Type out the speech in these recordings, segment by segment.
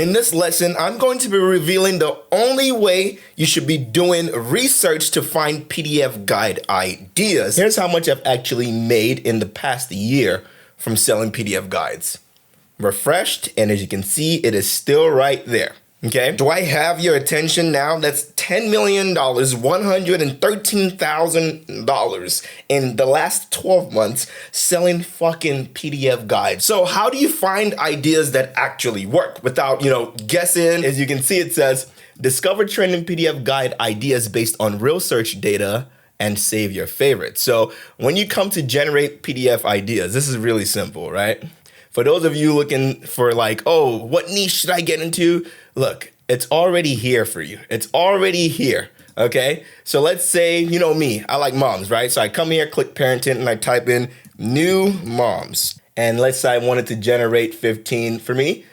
In this lesson, I'm going to be revealing the only way you should be doing research to find PDF guide ideas. Here's how much I've actually made in the past year from selling PDF guides. Refreshed, and as you can see, it is still right there. Okay, do I have your attention now? That's $10 million, $113,000 in the last 12 months selling fucking PDF guides. So how do you find ideas that actually work without, guessing? As you can see, it says, discover trending PDF guide ideas based on real search data and save your favorites. So when you come to generate PDF ideas, this is really simple, right? For those of you looking for what niche should I get into? Look, it's already here for you. It's already here, okay? So let's say, me, I like moms, right? So I come here, click parenting, and I type in new moms. And let's say I wanted to generate 15 for me.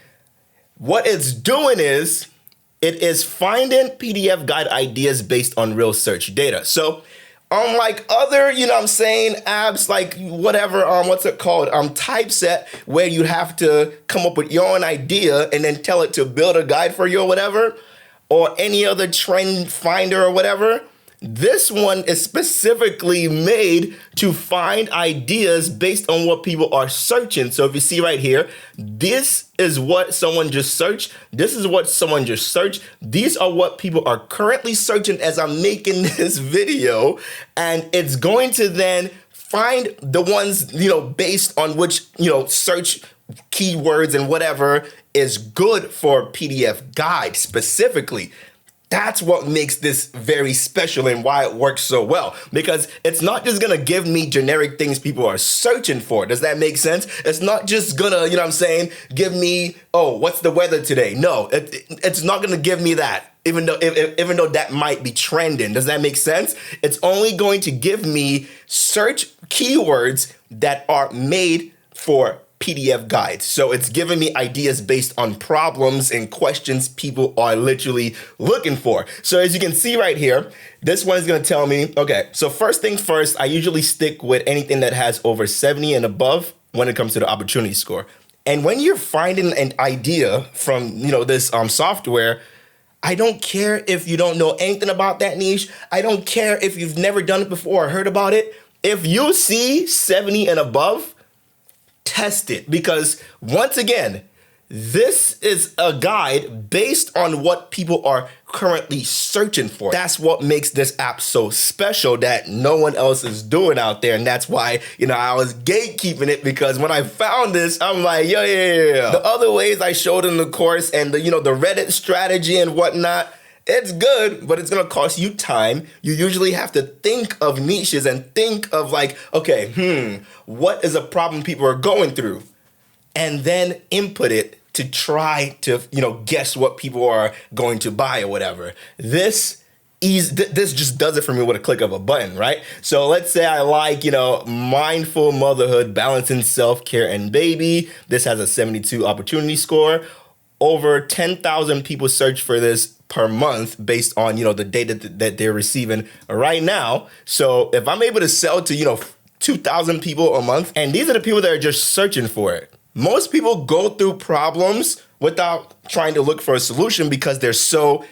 What it's doing is, it is finding PDF guide ideas based on real search data. So unlike other, apps like whatever, typeset where you have to come up with your own idea and then tell it to build a guide for you or whatever, or any other trend finder or whatever, this one is specifically made to find ideas based on what people are searching. So if you see right here, this is what someone just searched. This is what someone just searched. These are what people are currently searching as I'm making this video. And it's going to then find the ones, based on which, search keywords and whatever is good for PDF guide specifically. That's what makes this very special and why it works so well. Because it's not just gonna give me generic things people are searching for. Does that make sense? It's not just gonna, give me, what's the weather today? No, it's not gonna give me that. Even though that might be trending. Does that make sense? It's only going to give me search keywords that are made for PDF guides. So it's giving me ideas based on problems and questions people are literally looking for. So as you can see right here, this one is going to tell me, okay, so first thing first, I usually stick with anything that has over 70 and above when it comes to the opportunity score. And when you're finding an idea from, this software, I don't care if you don't know anything about that niche. I don't care if you've never done it before or heard about it. If you see 70 and above, test it, because once again, this is a guide based on what people are currently searching for. That's what makes this app so special that no one else is doing out there. And that's why, I was gatekeeping it, because when I found this, I'm like, yeah. The other ways I showed in the course and the Reddit strategy and whatnot, it's good, but it's gonna cost you time. You usually have to think of niches and think of what is a problem people are going through? And then input it to try to, guess what people are going to buy or whatever. This just does it for me with a click of a button, right? So let's say I like, mindful motherhood, balancing self-care and baby. This has a 72 opportunity score. Over 10,000 people search for this per month based on, the data that they're receiving right now. So if I'm able to sell to, 2,000 people a month, and these are the people that are just searching for it. Most people go through problems without trying to look for a solution because they're so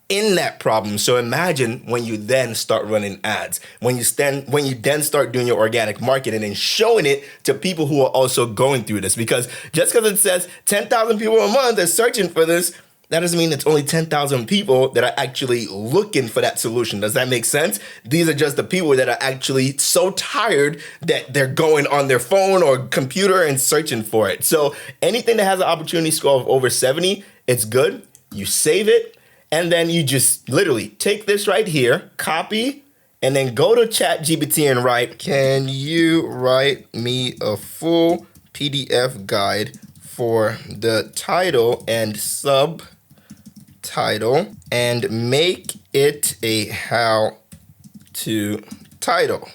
in that problem. So imagine when you then start running ads, when you then start doing your organic marketing and showing it to people who are also going through this. Because just because it says 10,000 people a month are searching for this, that doesn't mean it's only 10,000 people that are actually looking for that solution. Does that make sense? These are just the people that are actually so tired that they're going on their phone or computer and searching for it. So anything that has an opportunity score of over 70, it's good. You save it, and then you just literally take this right here, copy, and then go to ChatGPT and write, can you write me a full PDF guide for the title and subtitle and make it a how-to title.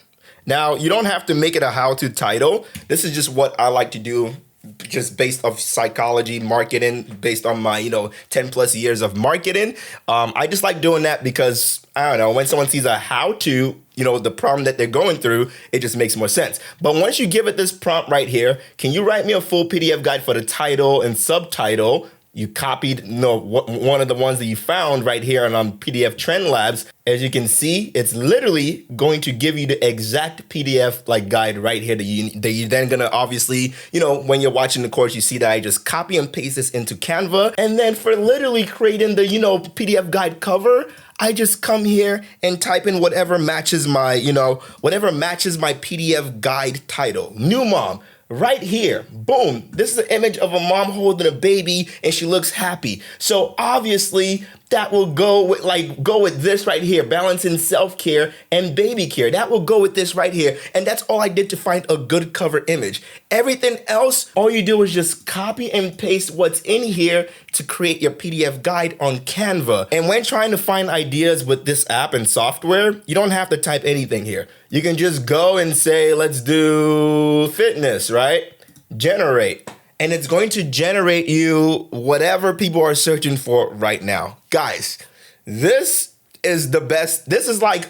Now, you don't have to make it a how-to title. This is just what I like to do, just based off psychology, marketing, based on my, 10 plus years of marketing. I just like doing that because, I don't know, when someone sees a how-to, the problem that they're going through, it just makes more sense. But once you give it this prompt right here, can you write me a full PDF guide for the title and subtitle You copied one of the ones that you found right here on PDF Trend Labs. As you can see, it's literally going to give you the exact PDF like guide right here that you're then gonna obviously, when you're watching the course, you see that I just copy and paste this into Canva. And then for literally creating the, PDF guide cover, I just come here and type in whatever matches my, PDF guide title. New mom. Right here, boom, this is an image of a mom holding a baby and she looks happy. So obviously that will go with this right here, balancing self-care and baby care. That will go with this right here. And that's all I did to find a good cover image. Everything else, all you do is just copy and paste what's in here to create your PDF guide on Canva. And when trying to find ideas with this app and software, you don't have to type anything here. You can just go and say, let's do fitness, right? Generate. And it's going to generate you whatever people are searching for right now. Guys, this is the best. This is like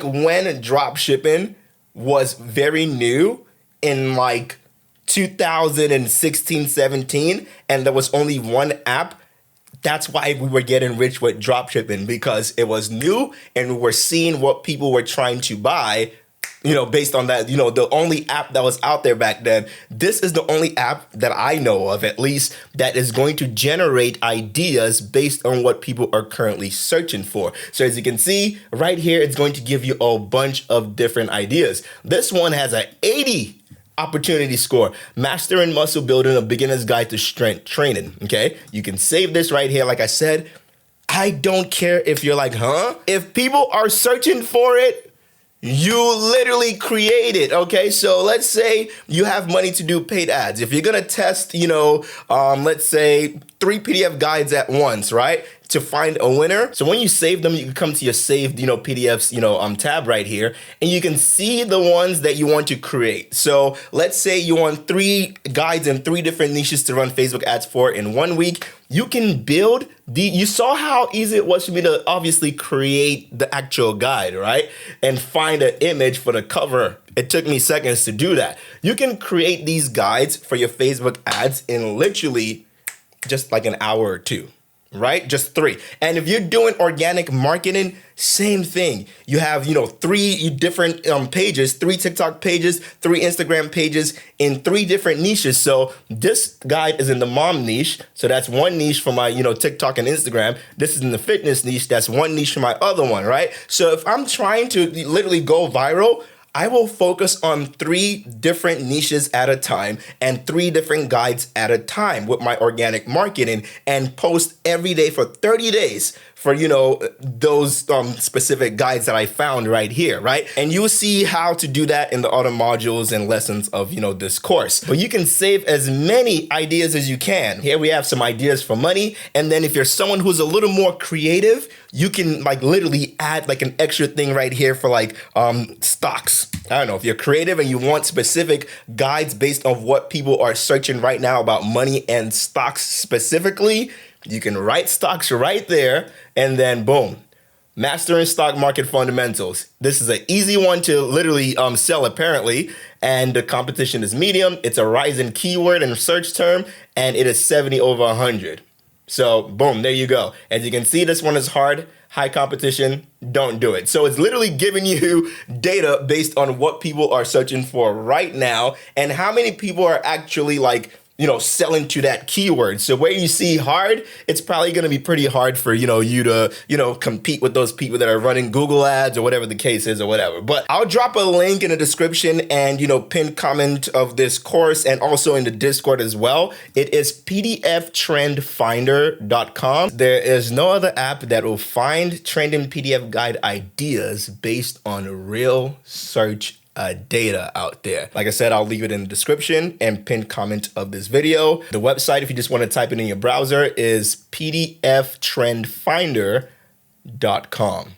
when drop shipping was very new in like 2016, 17, and there was only one app. That's why we were getting rich with drop shipping, because it was new and we were seeing what people were trying to buy, based on that, the only app that was out there back then. This is the only app that I know of, at least, that is going to generate ideas based on what people are currently searching for. So as you can see right here, it's going to give you a bunch of different ideas. This one has an 80 opportunity score, mastering muscle building, a beginner's guide to strength training. Okay, you can save this right here. Like I said, I don't care if you're like, if people are searching for it, you literally create it. Okay, so let's say you have money to do paid ads. If you're gonna test, let's say 3 PDF guides at once, right, to find a winner. So when you save them, you can come to your saved, PDFs, tab right here, and you can see the ones that you want to create. So let's say you want 3 guides and 3 different niches to run Facebook ads for in 1 week. You can build you saw how easy it was for me to obviously create the actual guide, right? And find an image for the cover. It took me seconds to do that. You can create these guides for your Facebook ads in literally just like an hour or 2. Right? Just 3. And if you're doing organic marketing, same thing. You have, 3 different pages, 3 TikTok pages, 3 Instagram pages in 3 different niches. So this guide is in the mom niche. So that's one niche for my, TikTok and Instagram. This is in the fitness niche. That's one niche for my other one, right? So if I'm trying to literally go viral, I will focus on 3 different niches at a time and 3 different guides at a time with my organic marketing, and post every day for 30 days for, those specific guides that I found right here, right? And you'll see how to do that in the other modules and lessons of, this course. But you can save as many ideas as you can. Here we have some ideas for money. And then if you're someone who's a little more creative, you can literally add an extra thing right here for stocks. I don't know, if you're creative and you want specific guides based on what people are searching right now about money and stocks specifically, you can write stocks right there, and then boom, mastering stock market fundamentals. This is an easy one to literally sell apparently, and the competition is medium. It's a rising keyword and search term, and it is 70 over 100. So boom, there you go. As you can see, this one is hard, high competition, don't do it. So it's literally giving you data based on what people are searching for right now and how many people are actually selling to that keyword. So where you see hard, it's probably going to be pretty hard for, you to, compete with those people that are running Google ads or whatever the case is or whatever. But I'll drop a link in the description and, pinned comment of this course, and also in the Discord as well. It is pdftrendfinder.com. There is no other app that will find trending PDF guide ideas based on real search data out there. Like I said, I'll leave it in the description and pinned comment of this video. The website, if you just want to type it in your browser, is pdftrendfinder.com.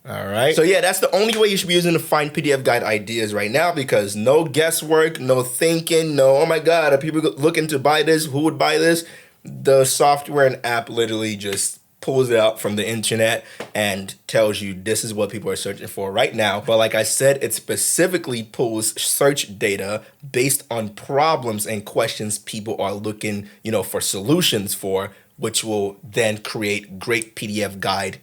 All right. So yeah, that's the only way you should be using to find PDF guide ideas right now, because no guesswork, no thinking, no, oh my God, are people looking to buy this? Who would buy this? The software and app literally just pulls it out from the internet and tells you this is what people are searching for right now. But like I said, it specifically pulls search data based on problems and questions people are looking, for solutions for, which will then create great PDF guide,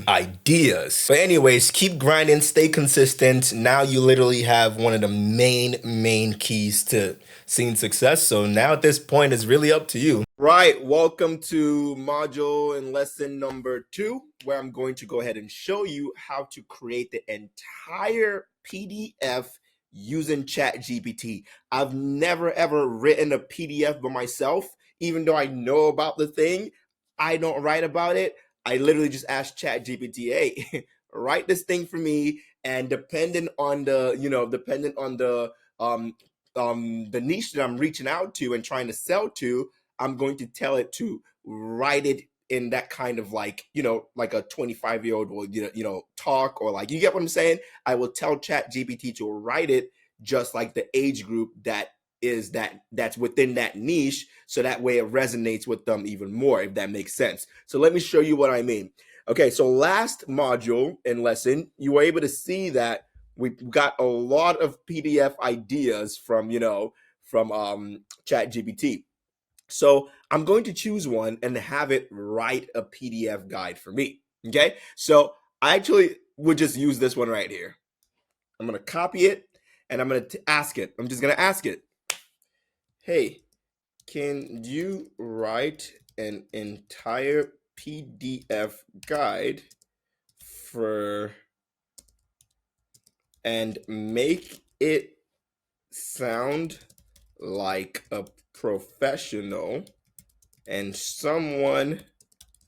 ideas. But anyways, keep grinding, stay consistent. Now you literally have one of the main keys to seeing success. So now at this point, it's really up to you. Right, welcome to module and lesson number 2, where I'm going to go ahead and show you how to create the entire PDF using ChatGPT. I've never ever written a PDF by myself, even though I know about the thing. I don't write about it. I literally just asked ChatGPT, hey, write this thing for me, and depending on the the niche that I'm reaching out to and trying to sell to, I'm going to tell it to write it in that kind of like a 25-year-old will talk, or like, you get what I'm saying? I will tell ChatGPT to write it just like the age group that's within that niche, so that way it resonates with them even more, if that makes sense. So let me show you what I mean. Okay, so last module and lesson, you were able to see that we got a lot of PDF ideas from ChatGPT. So I'm going to choose one and have it write a PDF guide for me. Okay, so I actually would just use this one right here. I'm going to copy it and I'm going to ask it. I'm just going to ask it, hey, can you write an entire PDF guide and make it sound like a professional and someone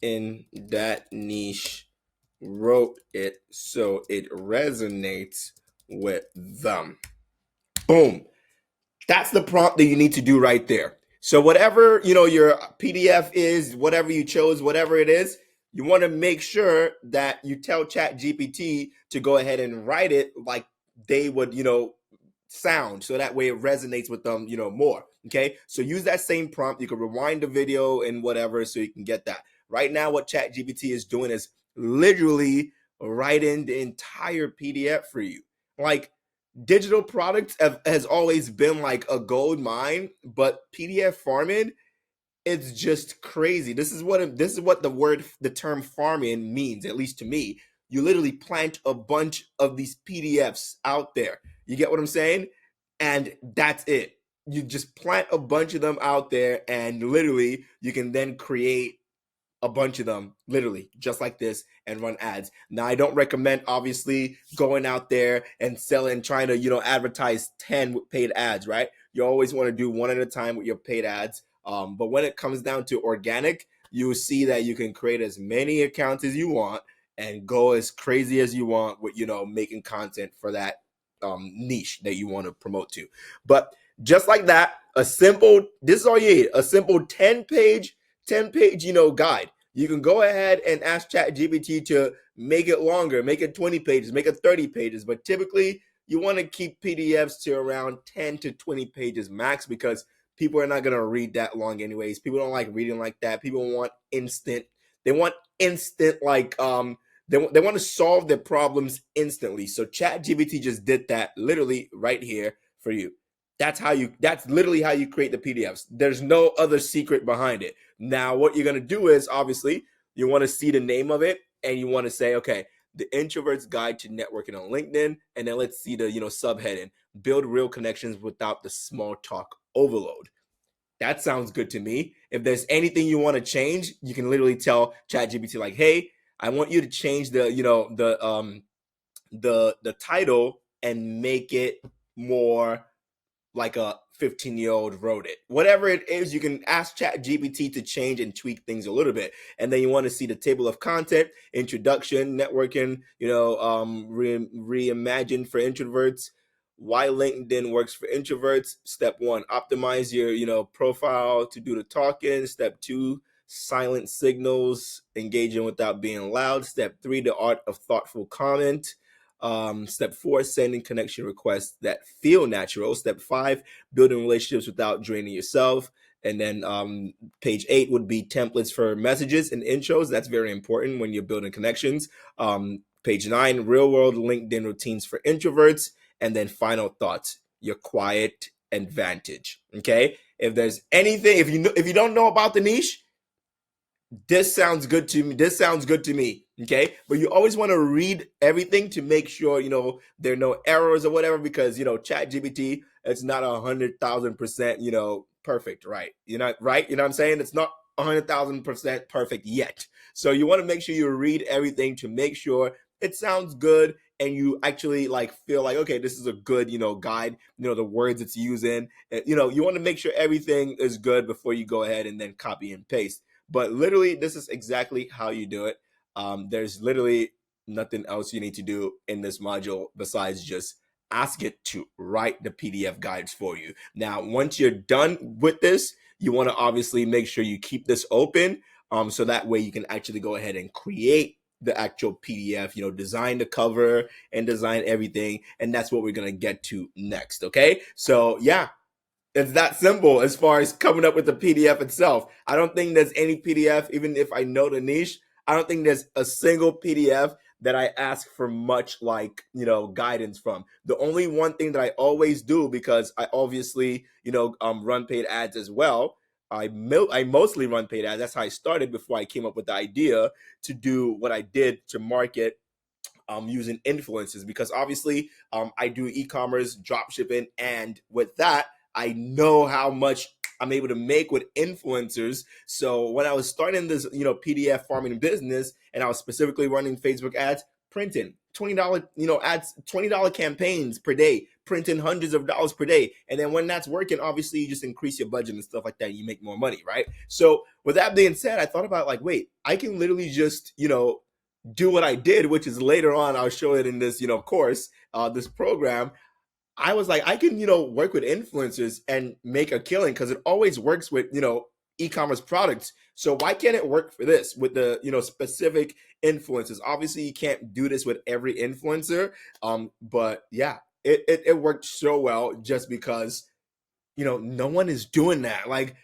in that niche wrote it so it resonates with them. Boom. That's the prompt that you need to do right there. So whatever, your PDF is, whatever you chose, whatever it is, you want to make sure that you tell ChatGPT to go ahead and write it like they would, sound, so that way it resonates with them, more. Okay, so use that same prompt. You can rewind the video and whatever, so you can get that. Right now, what ChatGPT is doing is literally writing the entire PDF for you. Like, digital products has always been like a gold mine, but PDF farming, it's just crazy. This is what the term farming means, at least to me. You literally plant a bunch of these PDFs out there. You get what I'm saying? And that's it. You just plant a bunch of them out there, and literally you can then create a bunch of them, literally just like this, and run ads. Now, I don't recommend obviously going out there and selling, trying to advertise 10 with paid ads, right? You always want to do one at a time with your paid ads. But when it comes down to organic, you will see that you can create as many accounts as you want and go as crazy as you want with making content for that niche that you want to promote to. But just like that, this is all you need, a simple 10-page guide. You can go ahead and ask ChatGPT to make it longer, make it 20 pages, make it 30 pages. But typically, you want to keep PDFs to around 10 to 20 pages max, because people are not going to read that long anyways. People don't like reading like that. People want instant. They want instant, like, they want to solve their problems instantly. So ChatGPT just did that literally right here for you. That's literally how you create the PDFs. There's no other secret behind it. Now, what you're going to do is, obviously, you want to see the name of it, and you want to say, okay, the Introvert's Guide to Networking on LinkedIn, and then let's see the, subheading, build real connections without the small talk overload. That sounds good to me. If there's anything you want to change, you can literally tell ChatGPT, like, hey, I want you to change the title and make it more like a 15-year-old wrote it. Whatever it is, you can ask ChatGPT to change and tweak things a little bit. And then you want to see the table of content, introduction, networking, reimagined for introverts, why LinkedIn works for introverts. Step 1, optimize your profile to do the talking. Step 2, silent signals, engaging without being loud. Step 3, the art of thoughtful comment. Step 4, sending connection requests that feel natural. Step 5, building relationships without draining yourself. And then page 8 would be templates for messages and intros. That's very important when you're building connections. Page 9, real world LinkedIn routines for introverts. And then final thoughts, your quiet advantage. Okay. If there's anything, if you don't know about the niche, this sounds good to me. This sounds good to me. Okay. But you always want to read everything to make sure, there are no errors or whatever, because, ChatGPT, it's not 100,000%, perfect. Right. You're not right. You know what I'm saying? It's not 100,000% perfect yet. So you want to make sure you read everything to make sure it sounds good and you actually like feel like, okay, this is a good, guide, the words it's using. You want to make sure everything is good before you go ahead and then copy and paste. But literally, this is exactly how you do it. There's literally nothing else you need to do in this module besides just ask it to write the PDF guides for you. Now, once you're done with this, you want to obviously make sure you keep this open, so that way you can actually go ahead and create the actual PDF, design the cover and design everything. And that's what we're going to get to next. Okay. So yeah, it's that simple as far as coming up with the PDF itself. I don't think there's any PDF, even if I know the niche, I don't think there's a single PDF that I ask for much like, guidance from. The only one thing that I always do, because I obviously, run paid ads as well. I mostly run paid ads. That's how I started before I came up with the idea to do what I did to market using influencers, because obviously I do e-commerce, drop shipping, and with that, I know how much I'm able to make with influencers. So when I was starting this, PDF farming business, and I was specifically running Facebook ads, printing $20, ads, $20 campaigns per day, printing hundreds of dollars per day. And then when that's working, obviously you just increase your budget and stuff like that. And you make more money, right? So with that being said, I thought about like, wait, I can literally just, do what I did, which is later on, I'll show it in this, course, this program. I was like, I can, work with influencers and make a killing, because it always works with, e-commerce products. So why can't it work for this with the, specific influencers? Obviously, you can't do this with every influencer. But yeah, it worked so well just because, no one is doing that. Like,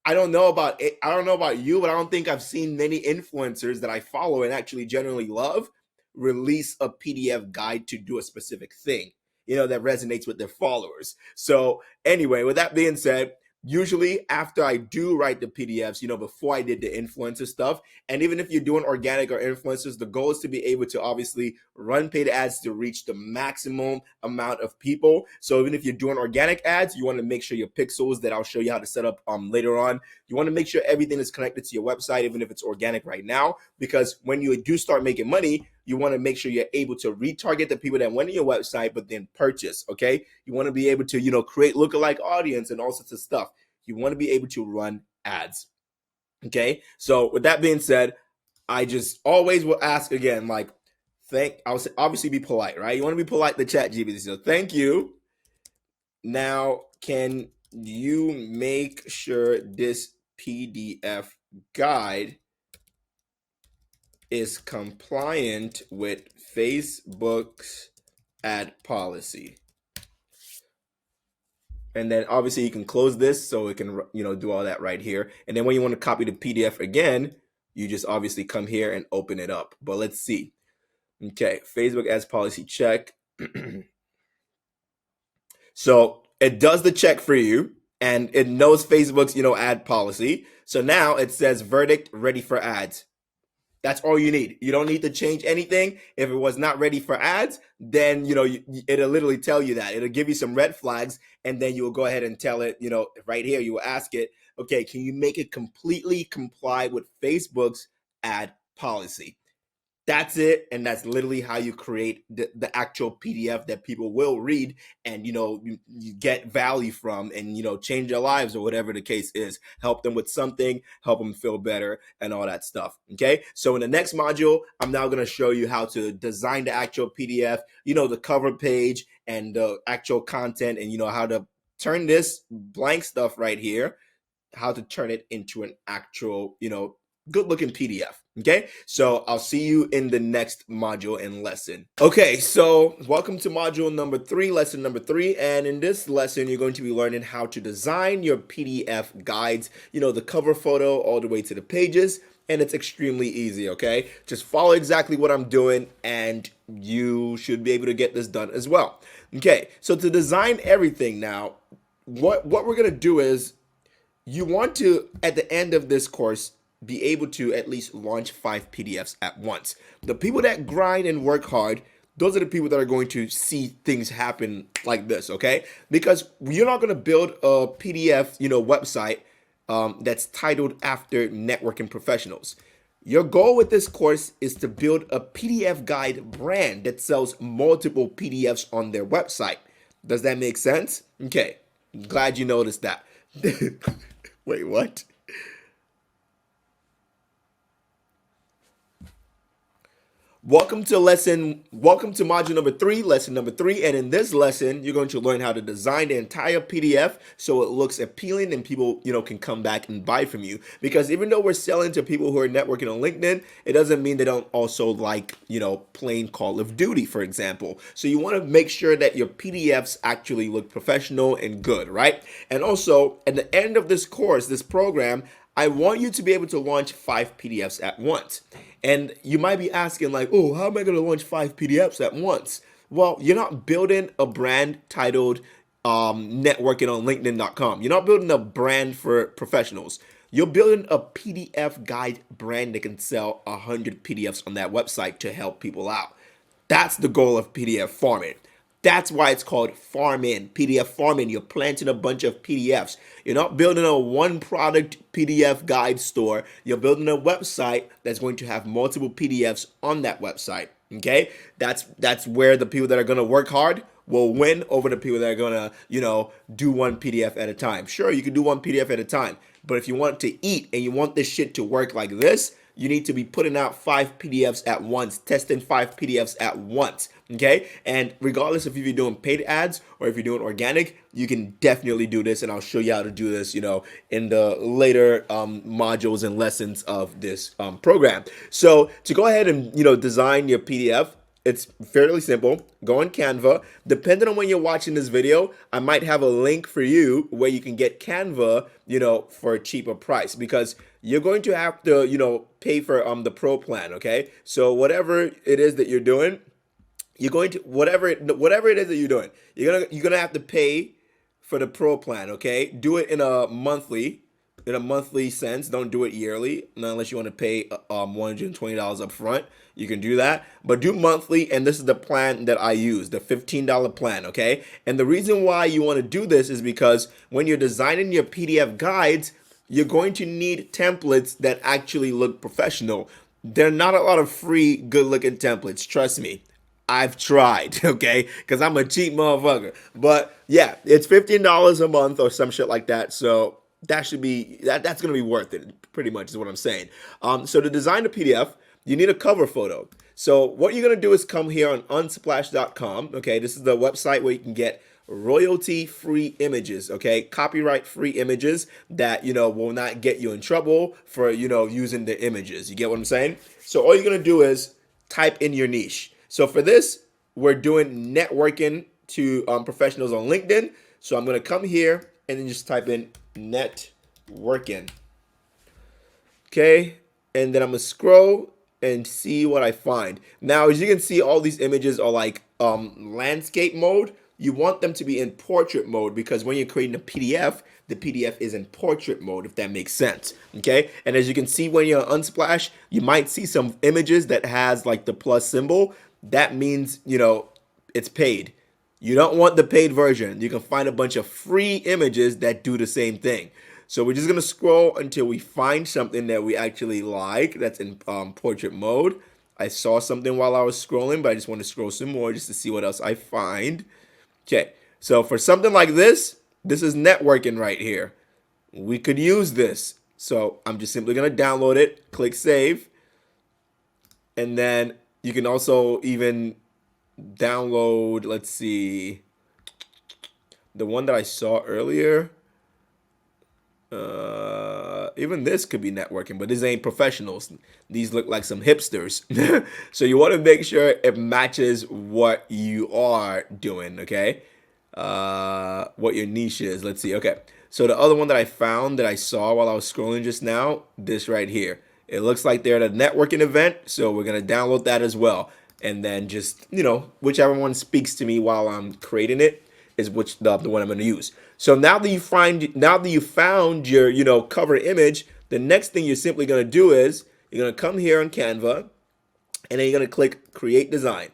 I don't know about it. I don't know about you, but I don't think I've seen many influencers that I follow and actually generally love release a PDF guide to do a specific thing, that resonates with their followers. So anyway, with that being said, usually after I do write the PDFs, before I did the influencer stuff, and even if you're doing organic or influencers, the goal is to be able to obviously run paid ads to reach the maximum amount of people. So even if you're doing organic ads, you want to make sure your pixels that I'll show you how to set up later on, you want to make sure everything is connected to your website, even if it's organic right now, because when you do start making money, you want to make sure you're able to retarget the people that went to your website but then purchase. Okay, you want to be able to create lookalike audience and all sorts of stuff. You want to be able to run ads. Okay, so with that being said, I just always will ask again, like, I'll say, obviously be polite, right? You want to be polite to ChatGPT. So thank you. Now, can you make sure this PDF guide is compliant with Facebook's ad policy? And then obviously you can close this so it can, do all that right here. And then when you want to copy the PDF again, you just obviously come here and open it up. But let's see. Okay, Facebook ads policy check. So it does the check for you and it knows Facebook's, ad policy. So now it says verdict ready for ads. That's all you need. You don't need to change anything. If it was not ready for ads, then, it'll literally tell you that. It'll give you some red flags, and then you will go ahead and tell it, right here, you will ask it, okay, can you make it completely comply with Facebook's ad policy? That's it, and that's literally how you create the actual PDF that people will read and you get value from, and change their lives or whatever the case is. Help them with something, help them feel better, and all that stuff. Okay, so in the next module, I'm now going to show you how to design the actual PDF, the cover page and the actual content, and how to turn this blank stuff right here, how to turn it into an actual good looking PDF. Okay, so I'll see you in the next module and lesson. Okay, so welcome to module number 3, lesson number 3. And in this lesson, you're going to be learning how to design your PDF guides, the cover photo all the way to the pages. And it's extremely easy, okay? Just follow exactly what I'm doing and you should be able to get this done as well. Okay, so to design everything now, what we're gonna do is you want to, at the end of this course, be able to at least launch 5 PDFs at once. The people that grind and work hard, those are the people that are going to see things happen like this, okay? Because you're not going to build a PDF, website that's titled after networking professionals. Your goal with this course is to build a PDF guide brand that sells multiple PDFs on their website. Does that make sense? Okay, glad you noticed that. Wait, what? Welcome to module number 3, lesson number 3. And in this lesson, you're going to learn how to design the entire PDF so it looks appealing and people, can come back and buy from you. Because even though we're selling to people who are networking on LinkedIn, it doesn't mean they don't also like, plain Call of Duty, for example. So you want to make sure that your PDFs actually look professional and good, right? And also, at the end of this course, this program, I want you to be able to launch 5 PDFs at once. And you might be asking like, oh, how am I going to launch 5 PDFs at once? Well, you're not building a brand titled networking on LinkedIn.com. You're not building a brand for professionals. You're building a PDF guide brand that can sell 100 PDFs on that website to help people out. That's the goal of PDF farming. That's why it's called farming, PDF farming. You're planting a bunch of PDFs. You're not building a one product PDF guide store. You're building a website that's going to have multiple PDFs on that website. Okay? That's where the people that are going to work hard will win over the people that are going to, do one PDF at a time. Sure, you can do one PDF at a time, but if you want to eat and you want this shit to work like this, you need to be putting out 5 PDFs at once, testing 5 PDFs at once, okay? And regardless if you're doing paid ads or if you're doing organic, you can definitely do this, and I'll show you how to do this, in the later modules and lessons of this program. So to go ahead and, design your PDF, it's fairly simple. Go on Canva. Depending on when you're watching this video, I might have a link for you where you can get Canva, for a cheaper price, because you're going to have to, pay for the pro plan, okay? So whatever it is that you're doing, you're going to whatever it is that you're doing, you're gonna have to pay for the pro plan, okay? Do it in a monthly sense. Don't do it yearly, not unless you want to pay $120 up front. You can do that, but do monthly. And this is the plan that I use, the $15 plan, okay? And the reason why you want to do this is because when you're designing your PDF guides, you're going to need templates that actually look professional. There are not a lot of free good looking templates, trust me. I've tried, okay? Because I'm a cheap motherfucker. But yeah, it's $15 a month or some shit like that. So that's gonna be worth it, pretty much is what I'm saying. So to design a PDF, you need a cover photo. So what you're gonna do is come here on unsplash.com. Okay, this is the website where you can get royalty-free images, okay? Copyright-free images that, will not get you in trouble for, using the images. You get what I'm saying? So all you're gonna do is type in your niche. So for this, we're doing networking to professionals on LinkedIn. So I'm gonna come here and then just type in networking. Okay, and then I'm gonna scroll and see what I find. Now, as you can see, all these images are like landscape mode. You want them to be in portrait mode because when you're creating a PDF, the PDF is in portrait mode, if that makes sense. Okay, and as you can see, when you're on Unsplash, you might see some images that has like the plus symbol. That means, it's paid. You don't want the paid version. You can find a bunch of free images that do the same thing. So we're just gonna scroll until we find something that we actually like that's in portrait mode. I saw something while I was scrolling, but I just want to scroll some more just to see what else I find. Okay, so for something like this is networking right here. We could use this. So I'm just simply gonna download it, click save, and then you can also even download, let's see, the one that I saw earlier. Even this could be networking, but this ain't professionals. These look like some hipsters. So you want to make sure it matches what you are doing, okay? What your niche is. Let's see. Okay. So the other one that I found that I saw while I was scrolling just now, this right here. It looks like they're at a networking event, so we're going to download that as well. And then just, whichever one speaks to me while I'm creating it is the one I'm going to use. So now that you found your, cover image, the next thing you're simply going to do is you're going to come here on Canva, and then you're going to click Create Design.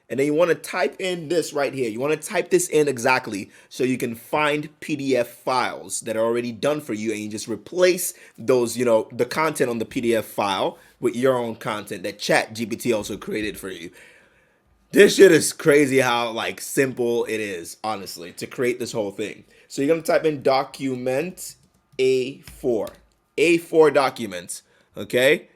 And then you want to type in this right here. You want to type this in exactly so you can find PDF files that are already done for you, and you just replace those, the content on the PDF file with your own content that ChatGPT also created for you. This shit is crazy how simple it is, honestly, to create this whole thing. So you're going to type in document A4 documents, okay?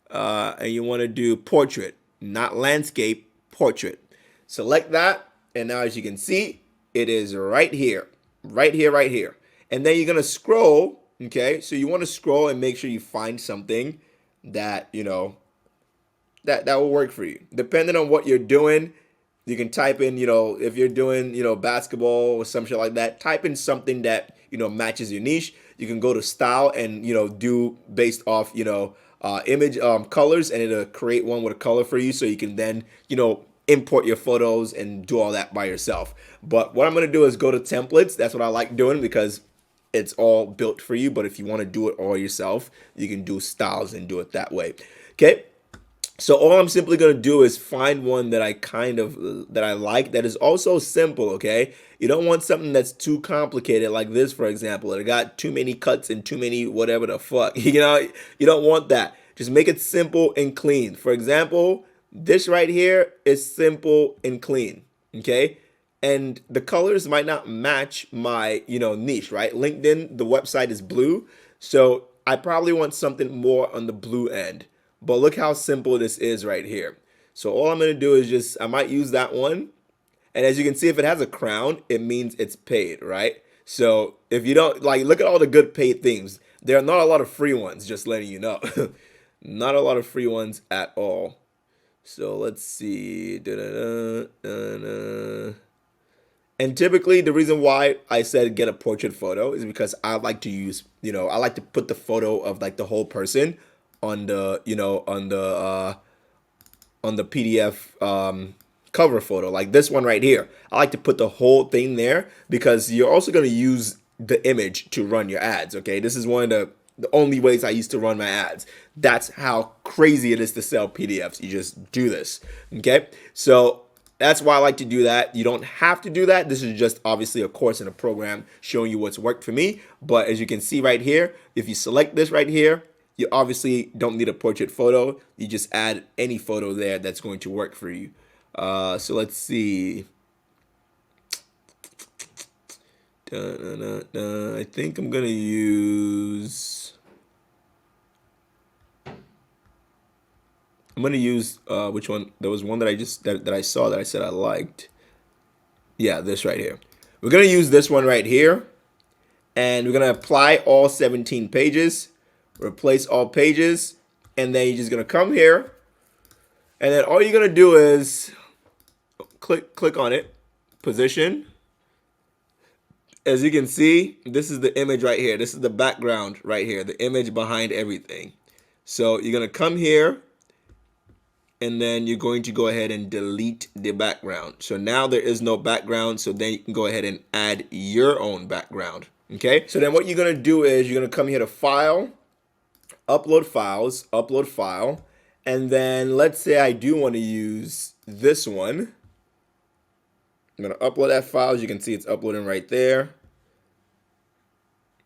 And you want to do portrait, not landscape, portrait. Select that, and now as you can see, it is right here. And then you're going to scroll, okay? So you want to scroll and make sure you find something that, that will work for you. Depending on what you're doing, you can type in, if you're doing, basketball or some shit like that, type in something that, matches your niche. You can go to style and, do based off, image colors, and it'll create one with a color for you, so you can then, import your photos and do all that by yourself. But what I'm going to do is go to templates. That's what I like doing because it's all built for you. But if you want to do it all yourself, you can do styles and do it that way. Okay. So all I'm simply going to do is find one that I like that is also simple, okay? You don't want something that's too complicated like this, for example. It got too many cuts and too many whatever the fuck. You don't want that. Just make it simple and clean. For example, this right here is simple and clean, okay? And the colors might not match my, niche, right? LinkedIn, the website is blue, so I probably want something more on the blue end. But look how simple this is right here. So all I'm going to do is I might use that one. And as you can see, if it has a crown, it means it's paid, right? So if you don't, look at all the good paid things. There are not a lot of free ones, just letting you know. Not a lot of free ones at all. So let's see. And typically the reason why I said get a portrait photo is because I like to use, I like to put the photo of the whole person on the, on the PDF cover photo, like this one right here. I like to put the whole thing there because you're also going to use the image to run your ads, okay? This is one of the only ways I used to run my ads. That's how crazy it is to sell PDFs. You just do this, okay? So that's why I like to do that. You don't have to do that. This is just obviously a course and a program showing you what's worked for me. But as you can see right here, if you select this right here, you obviously don't need a portrait photo. You just add any photo there that's going to work for you. So let's see. I think I'm gonna use. Which one? There was one that I saw that I said I liked. Yeah, this right here. We're gonna use this one right here, and we're gonna apply all 17 pages. Replace all pages, and then you're just gonna come here, and then all you're gonna do is click on it, position. As you can see, this is the image right here. This is the background right here, the image behind everything. So you're gonna come here, and then you're going to go ahead and delete the background. So now there is no background, so then you can go ahead and add your own background, okay? So then what you're gonna do is you're gonna come here to File, Upload Files, Upload File, and then let's say I do want to use this one. I'm going to upload that file. As you can see, it's uploading right there.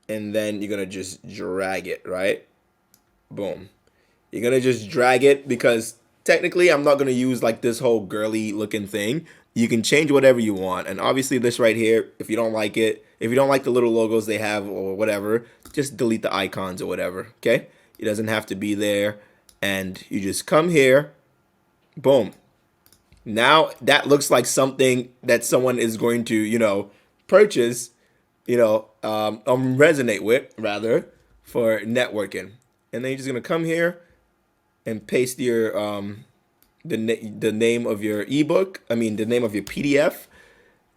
And then you're going to just drag it, right? Boom. You're going to just drag it because technically I'm not going to use this whole girly looking thing. You can change whatever you want. And obviously this right here, if you don't like it, if you don't like the little logos they have or whatever, just delete the icons or whatever, okay? It doesn't have to be there. And you just come here, boom. Now that looks like something that someone is going to, purchase resonate with rather for networking. And then you're just gonna come here and paste your the name of your ebook. I mean the name of your PDF.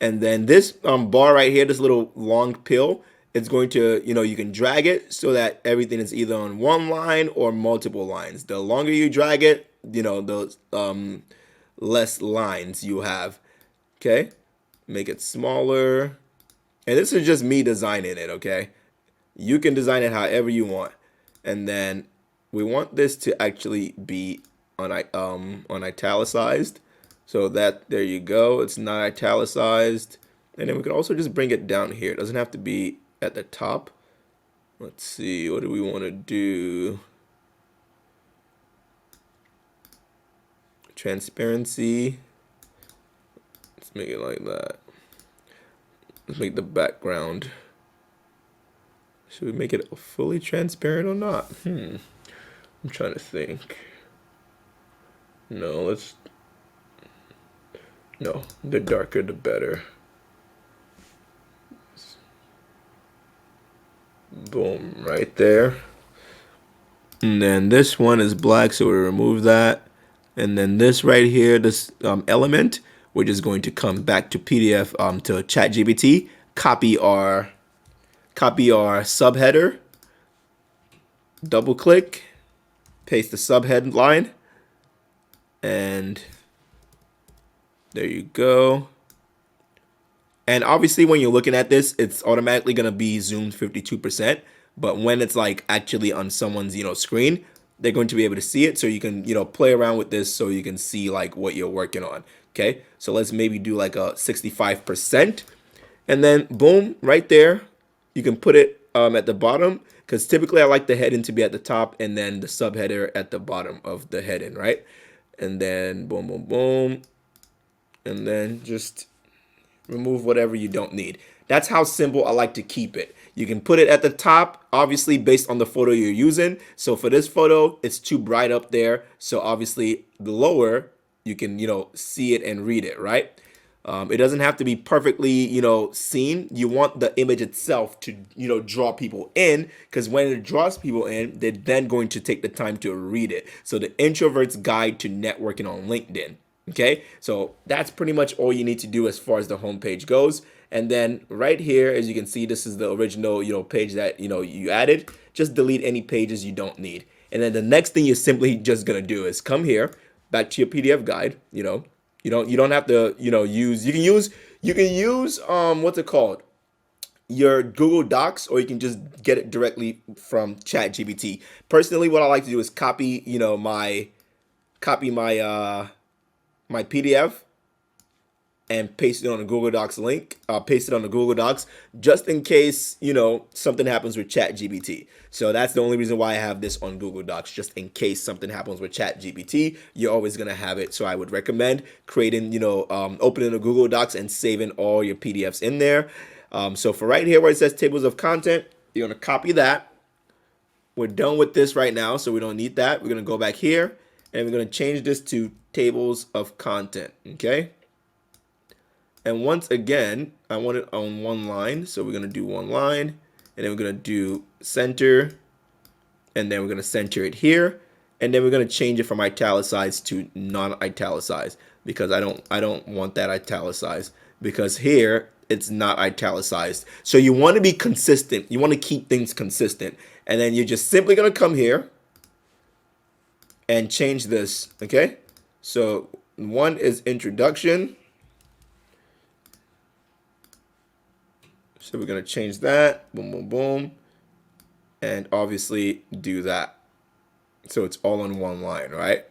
And then this bar right here, this little long pill, it's going to, you can drag it so that everything is either on one line or multiple lines. The longer you drag it, the less lines you have. Okay, make it smaller. And this is just me designing it, okay? You can design it however you want. And then we want this to actually be on italicized. So that, there you go, it's not italicized. And then we can also just bring it down here. It doesn't have to be at the top. Let's see, what do we want to do? Transparency. Let's make it like that. Let's make the background. Should we make it fully transparent or not? I'm trying to think. No, the darker the better. Boom, right there. And then this one is black, so we remove that. And then this right here, this element, we're just going to come back to PDF to ChatGPT, copy our subheader, double click, paste the subhead line, and there you go. And obviously when you're looking at this, it's automatically going to be zoomed 52%. But when it's like actually on someone's, screen, they're going to be able to see it. So you can, play around with this so you can see like what you're working on. Okay. So let's maybe do like a 65%. And then boom, right there, you can put it at the bottom, because typically I like the heading to be at the top and then the subheader at the bottom of the heading, right? And then boom, boom, boom. And then just remove whatever you don't need. That's how simple I like to keep it. You can put it at the top, obviously based on the photo you're using. So for this photo, it's too bright up there. So obviously the lower, you can, see it and read it, right? It doesn't have to be perfectly, seen. You want the image itself to, draw people in, because when it draws people in, they're then going to take the time to read it. So the Introvert's Guide to Networking on LinkedIn. Okay, so that's pretty much all you need to do as far as the homepage goes. And then right here, as you can see, this is the original, page that, you added. Just delete any pages you don't need. And then the next thing you're simply just gonna do is come here, back to your PDF guide. You don't have to, use, you can use what's it called? Your Google Docs, or you can just get it directly from ChatGPT. Personally, what I like to do is copy my PDF and paste it on a Google Docs link, paste it on the Google Docs, just in case, something happens with ChatGPT. So that's the only reason why I have this on Google Docs, just in case something happens with ChatGPT. You're always going to have it. So I would recommend creating, opening a Google Docs and saving all your PDFs in there. So for right here where it says tables of content, you're going to copy that. We're done with this right now, so we don't need that. We're going to go back here and we're going to change this to tables of content. Okay. And once again, I want it on one line. So we're going to do one line, and then we're going to do center, and then we're going to center it here. And then we're going to change it from italicized to non-italicized, because I don't want that italicized, because here it's not italicized. So you want to be consistent. You want to keep things consistent. And then you're just simply going to come here and change this. Okay. So one is introduction. So we're going to change that. Boom, boom, boom. And obviously do that. So it's all on one line, right?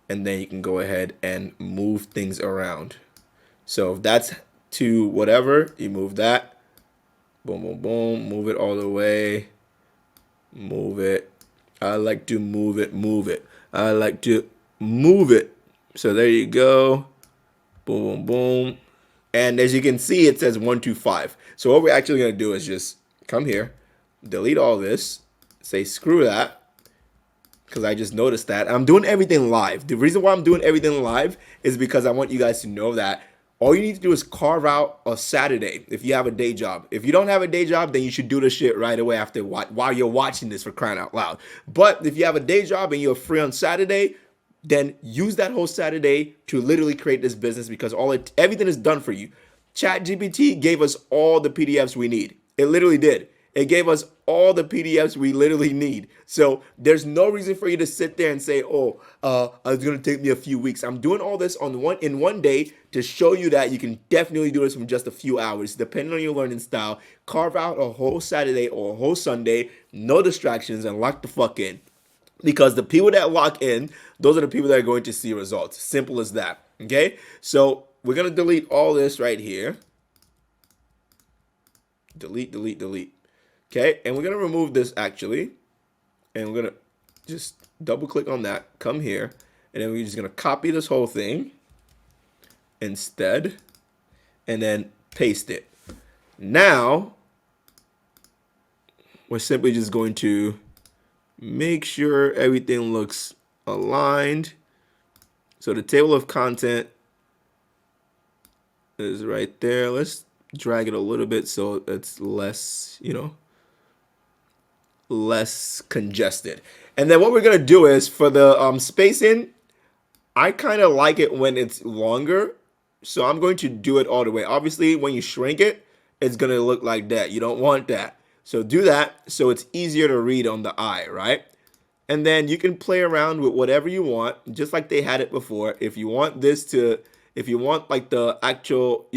And then you can go ahead and move things around. So if that's to whatever, you move that. Boom, boom, boom. Move it all the way. Move it. I like to move it, move it. I like to move it. So there you go. Boom, boom, boom. And as you can see, it says 125. So what we're actually going to do is just come here, delete all this, say screw that, because I just noticed that. I'm doing everything live. The reason why I'm doing everything live is because I want you guys to know that All you need to do is carve out a Saturday if you have a day job. If you don't have a day job, then you should do the shit right away after while you're watching this, for crying out loud. But if you have a day job and you're free on Saturday, then use that whole Saturday to literally create this business, because everything is done for you. ChatGPT gave us all the PDFs we need. It literally did. It gave us all the PDFs we literally need. So there's no reason for you to sit there and say, "Oh, it's gonna take me a few weeks." I'm doing all this in one day to show you that you can definitely do this from just a few hours, depending on your learning style. Carve out a whole Saturday or a whole Sunday, no distractions, and lock the fuck in. Because the people that lock in, those are the people that are going to see results. Simple as that. Okay? So we're going to delete all this right here. Delete, delete, delete. Okay? And we're going to remove this actually. And we're going to just double click on that. Come here. And then we're just going to copy this whole thing instead. And then paste it. Now, we're simply just going to make sure everything looks aligned. So the table of content is right there. Let's drag it a little bit so it's less, less congested. And then what we're gonna do is for the spacing, I kind of like it when it's longer. So I'm going to do it all the way. Obviously, when you shrink it, it's gonna look like that. You don't want that. So do that so it's easier to read on the eye, right? And then you can play around with whatever you want, just like they had it before. If you want like the actual,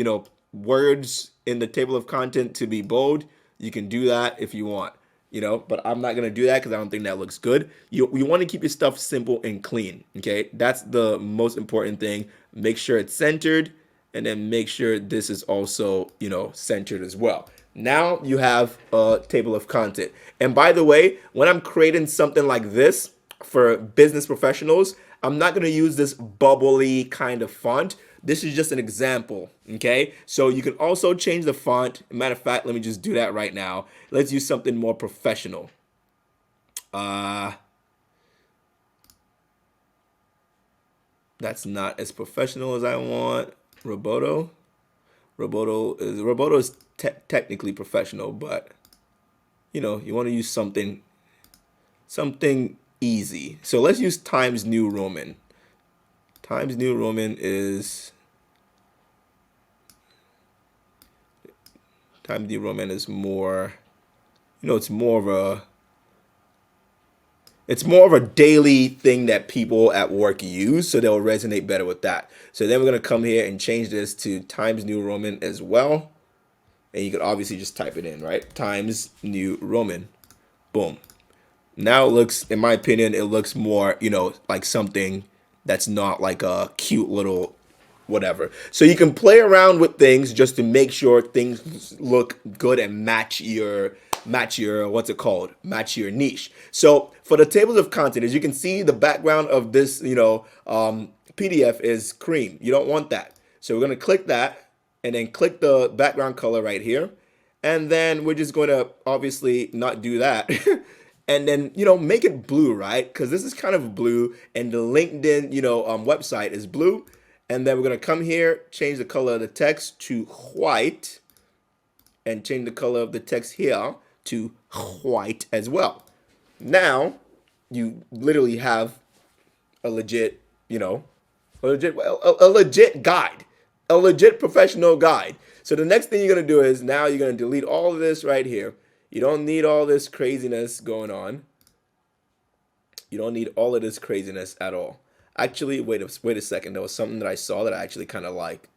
words in the table of content to be bold, you can do that if you want, but I'm not going to do that because I don't think that looks good. You want to keep your stuff simple and clean, okay? That's the most important thing. Make sure it's centered, and then make sure this is also, centered as well. Now you have a table of content. And by the way, when I'm creating something like this for business professionals, I'm not going to use this bubbly kind of font. This is just an example, okay? So you can also change the font. Matter of fact, let me just do that right now. Let's use something more professional. That's not as professional as I want. Roboto is technically professional, but you want to use something easy. So let's use Times New Roman. Times New Roman is more, it's more of a daily thing that people at work use, so they'll resonate better with that. So then we're going to come here and change this to Times New Roman as well. And you could obviously just type it in, right? Times New Roman. Boom. Now it looks, in my opinion, it looks more, like something that's not like a cute little whatever. So you can play around with things just to make sure things look good and match your what's it called? Match your niche. So for the tables of content, as you can see, the background of this, PDF is cream. You don't want that. So we're going to click that and then click the background color right here. And then we're just going to obviously not do that. And then, make it blue, right? Because this is kind of blue and the LinkedIn, website is blue. And then we're going to come here, change the color of the text to white, and change the color of the text here to white as well. Now, you literally have a legit, a legit guide, a legit professional guide. So the next thing you're going to do is now you're going to delete all of this right here. You don't need all this craziness going on. You don't need all of this craziness at all. Actually, wait a second. There was something that I saw that I actually kind of liked.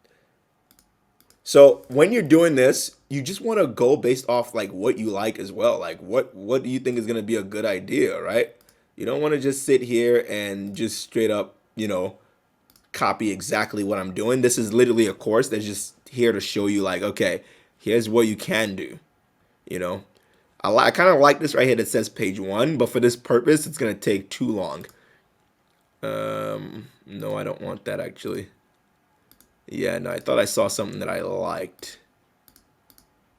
So when you're doing this, you just want to go based off like what you like as well. Like what do you think is going to be a good idea, right? You don't want to just sit here and just straight up, copy exactly what I'm doing. This is literally a course that's just here to show you like, okay, here's what you can do. I kind of like this right here that says page 1, but for this purpose, it's going to take too long. No, I don't want that actually. Yeah, no, I thought I saw something that I liked.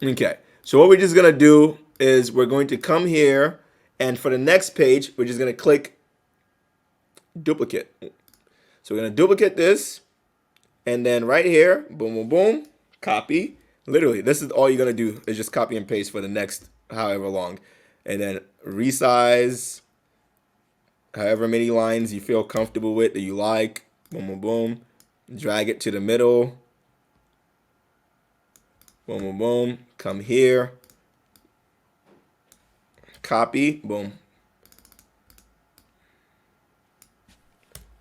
Okay, so what we're just gonna do is we're going to come here, and for the next page, we're just gonna click duplicate. So we're gonna duplicate this, And then right here, boom, boom, boom, copy. Literally, this is all you're gonna do is just copy and paste for the next however long. And then resize however many lines you feel comfortable with that you like. Boom, boom, boom. Drag it to the middle. Boom, boom, boom. Come here. Copy. Boom.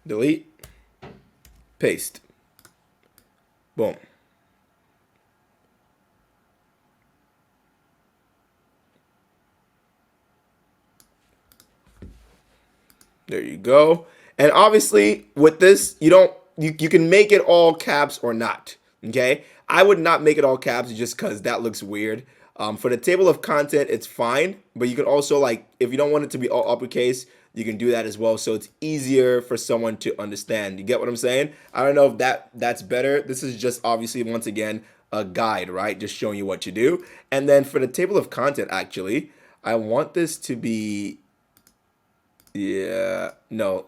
Delete. Paste. Boom. There you go. And obviously with this, you can make it all caps or not. Okay. I would not make it all caps just because that looks weird. For the table of content, it's fine, but you can also, like, if you don't want it to be all uppercase, you can do that as well. So it's easier for someone to understand. You get what I'm saying? I don't know if that's better. This is just obviously, once again, a guide, right? Just showing you what to do. And then for the table of content, actually, I want this to be, yeah, no,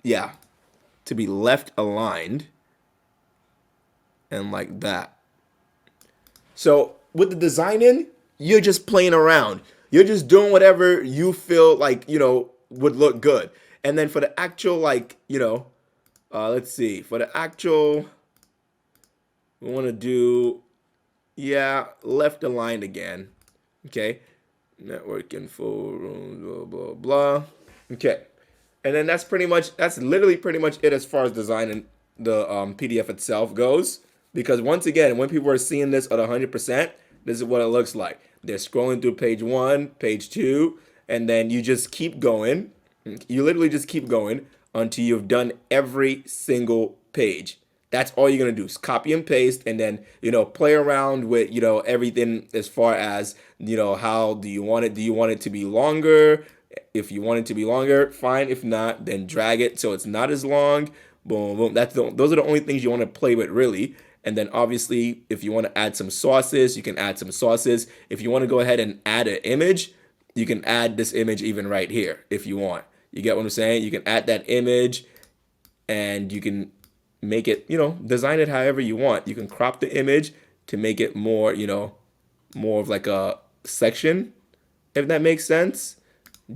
yeah, to be left aligned and like that. So with the designing, you're just playing around. You're just doing whatever you feel like, would look good. And then for the actual, like, let's see, for the actual, we want to do, yeah, left aligned again. Okay. Network info, blah, blah, blah. Okay. And then that's literally pretty much it as far as designing the PDF itself goes. Because once again, when people are seeing this at 100%, this is what it looks like. They're scrolling through page 1, page 2, and then you just keep going. You literally just keep going until you've done every single page. That's all you're gonna do is copy and paste, and then play around with everything as far as how do you want it? Do you want it to be longer? If you want it to be longer, fine. If not, then drag it so it's not as long. Boom, boom. Those are the only things you want to play with, really. And then obviously, if you want to add some sauces, you can add some sauces. If you want to go ahead and add an image, you can add this image even right here if you want. You get what I'm saying? You can add that image, and you can make it, design it however you want. You can crop the image to make it more, more of like a section, if that makes sense.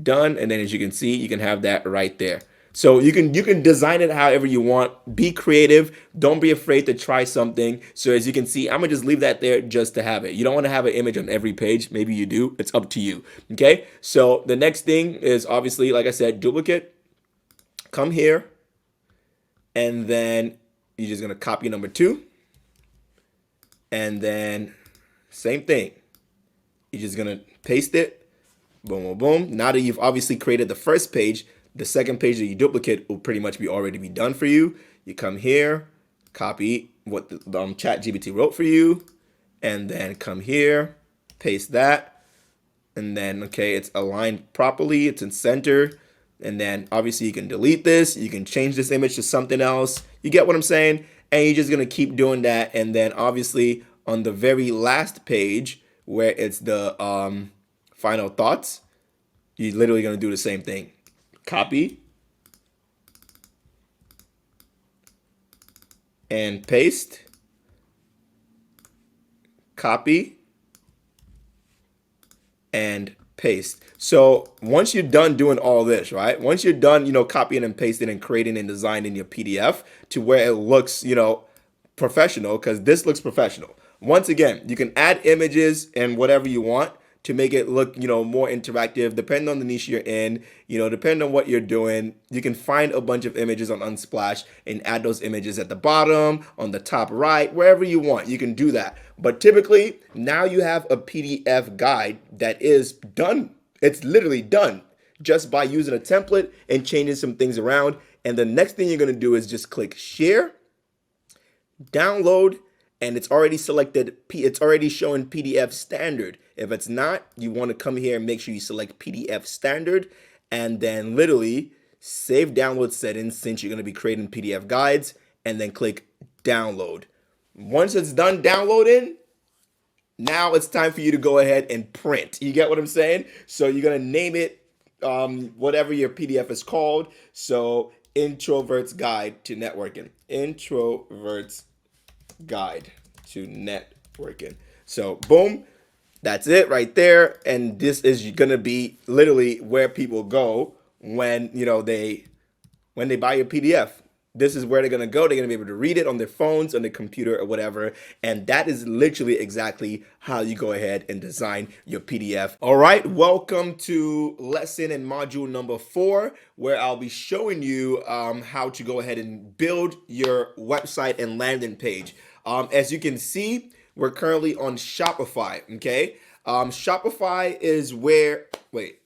Done. And then as you can see, you can have that right there. So you can design it however you want. Be creative. Don't be afraid to try something. So as you can see, I'm gonna just leave that there just to have it. You don't want to have an image on every page. Maybe you do. It's up to you. Okay. So the next thing is obviously, like I said, duplicate. Come here, and then you're just gonna copy number 2, and then same thing. You're just gonna paste it. Boom, boom, boom. Now that you've obviously created the first page, the second page that you duplicate will pretty much be already be done for you. You come here, copy what the ChatGPT wrote for you, and then come here, paste that, and then, okay, it's aligned properly, it's in center, and then obviously you can delete this, you can change this image to something else. You get what I'm saying? And you're just gonna keep doing that, and then obviously on the very last page where it's the final thoughts, you're literally gonna do the same thing. Copy and paste. Copy and paste. So once you're done doing all this, right? Once you're done, copying and pasting and creating and designing your PDF to where it looks, professional, because this looks professional. Once again, you can add images and whatever you want to make it look, more interactive, depending on the niche you're in, depending on what you're doing. You can find a bunch of images on Unsplash and add those images at the bottom, on the top right, wherever you want. You can do that. But typically, now you have a PDF guide that is done. It's literally done just by using a template and changing some things around. And the next thing you're going to do is just click share, download, and it's already selected. It's already showing PDF standard. If it's not, you want to come here and make sure you select PDF standard, and then literally save download settings, since you're going to be creating PDF guides, and then click download. Once it's done downloading, now it's time for you to go ahead and print. You get what I'm saying? So you're going to name it whatever your PDF is called. So Introvert's Guide to Networking. Introvert's guide to networking. So boom, that's it right there. And this is going to be literally where people go when, when they buy your PDF. This is where they're going to go. They're going to be able to read it on their phones, on their computer, or whatever. And that is literally exactly how you go ahead and design your PDF. All right. Welcome to lesson and module number 4, where I'll be showing you how to go ahead and build your website and landing page. As you can see, we're currently on Shopify. Okay. Shopify is where, wait.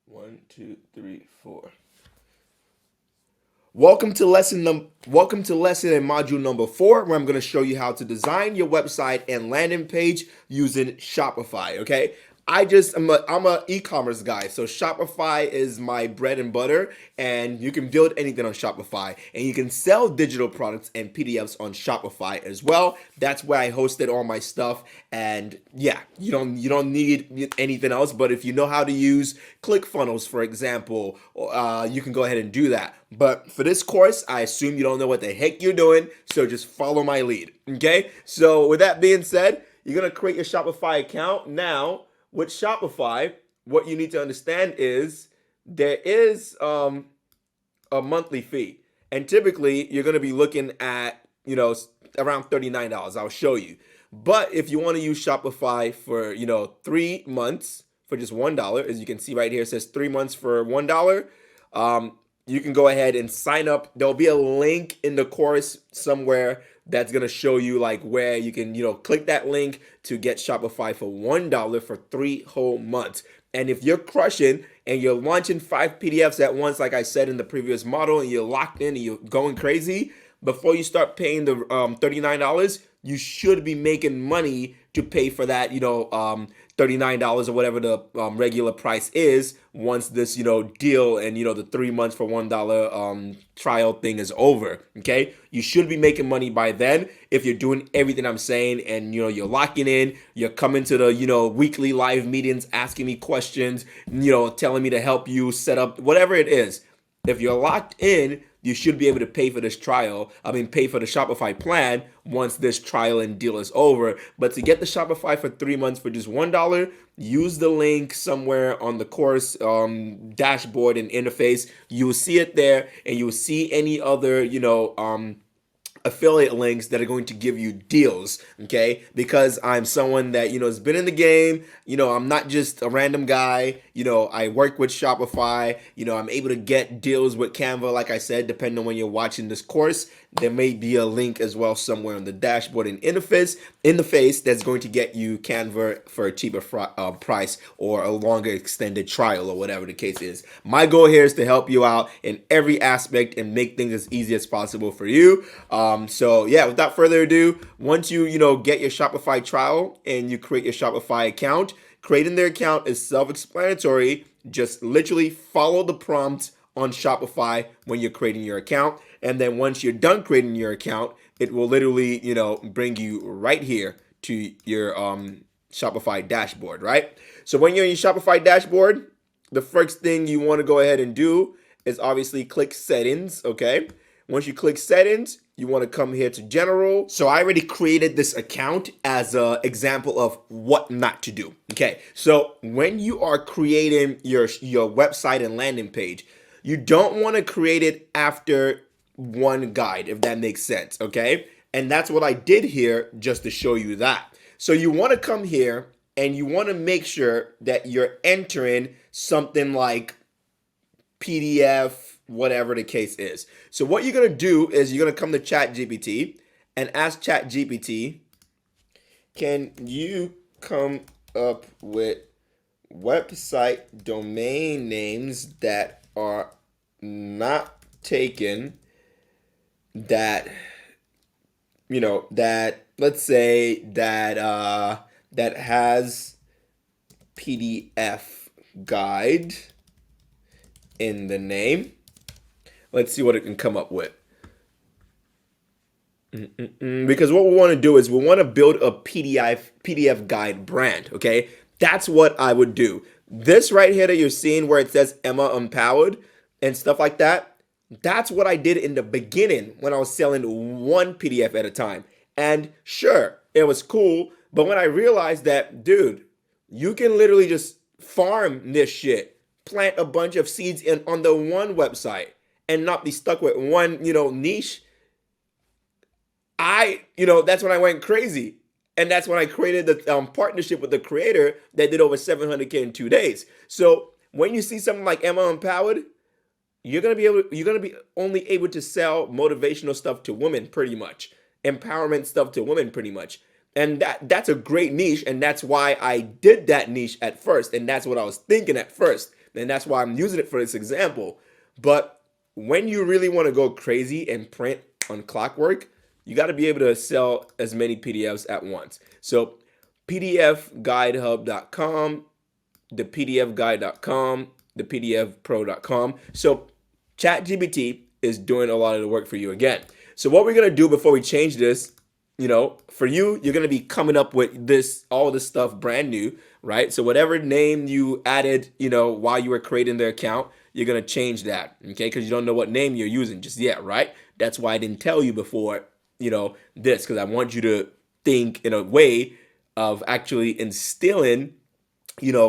1, 2, 3, 4. Welcome to lesson and module number 4, where I'm going to show you how to design your website and landing page using Shopify. Okay, I'm a e-commerce guy, so Shopify is my bread and butter, and you can build anything on Shopify, and you can sell digital products and PDFs on Shopify as well. That's where I hosted all my stuff, and yeah, you don't need anything else. But if you know how to use ClickFunnels, for example, you can go ahead and do that. But for this course, I assume you don't know what the heck you're doing, so just follow my lead. Okay, so with that being said, you're gonna create your Shopify account now. With Shopify, what you need to understand is there is a monthly fee. And typically, you're going to be looking at, around $39. I'll show you. But if you want to use Shopify for, 3 months for just $1, as you can see right here, it says 3 months for $1. You can go ahead and sign up. There'll be a link in the course somewhere that's going to show you like where you can, click that link to get Shopify for $1 for 3 whole months. And if you're crushing and you're launching 5 PDFs at once, like I said in the previous model, and you're locked in and you're going crazy, before you start paying the $39, you should be making money to pay for that, $39 or whatever the regular price is once this, deal and, the 3 months for $1 trial thing is over. Okay. You should be making money by then if you're doing everything I'm saying, and, you're locking in, you're coming to the, weekly live meetings, asking me questions, telling me to help you set up whatever it is. If you're locked in, you should be able to pay for this pay for the Shopify plan once this trial and deal is over. But to get the Shopify for 3 months for just $1, use the link somewhere on the course dashboard and interface. You will see it there, and you will see any other, affiliate links that are going to give you deals. Okay, because I'm someone that has been in the game. I'm not just a random guy. I work with Shopify. I'm able to get deals with Canva, like I said. Depending on when you're watching this course, there may be a link as well somewhere on the dashboard and interface that's going to get you Canva for a cheaper price or a longer extended trial or whatever the case is. My goal here is to help you out in every aspect and make things as easy as possible for you. So yeah, without further ado, once you get your Shopify trial and you create your Shopify account, creating their account is self-explanatory. Just literally follow the prompt on Shopify when you're creating your account. And then once you're done creating your account, it will literally, bring you right here to your Shopify dashboard, right? So when you're in your Shopify dashboard, the first thing you want to go ahead and do is obviously click settings, okay? Once you click settings, you want to come here to general. So I already created this account as an example of what not to do. Okay, so when you are creating your website and landing page, you don't want to create it after one guide, if that makes sense. Okay, and that's what I did here just to show you that. So you want to come here and you want to make sure that you're entering something like PDF, whatever the case is. So what you're going to do is you're going to come to ChatGPT and ask ChatGPT, can you come up with website domain names that are not taken, that, that, let's say that, that has PDF guide in the name. Let's see what it can come up with. Because what we want to do is we want to build a PDF guide brand, okay? That's what I would do. This right here that you're seeing where it says Emma Empowered and stuff like that, That's what I did in the beginning when I was selling one PDF at a time. And sure, it was cool. But when I realized that, dude, you can literally just farm this shit, plant a bunch of seeds in on the one website and not be stuck with one, niche. That's when I went crazy. And that's when I created the partnership with the creator that did over 700K in 2 days. So when you see something like Emma Empowered, you're gonna be only able to sell motivational stuff to women pretty much, empowerment stuff to women pretty much. And that's a great niche, and that's why I did that niche at first, and that's what I was thinking at first, and that's why I'm using it for this example. But when you really want to go crazy and print on clockwork, you got to be able to sell as many PDFs at once. So pdfguidehub.com, the pdfguide.com, the pdfpro.com. So ChatGPT is doing a lot of the work for you again. So what we're going to do before we change this, for you, you're going to be coming up with all this stuff brand new, right? So whatever name you added, while you were creating the account, you're going to change that, okay? Because you don't know what name you're using just yet, right? That's why I didn't tell you before, this, because I want you to think in a way of actually instilling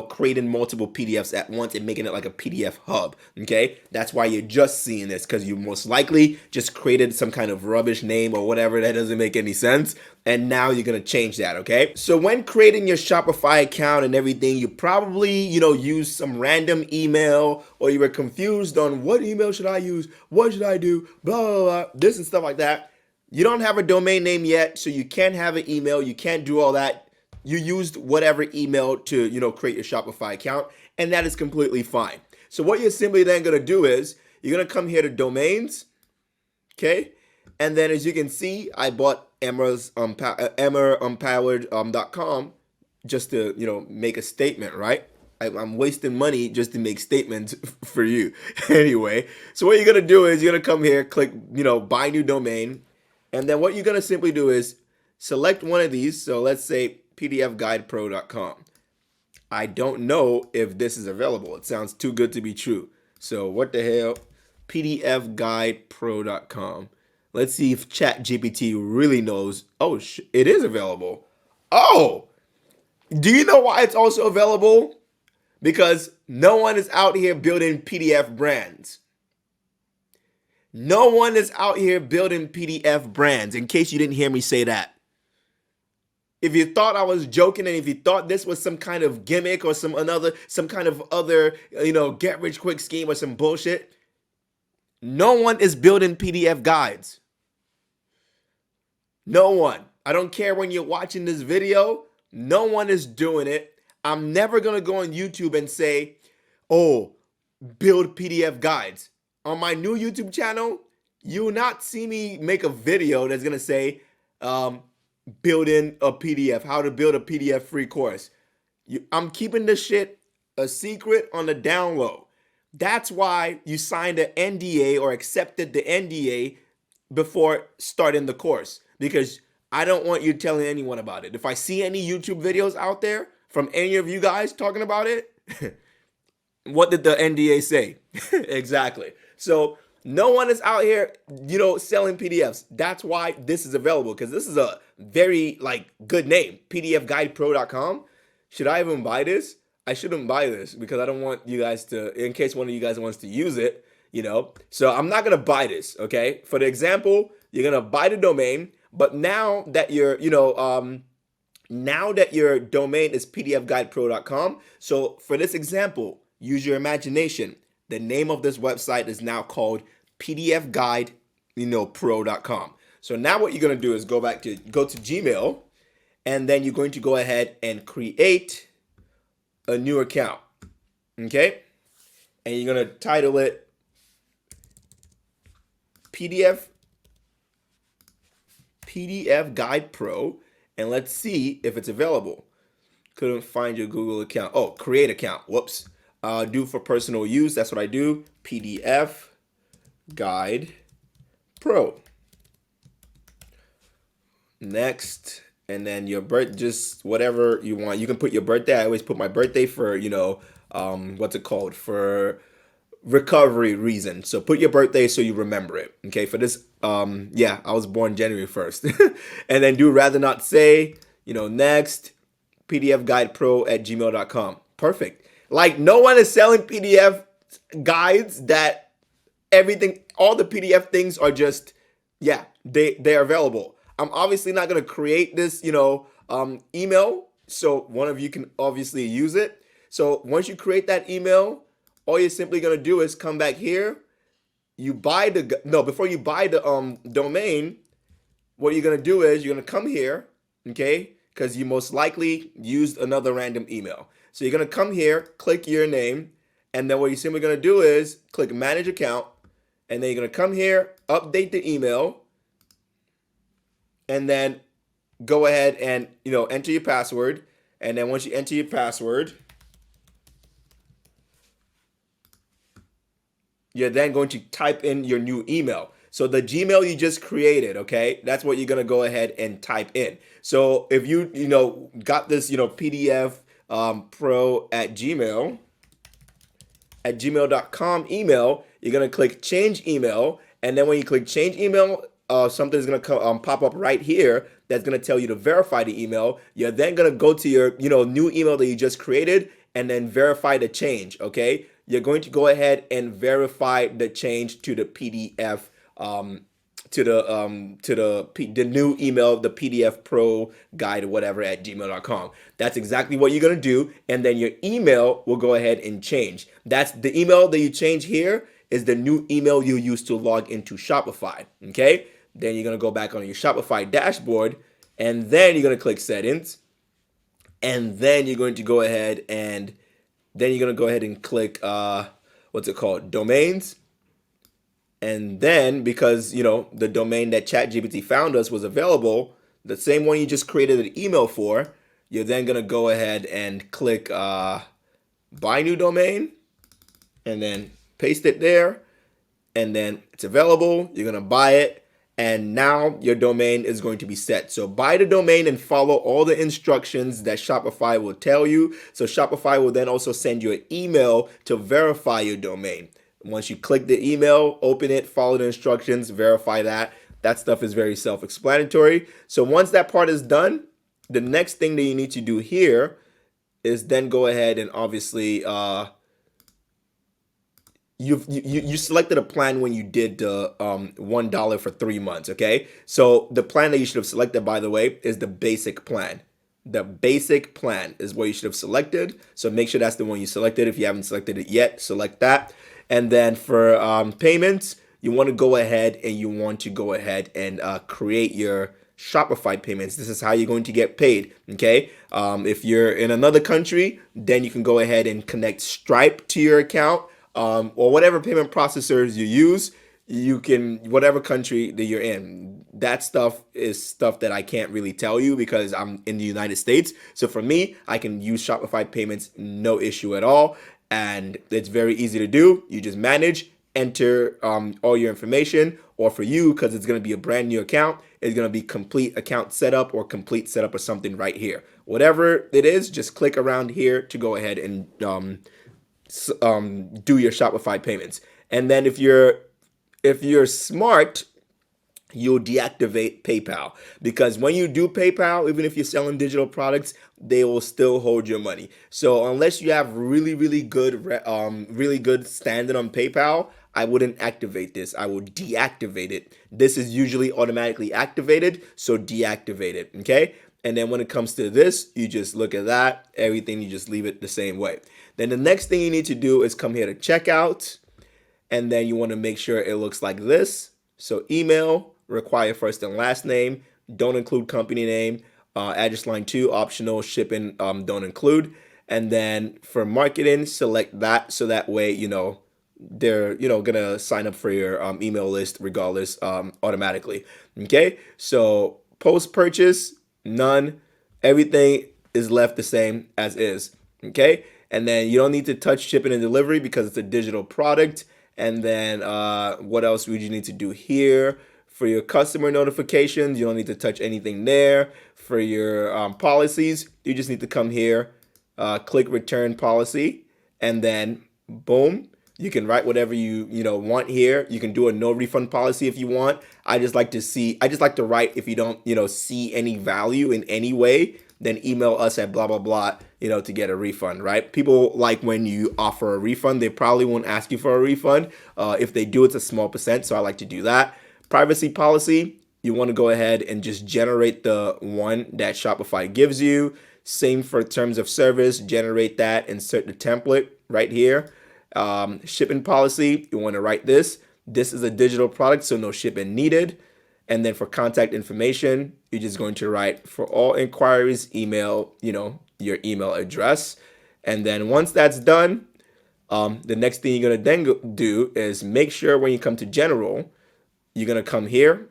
creating multiple PDFs at once and making it like a PDF hub. Okay, that's why you're just seeing this, because you most likely just created some kind of rubbish name or whatever that doesn't make any sense, and now you're gonna change that. Okay, so when creating your Shopify account and everything, you probably use some random email, or you were confused on what email should I use, what should I do, blah blah blah, this and stuff like that. You don't have a domain name yet, so you can't have an email, you can't do all that. You used whatever email to, create your Shopify account, and that is completely fine. So what you're simply then going to do is you're going to come here to domains, okay? And then as you can see, I bought emmaempowered.com just to, make a statement, right? I'm wasting money just to make statements for you. Anyway, so what you're going to do is you're going to come here, click, buy new domain. And then what you're going to simply do is select one of these. So let's say pdfguidepro.com. I don't know if this is available. It sounds too good to be true. So what the hell? pdfguidepro.com. Let's see if ChatGPT really knows. Oh, it is available. Oh, do you know why it's also available? Because no one is out here building PDF brands. No one is out here building PDF brands, in case you didn't hear me say that. If you thought I was joking, and if you thought this was some kind of gimmick or some kind of other, get rich quick scheme or some bullshit, no one is building PDF guides. No one. I don't care when you're watching this video. No one is doing it. I'm never going to go on YouTube and say, oh, build PDF guides. On my new YouTube channel, you will not see me make a video that's going to say, building a PDF, how to build a PDF free course. I'm keeping this shit a secret on the down low. That's why you signed an NDA or accepted the NDA before starting the course, because I don't want you telling anyone about it. If I see any YouTube videos out there from any of you guys talking about it, what did the NDA say? Exactly. So no one is out here, selling PDFs. That's why this is available, because this is a very good name, pdfguidepro.com. Should I even buy this? I shouldn't buy this, because I don't want you guys to, in case one of you guys wants to use it, So I'm not going to buy this, okay? For the example, you're going to buy the domain, but now that your domain is pdfguidepro.com, so for this example, use your imagination. The name of this website is now called pdfguide.pro.com. So now what you're going to do is go to Gmail, and then you're going to go ahead and create a new account. Okay? And you're going to title it PDF Guide Pro, and let's see if it's available. Couldn't find your Google account. Oh, create account. Whoops. Do for personal use. That's what I do. PDF Guide Pro. Next, and then your just whatever you want. You can put your birthday. I always put my birthday for what's it called, for recovery reason. So put your birthday so you remember it. Okay, for this, yeah, I was born January 1st. And then do rather not say, next, pdfguidepro@gmail.com. Perfect. Like, no one is selling PDF guides that all the PDF things are just, yeah, they're available. I'm obviously not gonna create this, email, so one of you can obviously use it. So once you create that email, all you're simply gonna do is come back here. Before you buy the domain, what you're gonna do is you're gonna come here, okay? Because you most likely used another random email. So you're gonna come here, click your name, and then what you're simply gonna do is click manage account, and then you're gonna come here, update the email, and then go ahead and enter your password. And then once you enter your password, you're then going to type in your new email. So the Gmail you just created, okay, that's what you're gonna go ahead and type in. So if you got this PDF pro at gmail.com email, you're gonna click change email, and then when you click change email, something's gonna pop up right here that's gonna tell you to verify the email. You're then gonna go to your new email that you just created and then verify the change. Okay, you're going to go ahead and verify the change to the PDF, to the new email, the PDF Pro guide or whatever at gmail.com. That's exactly what you're gonna do, and then your email will go ahead and change. That's the email that you change here is the new email you use to log into Shopify. Okay, then you're gonna go back on your Shopify dashboard, and then you're gonna click settings, and then you're going to go ahead and click what's it called, domains. And then because the domain that ChatGPT found us was available, the same one you just created an email for, you're then gonna go ahead and click buy new domain, and then paste it there, and then it's available. You're gonna buy it, and now your domain is going to be set. So buy the domain and follow all the instructions that Shopify will tell you. So Shopify will then also send you an email to verify your domain. Once you click the email, open it, follow the instructions, verify that. That stuff is very self-explanatory. So once that part is done, the next thing that you need to do here is then go ahead and obviously you selected a plan when you did the $1 for 3 months. Okay, so the plan that you should have selected, by the way, is the basic plan. The basic plan is what you should have selected. So make sure that's the one you selected. If you haven't selected it yet, select that. And then for payments, you want to go ahead and create your Shopify payments. This is how you're going to get paid. Okay, if you're in another country, then you can go ahead and connect Stripe to your account, or whatever payment processors you use. You can, whatever country that you're in. That stuff is stuff that I can't really tell you because I'm in the United States. So for me, I can use Shopify payments, no issue at all. And it's very easy to do. You just manage, enter all your information, or for you, because it's going to be a brand new account, it's going to be complete account setup or complete setup or something right here. Whatever it is, just click around here to go ahead and do your Shopify payments. And then if you're smart, you'll deactivate PayPal, because when you do PayPal, even if you're selling digital products, they will still hold your money. So unless you have really good standing on PayPal, I wouldn't activate this. I will deactivate it. This is usually automatically activated, so deactivate it. Okay. And then when it comes to this, you just look at that, everything, you just leave it the same way. Then the next thing you need to do is come here to checkout, and then you want to make sure it looks like this. So email, require first and last name, don't include company name, address line 2, optional, shipping, don't include. And then for marketing, select that, so that way they're gonna sign up for your email list regardless, automatically. Okay, so post purchase, none. Everything is left the same as is. Okay, and then you don't need to touch shipping and delivery because it's a digital product. And then what else would you need to do here? For your customer notifications, you don't need to touch anything there. For your policies, you just need to come here, click return policy, and then boom, You can write whatever you know want here. You can do a no refund policy if you want. I just like to write, if you don't, see any value in any way, then email us at blah blah blah, to get a refund, right? People like when you offer a refund, they probably won't ask you for a refund. If they do, it's a small percent, so I like to do that. Privacy policy, you want to go ahead and just generate the one that Shopify gives you. Same for terms of service, generate that, insert the template right here. Shipping policy, you want to write this. This is a digital product, so no shipping needed. And then for contact information, you're just going to write, for all inquiries, email, your email address. And then once that's done, the next thing you're going to then do is make sure when you come to general, you're going to come here,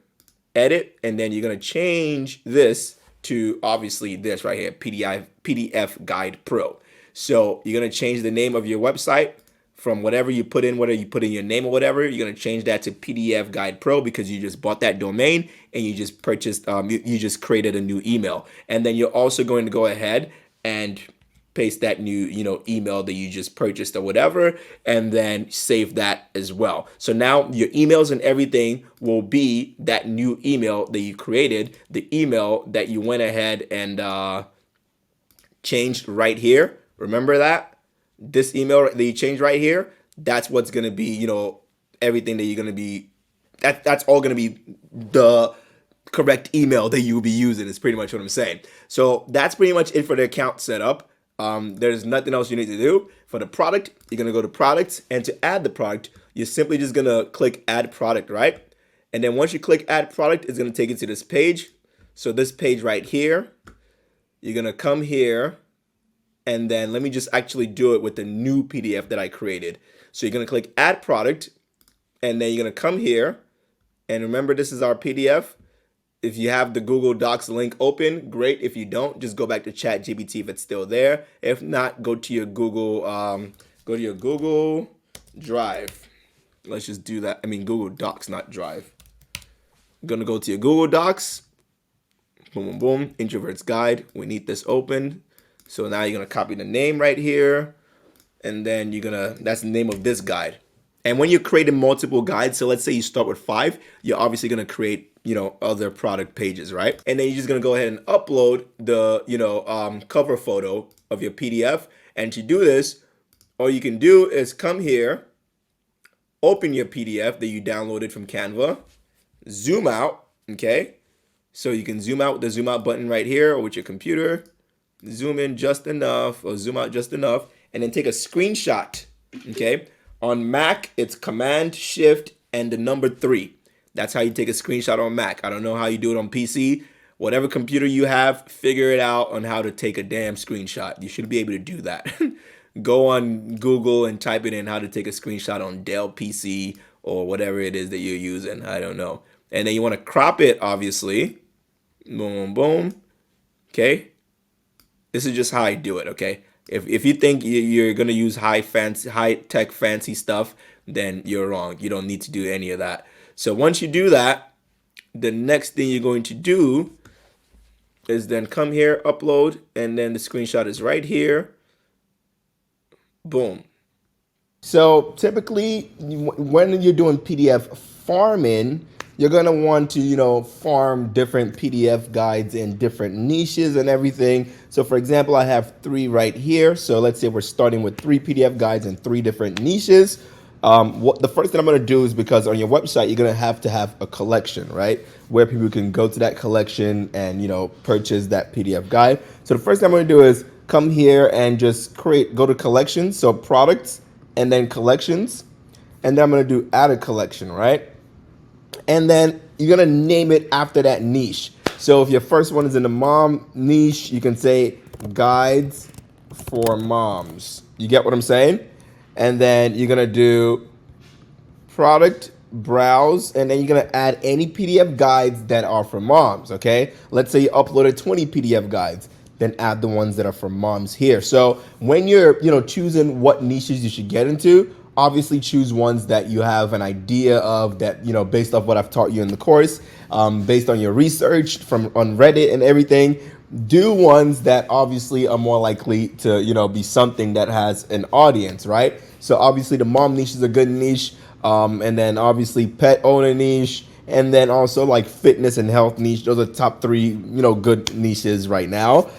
edit, and then you're going to change this to obviously this right here, PDF Guide Pro. So you're going to change the name of your website from whatever you put in, whether you put in your name or whatever. You're going to change that to PDF Guide Pro because you just bought that domain and you just purchased, you just created a new email. And then you're also going to go ahead and paste that new, email that you just purchased or whatever, and then save that as well. So now your emails and everything will be that new email that you created, the email that you went ahead and changed right here. Remember that? This email that you changed right here, that's what's going to be, everything that you're going to be, that's all going to be the correct email that you will be using is pretty much what I'm saying. So that's pretty much it for the account setup. There's nothing else you need to do. For the product, you're going to go to products, and to add the product, you're simply just going to click add product, right? And then once you click add product, it's going to take you to this page. So this page right here, you're going to come here, and then let me just actually do it with the new PDF that I created. So you're going to click add product, and then you're going to come here, and remember this is our PDF. If you have the Google Docs link open, great. If you don't, just go back to ChatGPT if it's still there. If not, go to your Google Drive. Let's just do that. I mean Google Docs, not Drive. I'm gonna go to your Google Docs. Boom, boom, boom. Introvert's Guide. We need this open. So now you're gonna copy the name right here, and then that's the name of this guide. And when you're creating multiple guides, so let's say you start with 5, you're obviously gonna create, other product pages, right? And then you're just gonna go ahead and upload the, cover photo of your PDF. And to do this, all you can do is come here, open your PDF that you downloaded from Canva, zoom out, okay? So you can zoom out with the zoom out button right here, or with your computer, zoom in just enough, or zoom out just enough, and then take a screenshot, okay? On Mac, it's Command, Shift, and the number 3. That's how you take a screenshot on Mac. I don't know how you do it on PC. Whatever computer you have, figure it out on how to take a damn screenshot. You should be able to do that. Go on Google and type it in how to take a screenshot on Dell PC or whatever it is that you're using. I don't know. And then you want to crop it, obviously. Boom, boom. Okay. This is just how I do it, okay? If you think you're going to use high tech fancy stuff, then you're wrong. You don't need to do any of that. So once you do that, the next thing you're going to do is then come here, upload, and then the screenshot is right here. Boom. So typically when you're doing PDF farming, you're going to want to, farm different PDF guides in different niches and everything. So for example, I have 3 right here. So let's say we're starting with 3 PDF guides in 3 different niches. What the first thing I'm going to do is, because on your website, you're going to have a collection, right? Where people can go to that collection and, purchase that PDF guide. So the first thing I'm going to do is come here and just go to collections. So products and then collections. And then I'm going to do add a collection, right? And then you're going to name it after that niche. So if your first one is in the mom niche, you can say guides for moms. You get what I'm saying? And then you're going to do product, browse, and then you're going to add any PDF guides that are for moms, okay? Let's say you uploaded 20 PDF guides, then add the ones that are for moms here. So when you're, choosing what niches you should get into, obviously choose ones that you have an idea of, that, based off what I've taught you in the course, based on your research on Reddit and everything. do ones that obviously are more likely to, be something that has an audience, right? So obviously the mom niche is a good niche, and then obviously pet owner niche, and then also like fitness and health niche. Those are top three, good niches right now.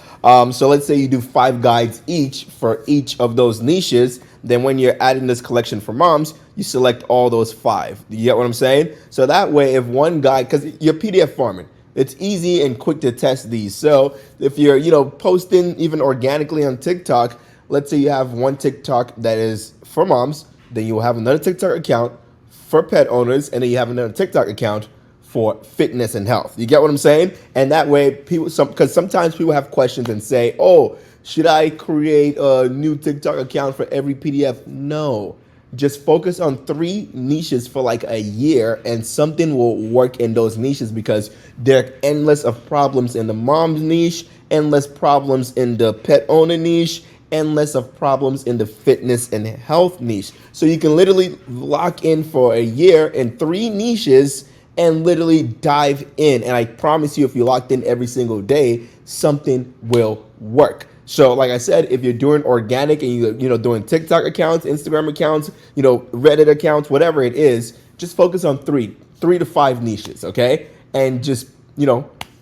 So let's say you do 5 guides each for each of those niches. Then when you're adding this collection for moms, you select all those 5. You get what I'm saying? So that way, if one guide, because you're PDF farming, it's easy and quick to test these. So if you're, posting even organically on TikTok, let's say you have one TikTok that is for moms, then you will have another TikTok account for pet owners, and then you have another TikTok account for fitness and health. You get what I'm saying? And that way, because sometimes people have questions and say, "Oh, should I create a new TikTok account for every PDF?" No. Just focus on 3 niches for like a year, and something will work in those niches, because there are endless of problems in the mom's niche, endless problems in the pet owner niche, endless of problems in the fitness and health niche. So you can literally lock in for a year in 3 niches and literally dive in. And I promise you, if you locked in every single day, something will work. So like I said, if you're doing organic and you're doing TikTok accounts, Instagram accounts, Reddit accounts, whatever it is, just focus on 3 to 5 niches, okay? And just,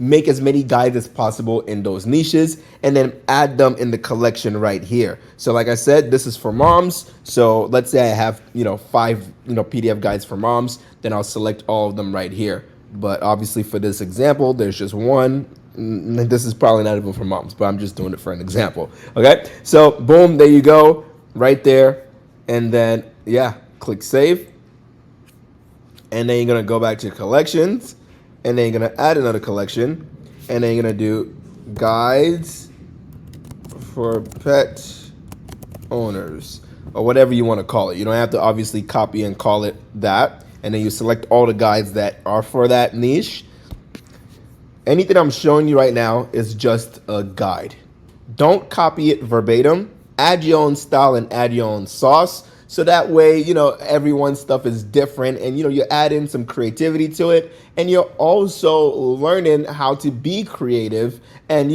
make as many guides as possible in those niches, and then add them in the collection right here. So like I said, this is for moms. So let's say I have, 5, PDF guides for moms, then I'll select all of them right here. But obviously for this example, there's just one. This is probably not even for moms, but I'm just doing it for an example. Okay, so boom, there you go, right there. And then, yeah, click save. And then you're gonna go back to collections, and then you're gonna add another collection, and then you're gonna do guides for pet owners, or whatever you want to call it. You don't have to obviously copy and call it that. And then you select all the guides that are for that niche. Anything I'm showing you right now is just a guide. Don't copy it verbatim. Add your own style and add your own sauce. So that way, everyone's stuff is different, and, you add in some creativity to it. And you're also learning how to be creative, and,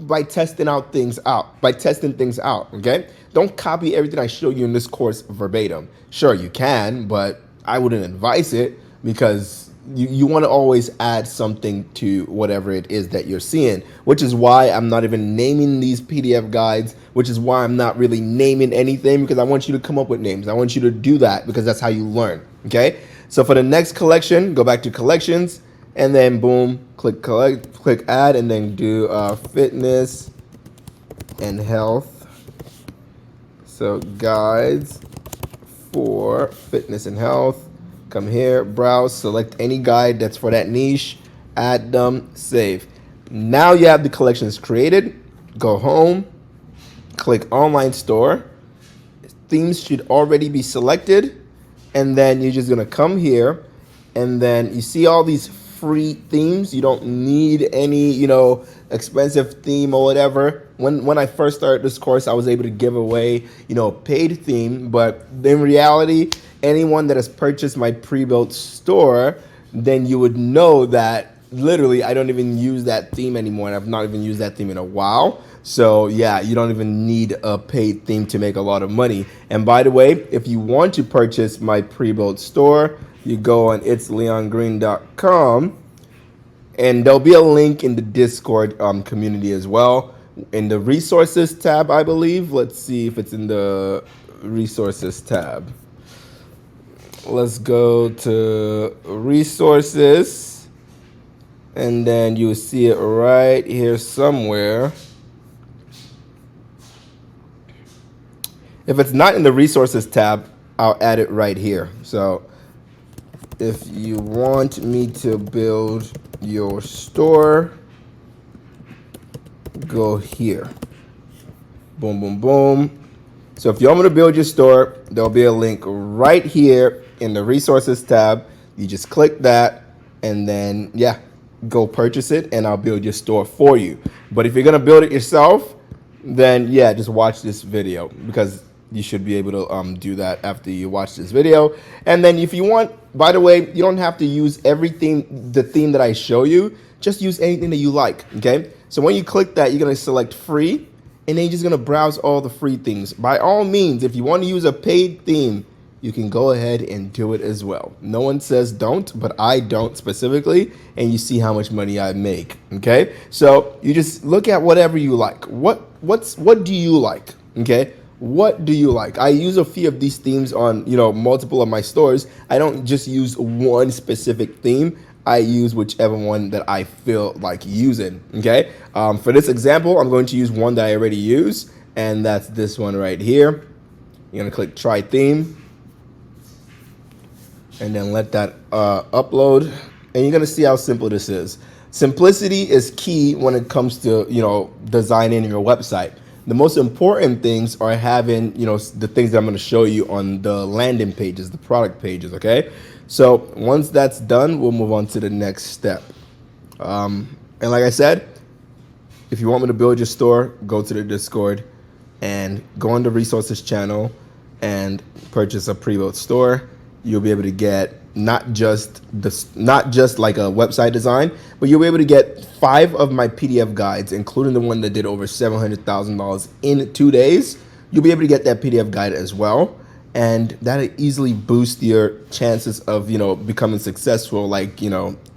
by testing things out, okay? Don't copy everything I show you in this course verbatim. Sure, you can, but I wouldn't advise it, because you want to always add something to whatever it is that you're seeing, which is why I'm not even naming these PDF guides, which is why I'm not really naming anything, because I want you to come up with names. I want you to do that, because that's how you learn, okay? So for the next collection, go back to collections, and then boom, click add, and then do fitness and health. So guides for fitness and health. Come here, browse, select any guide that's for that niche, add them, save. Now you have the collections created. Go home, click online store. Themes should already be selected. And then you're just gonna come here, and then you see all these free themes. You don't need any, expensive theme or whatever. When I first started this course, I was able to give away, a paid theme, but in reality, anyone that has purchased my pre-built store, then you would know that literally I don't even use that theme anymore, and I've not even used that theme in a while. So yeah, you don't even need a paid theme to make a lot of money. And by the way, if you want to purchase my pre-built store, you go on itsleongreen.com, and there'll be a link in the Discord community as well, in the resources tab, I believe. Let's see if it's in the resources tab. Let's go to resources, and then you see it right here somewhere. If it's not in the resources tab, I'll add it right here. So if you want me to build your store, go here. Boom, boom, boom. So if you want me to build your store, there'll be a link right here in the resources tab. You just click that, and then, yeah, go purchase it, and I'll build your store for you. But if you're going to build it yourself, then, yeah, just watch this video, because you should be able to do that after you watch this video. And then if you want, by the way, you don't have to use everything, the theme that I show you. Just use anything that you like, okay? So when you click that, you're going to select free, and then you're just going to browse all the free things. By all means, if you want to use a paid theme, you can go ahead and do it as well. No one says don't, but I don't specifically, and you see how much money I make. Okay, so you just look at whatever you like. What do you like? Okay, what do you like? I use a few of these themes on multiple of my stores. I don't just use one specific theme. I use whichever one that I feel like using. Okay, for this example, I'm going to use one that I already use, and that's this one right here. You're gonna click try theme, and then let that upload, and you're gonna see how simple this is. Simplicity is key when it comes to designing your website. The most important things are having the things that I'm going to show you on the landing pages, the product pages. Okay, so once that's done, we'll move on to the next step. And like I said, if you want me to build your store, go to the Discord and go on the resources channel and purchase a pre-built store. You'll be able to get not just like a website design, but you'll be able to get 5 of my PDF guides, including the one that did over $700,000 in 2 days. You'll be able to get that PDF guide as well, and that'll easily boost your chances of becoming successful, like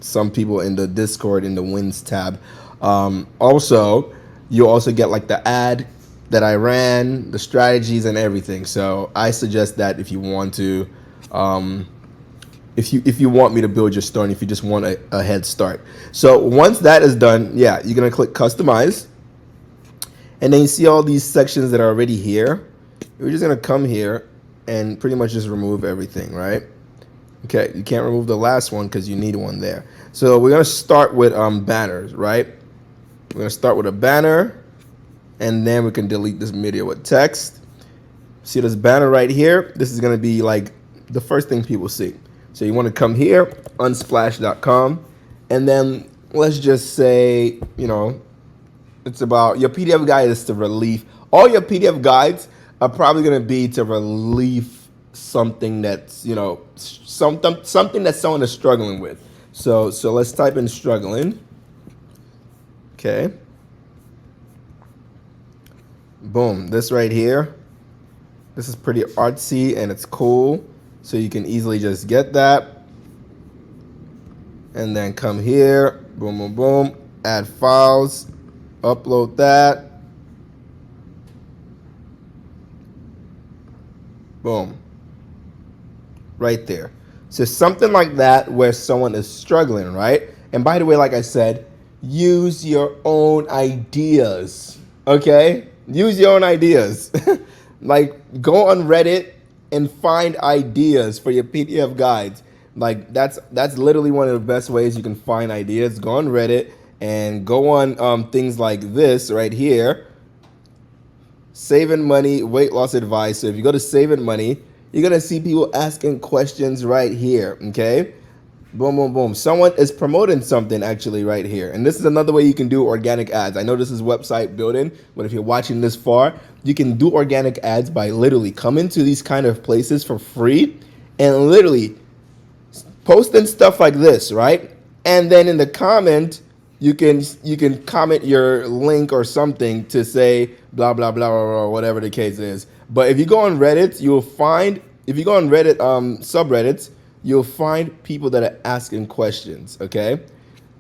some people in the Discord in the wins tab. Also, you'll also get like the ad that I ran, the strategies and everything. So I suggest that if you want to if you want me to build your store, and if you just want a head start. So once that is done, you're gonna click customize, and then you see all these sections that are already here. We're just gonna come here and pretty much just remove everything, right? Okay, you can't remove the last one because you need one there. So we're gonna start with banners, right? We're gonna start with a banner, and then we can delete this media with text. See this banner right here? This is gonna be like the first thing people see. So you want to come here, unsplash.com, and then let's just say, it's about your PDF guide is to relieve. All your PDF guides are probably going to be to relieve something that's, something that someone is struggling with. So let's type in struggling. Okay. Boom. This right here. This is pretty artsy and it's cool. So you can easily just get that. And then come here. Boom, boom, boom. Add files. Upload that. Boom. Right there. So something like that where someone is struggling, right? And by the way, like I said, use your own ideas. Okay? Use your own ideas. Like, go on Reddit and find ideas for your PDF guides. Like, that's literally one of the best ways you can find ideas. Go on Reddit and go on things like this right here. Saving money, weight loss advice. So if you go to saving money, you're going to see people asking questions right here, okay? Boom, boom, boom. Someone is promoting something actually right here. And this is another way you can do organic ads. I know this is website building, but if you're watching this far, you can do organic ads by literally coming to these kind of places for free and literally posting stuff like this, right? And then in the comment, you can comment your link or something to say blah, blah, blah, or whatever the case is. But if you go on Reddit, you'll find, if you go on Reddit subreddits, you'll find people that are asking questions, okay?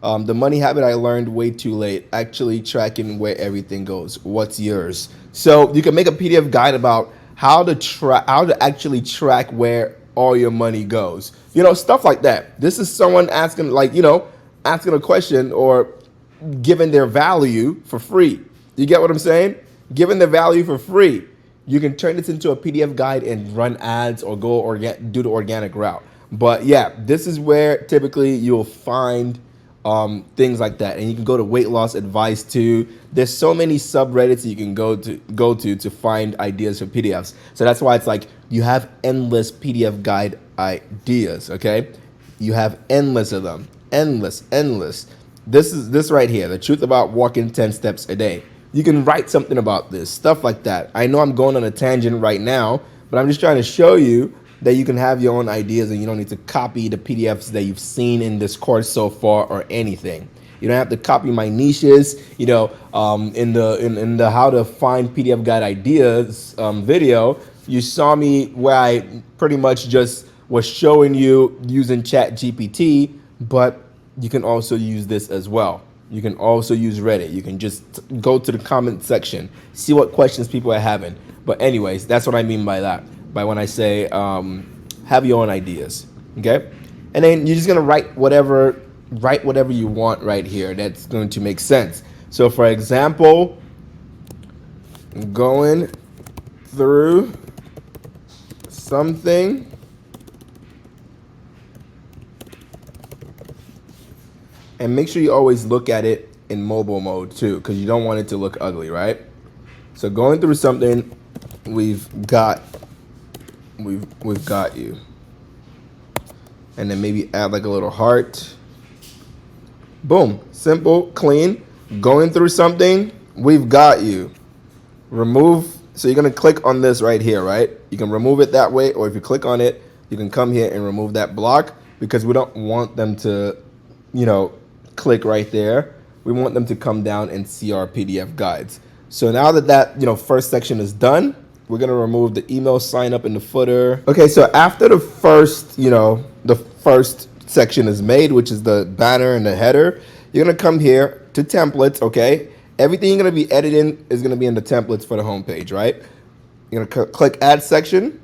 The money habit I learned way too late, actually tracking where everything goes. What's yours? So you can make a PDF guide about how to actually track where all your money goes. Stuff like that. This is someone asking, asking a question or giving their value for free. You get what I'm saying? Giving the value for free. You can turn this into a PDF guide and run ads or do the organic route. But yeah, this is where typically you'll find things like that. And you can go to weight loss advice too. There's so many subreddits you can go to find ideas for PDFs. So that's why it's like you have endless PDF guide ideas, okay? You have endless of them. Endless. This is this right here, the truth about walking 10 steps a day. You can write something about this, stuff like that. I know I'm going on a tangent right now, but I'm just trying to show you that you can have your own ideas and you don't need to copy the PDFs that you've seen in this course so far or anything. You don't have to copy my niches. In the how to find PDF guide ideas video, you saw me where I pretty much just was showing you using ChatGPT, but you can also use this as well. You can also use Reddit. You can just go to the comment section, see what questions people are having. But anyways, that's what I mean by that. By when I say have your own ideas, okay? And then you're just gonna write whatever you want right here. That's going to make sense. So for example, going through something. And make sure you always look at it in mobile mode too, because you don't want it to look ugly, right? So going through something, we've got you. And then maybe add like a little heart. Boom, simple, clean. Going through something, we've got you. Remove, so you're gonna click on this right here, right? You can remove it that way, or if you click on it, you can come here and remove that block, because we don't want them to, click right there. We want them to come down and see our PDF guides. So now that first section is done, we're gonna remove the email sign up in the footer. Okay, so after the first section is made, which is the banner and the header, you're gonna come here to templates, okay? Everything you're gonna be editing is gonna be in the templates for the homepage, right? You're gonna click add section,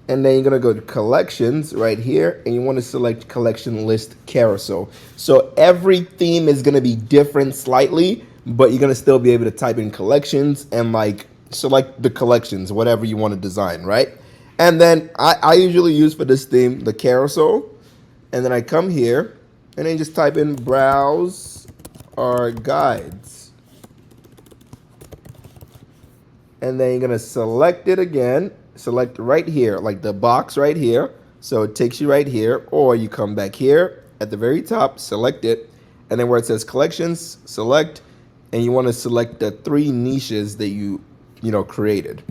and then you're gonna go to collections right here, and you want to select collection list carousel. So every theme is gonna be different slightly, but you're gonna still be able to type in collections and select the collections, whatever you want to design, right? And then I usually use for this theme the carousel, and then I come here and then just type in browse our guides. And then you're gonna select it again. Select right here, like the box right here. So it takes you right here, or you come back here at the very top, select it, and then where it says collections, select, and you want to select the 3 niches that you created.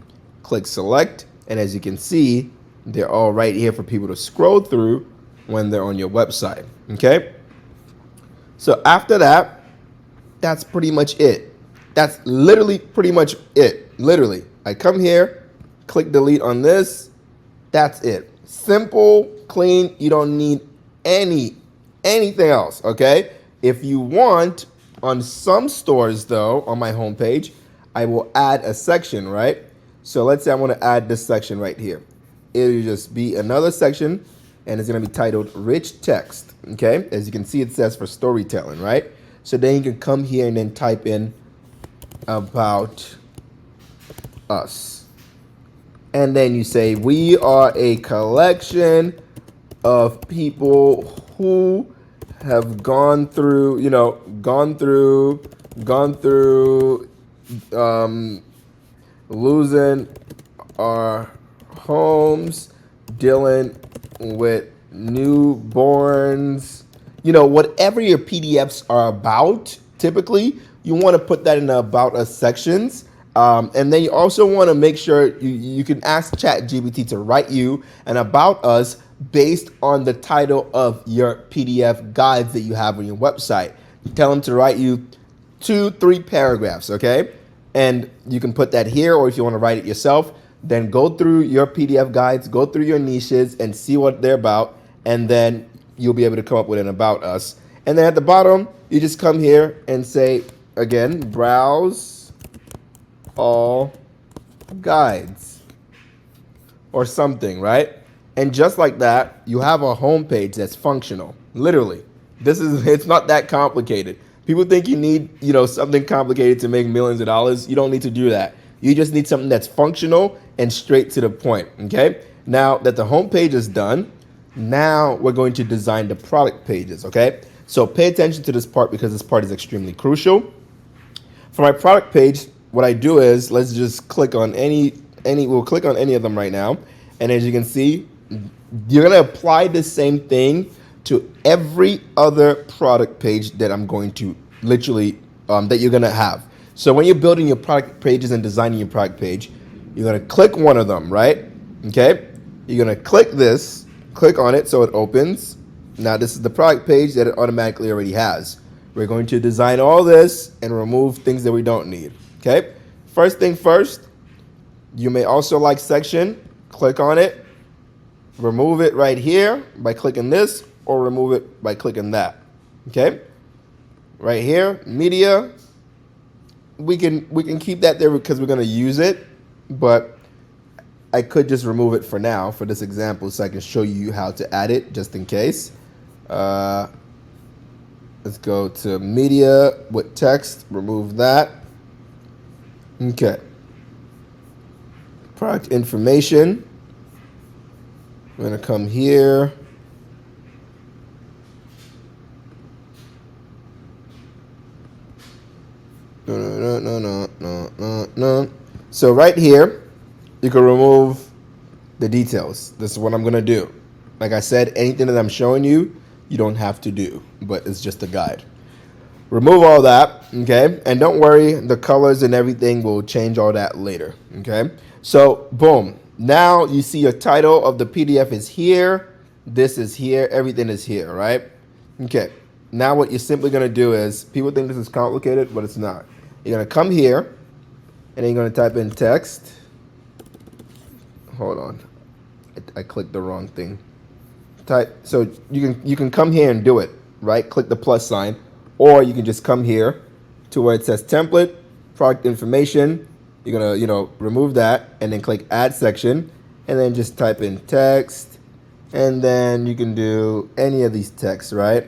Click select, and as you can see, they're all right here for people to scroll through when they're on your website. Okay? So after that, that's pretty much it. That's literally pretty much it. Literally, I come here, click delete on this. That's it. Simple, clean. You don't need anything else, okay? If you want, on some stores though, on my homepage, I will add a section, right? So let's say I want to add this section right here. It'll just be another section, and it's going to be titled rich text, okay? As you can see, it says for storytelling, right? So then you can come here and then type in about us. And then you say, we are a collection of people who have gone through losing our homes, dealing with newborns, whatever your PDFs are about, typically, you want to put that in the About Us sections. And then you also want to make sure you can ask ChatGPT to write you an About Us based on the title of your PDF guides that you have on your website. You tell them to write you 2-3 paragraphs, okay? And you can put that here, or if you want to write it yourself, then go through your PDF guides, go through your niches and see what they're about, and then you'll be able to come up with an About Us. And then at the bottom, you just come here and say, again, browse all guides or something, right? And just like that, you have a homepage that's functional. Literally, it's not that complicated. People think you need, something complicated to make millions of dollars. You don't need to do that. You just need something that's functional and straight to the point, okay? Now that the homepage is done, now we're going to design the product pages, okay? So pay attention to this part, because this part is extremely crucial. For my product page, what I do is, let's just click on we'll click on any of them right now. And as you can see, you're going to apply the same thing to every other product page that I'm going to literally, that you're going to have. So when you're building your product pages and designing your product page, you're going to click one of them, right? Okay. You're going to click this, click on it so it opens. Now this is the product page that it automatically already has. We're going to design all this and remove things that we don't need. Okay? First thing first, you may also like section. Click on it. Remove it right here by clicking this, or remove it by clicking that. Okay? Right here, media. We can keep that there because we're going to use it, but I could just remove it for now for this example so I can show you how to add it just in case. Let's go to media with text, remove that. Okay. Product information. I'm going to come here. No. So right here, you can remove the details. This is what I'm going to do. Like I said, anything that I'm showing you, you don't have to do, but it's just a guide. Remove all that, okay? And don't worry, the colors and everything will change all that later, okay? So, boom. Now you see your title of the PDF is here. This is here. Everything is here, right? Okay. Now what you're simply going to do is, people think this is complicated, but it's not. You're going to come here, and then you're going to type in text. Hold on. I clicked the wrong thing. So you can come here and do it, right? Click the plus sign, or you can just come here to where it says template, product information. You're gonna remove that and then click add section, and then just type in text, and then you can do any of these texts, right?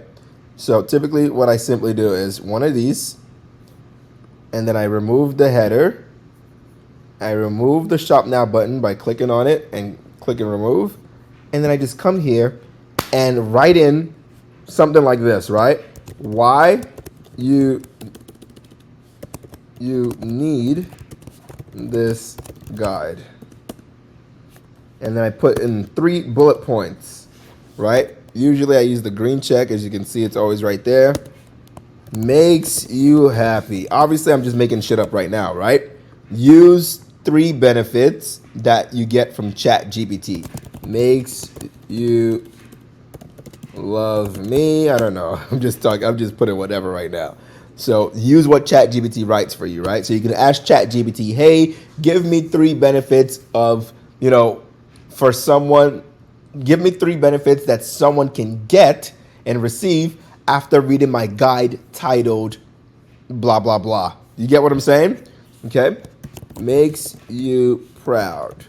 So typically what I simply do is one of these, and then I remove the header. I remove the shop now button by clicking on it and clicking remove, and then I just come here and write in something like this, right? Why you need this guide. And then I put in 3 bullet points, right? Usually I use the green check. As you can see, it's always right there. Makes you happy. Obviously, I'm just making shit up right now, right? Use 3 benefits that you get from ChatGPT. Makes you love me. I don't know. I'm just putting whatever right now. So use what ChatGPT writes for you, right? So you can ask ChatGPT, hey, give me 3 benefits of, for someone, give me 3 benefits that someone can get and receive after reading my guide titled blah, blah, blah. You get what I'm saying? Okay. Makes you proud.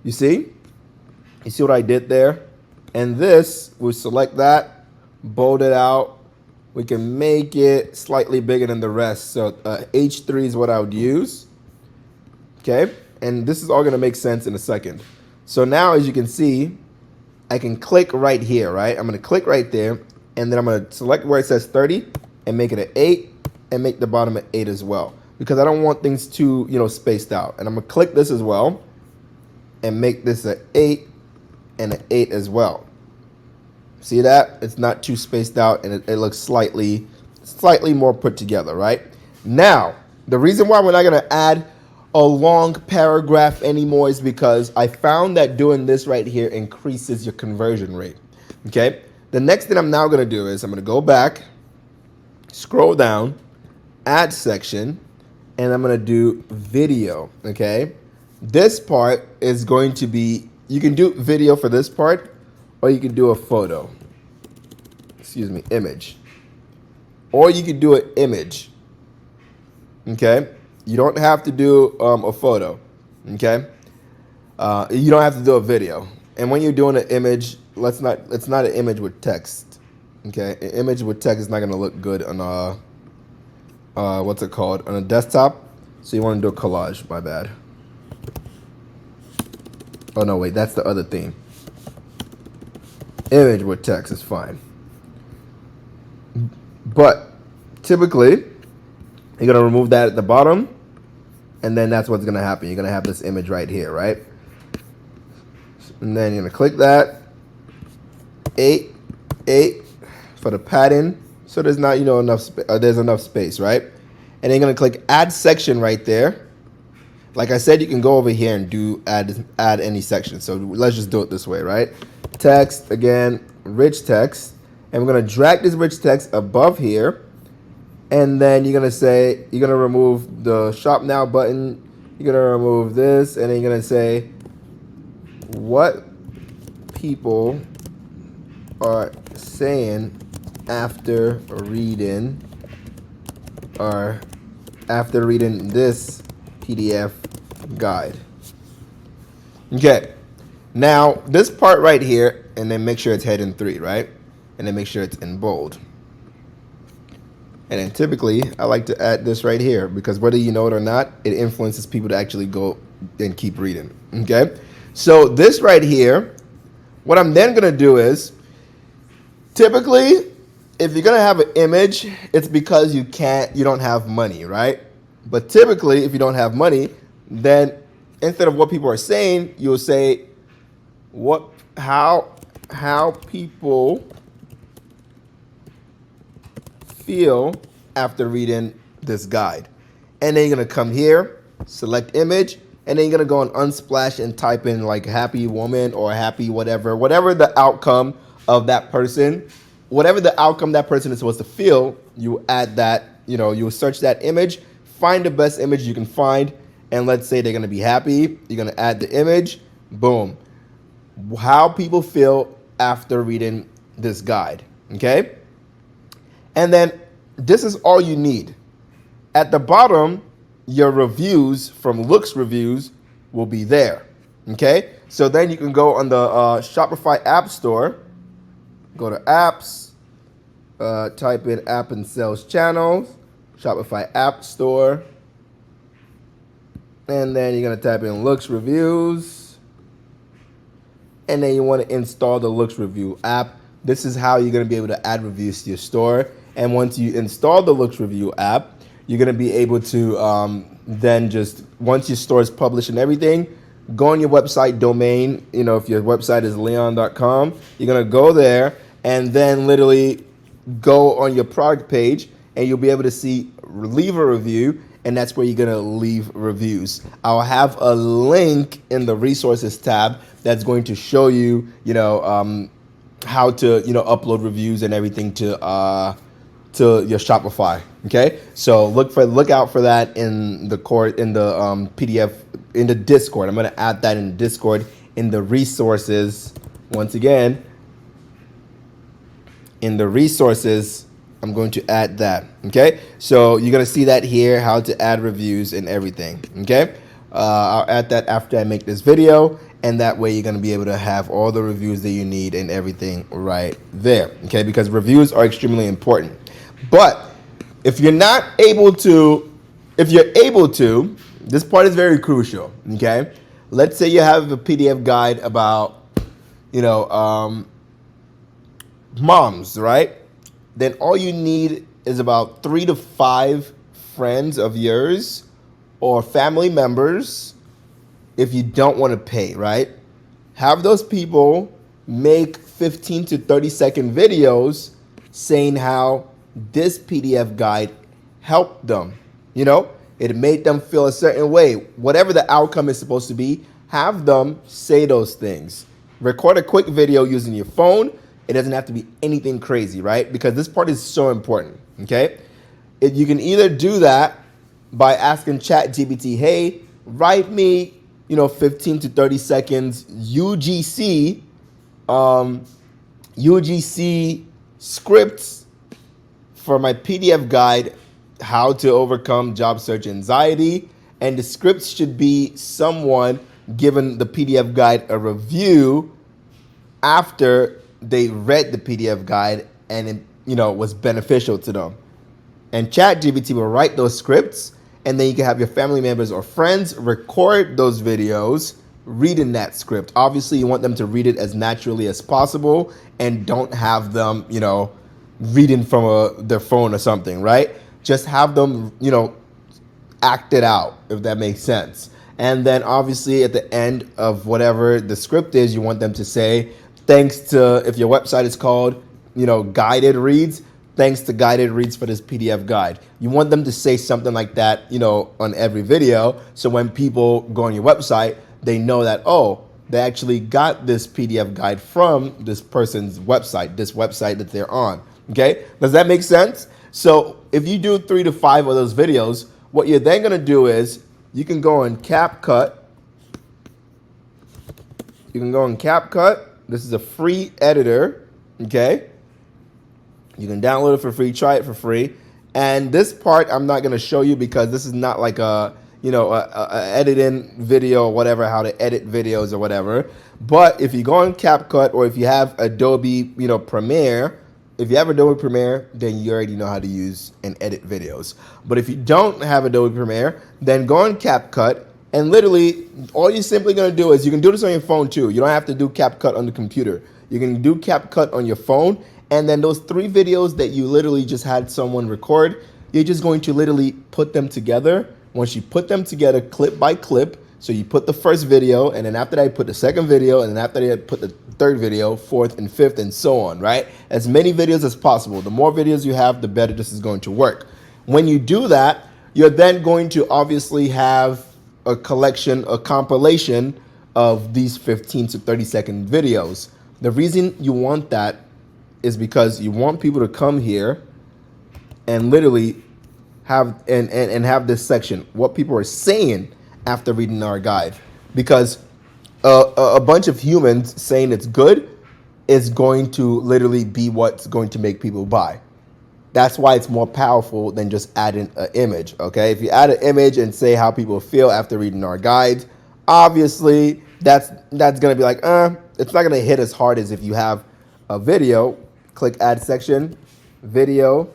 You see? You see what I did there? And this, we select that, bold it out. We can make it slightly bigger than the rest. So H3 is what I would use. Okay. And this is all going to make sense in a second. So now, as you can see, I can click right here, right? I'm going to click right there, and then I'm going to select where it says 30 and make it an 8 and make the bottom an 8 as well, because I don't want things too, spaced out. And I'm going to click this as well and make this an 8 and an 8 as well. See that? It's not too spaced out, and it looks slightly more put together, right? Now, the reason why we're not going to add a long paragraph anymore is because I found that doing this right here increases your conversion rate, okay? The next thing I'm now going to do is I'm going to go back, scroll down, add section, and I'm going to do video, okay? This part is going to be, you can do video for this part, or you can do a photo, image, or you can do an image, okay? You don't have to do a photo, okay? You don't have to do a video. And when you're doing an image, it's not an image with text, okay? An image with text is not gonna look good on what's it called, on a desktop. So you want to do a collage, my bad. Oh no, wait, that's the other thing. Image with text is fine. But typically, you're going to remove that at the bottom, and then that's what's going to happen. You're going to have this image right here, right? And then you're going to click that. 8 for the padding. So there's not, there's enough space, right? And then you're going to click add section right there. Like I said, you can go over here and do add any section. So let's just do it this way, right? Text, again, rich text. And we're going to drag this rich text above here. And then you're going to say, you're going to remove the shop now button. You're going to remove this. And then you're going to say, what people are saying after reading this PDF guide. Okay. Now, this part right here, and then make sure it's heading 3, right? And then make sure it's in bold. And then typically, I like to add this right here because whether you know it or not, it influences people to actually go and keep reading. Okay? So this right here, what I'm then going to do is, typically, if you're going to have an image, it's because you don't have money, right? But typically, if you don't have money, then instead of what people are saying, you'll say, how people feel after reading this guide. And then you're going to come here, select image, and then you're going to go on Unsplash and type in like happy woman or happy whatever the outcome of that person, whatever the outcome that person is supposed to feel, you add that, you search that image, find the best image you can find, and let's say they're going to be happy. You're going to add the image, boom. How people feel after reading this guide, okay? And then this is all you need. At the bottom, your reviews from Looks Reviews will be there, okay? So then you can go on the Shopify App Store, go to Apps, type in App and Sales Channels, Shopify App Store, and then you're going to type in Looks Reviews, and then you want to install the Looks Review app. This is how you're going to be able to add reviews to your store. And once you install the Looks Review app, you're going to be able to then just, once your store is published and everything, go on your website domain. If your website is leon.com, you're going to go there and then literally go on your product page and you'll be able to see leave a review. And that's where you're going to leave reviews. I'll have a link in the resources tab that's going to show you, how to, upload reviews and everything to your Shopify. Okay. So look out for that in the PDF, in the Discord. I'm going to add that in the Discord in the resources. Once again, in the resources, I'm going to add that, okay? So you're going to see that here, how to add reviews and everything, okay? I'll add that after I make this video, and that way you're going to be able to have all the reviews that you need and everything right there, okay? Because reviews are extremely important. But if you're able to, this part is very crucial, okay? Let's say you have a PDF guide about, moms, right? Then all you need is about 3 to 5 friends of yours or family members if you don't want to pay, right? Have those people make 15 to 30-second videos saying how this PDF guide helped them. It made them feel a certain way. Whatever the outcome is supposed to be, have them say those things. Record a quick video using your phone. It doesn't have to be anything crazy, right? Because this part is so important, okay? You can either do that by asking ChatGPT, hey, write me, 15 to 30 seconds UGC scripts for my PDF guide, how to overcome job search anxiety. And the scripts should be someone giving the PDF guide a review after they read the PDF guide and it, was beneficial to them. And ChatGPT will write those scripts, and then you can have your family members or friends record those videos reading that script. Obviously, you want them to read it as naturally as possible and don't have them, reading from their phone or something, right? Just have them, act it out, if that makes sense. And then obviously at the end of whatever the script is, you want them to say, thanks to, if your website is called, guided reads, thanks to guided reads for this PDF guide. You want them to say something like that, on every video. So when people go on your website, they know that, oh, they actually got this PDF guide from this person's website, this website that they're on. Okay, does that make sense? So if you do 3 to 5 of those videos, what you're then gonna do is you can go on CapCut. You can go on CapCut. This is a free editor. Okay, you can download it for free, try it for free. And this part I'm not gonna show you because this is not like a editing video or whatever, how to edit videos or whatever. But if you go on CapCut, or if you have Adobe, Premiere, if you have Adobe Premiere, then you already know how to use and edit videos. But if you don't have Adobe Premiere, then go on CapCut, and literally all you're simply gonna do is, you can do this on your phone too. You don't have to do CapCut on the computer. You can do CapCut on your phone, and then those 3 videos that you literally just had someone record, you're just going to literally put them together. Once you put them together clip by clip, so you put the first video, and then after that you put the second video, and then after that you put the third video, fourth and fifth, and so on, right? As many videos as possible. The more videos you have, the better this is going to work. When you do that, you're then going to obviously have a collection, a compilation of these 15 to 30-second videos. The reason you want that is because you want people to come here and literally have and have this section, what people are saying after reading our guide. Because a bunch of humans saying it's good is going to literally be what's going to make people buy. That's why it's more powerful than just adding an image, okay? If you add an image and say how people feel after reading our guides, obviously that's gonna be like, it's not gonna hit as hard as if you have a video. Click add section, video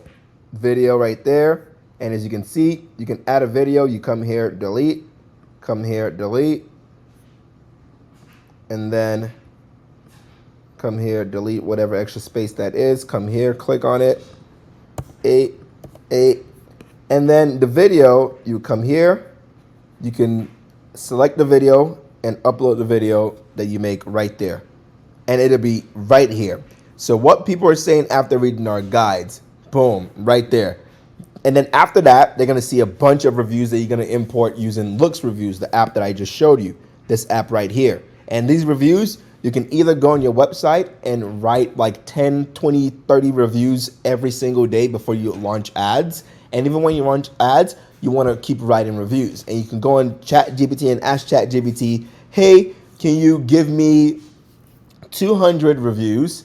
right there. And as you can see, you can add a video. You come here, delete, come here, delete, and then come here, delete whatever extra space that is. Come here, click on it, 8, and then the video, you come here, you can select the video and upload the video that you make right there, and it'll be right here. So what people are saying after reading our guides, boom, right there. And then after that, they're going to see a bunch of reviews that you're going to import using Looks Reviews, the app that I just showed you, this app right here. And these reviews, you can either go on your website and write like 10, 20, 30 reviews every single day before you launch ads. And even when you launch ads, you want to keep writing reviews. And you can go on ChatGPT and ask ChatGPT, hey, can you give me 200 reviews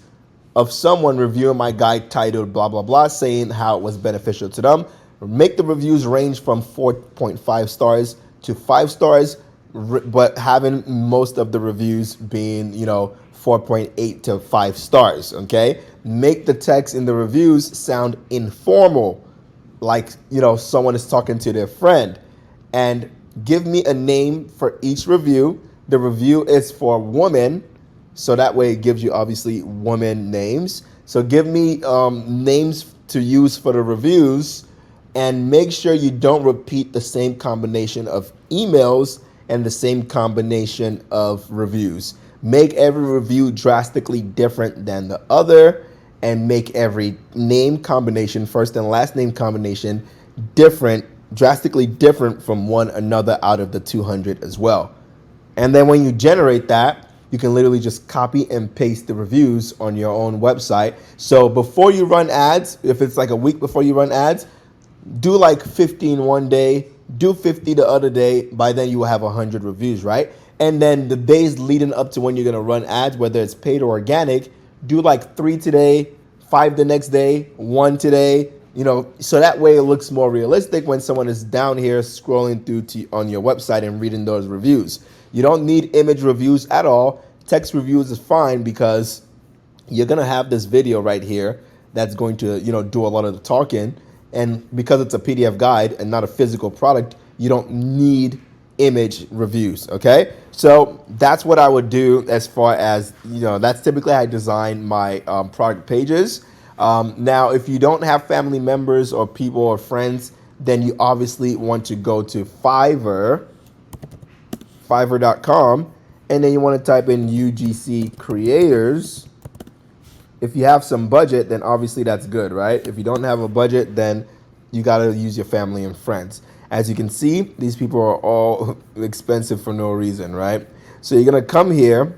of someone reviewing my guide titled blah, blah, blah, saying how it was beneficial to them. Make the reviews range from 4.5 stars to 5 stars, but having most of the reviews being, 4.8 to 5 stars, okay? Make the text in the reviews sound informal, like, someone is talking to their friend. And give me a name for each review. The review is for women, so that way it gives you obviously woman names. So give me names to use for the reviews, and make sure you don't repeat the same combination of emails and the same combination of reviews. Make every review drastically different than the other, and make every name combination, first and last name combination, different, drastically different from one another out of the 200 as well. And then when you generate that, you can literally just copy and paste the reviews on your own website. So before you run ads, if it's like a week before you run ads, do like 15 one day, do 50 the other day. By then you will have 100 reviews, right? And then the days leading up to when you're gonna run ads, whether it's paid or organic, do like 3 today, 5 the next day, 1 today, so that way it looks more realistic when someone is down here scrolling through on your website and reading those reviews. You don't need image reviews at all. Text reviews is fine, because you're gonna have this video right here that's going to, do a lot of the talking. And because it's a PDF guide and not a physical product, you don't need image reviews, okay? So that's what I would do as far as, that's typically how I design my product pages. Now, if you don't have family members or people or friends, then you obviously want to go to Fiverr.com, and then you want to type in UGC creators. If you have some budget, then obviously that's good, right? If you don't have a budget, then you got to use your family and friends. As you can see, these people are all expensive for no reason, right? So you're gonna come here,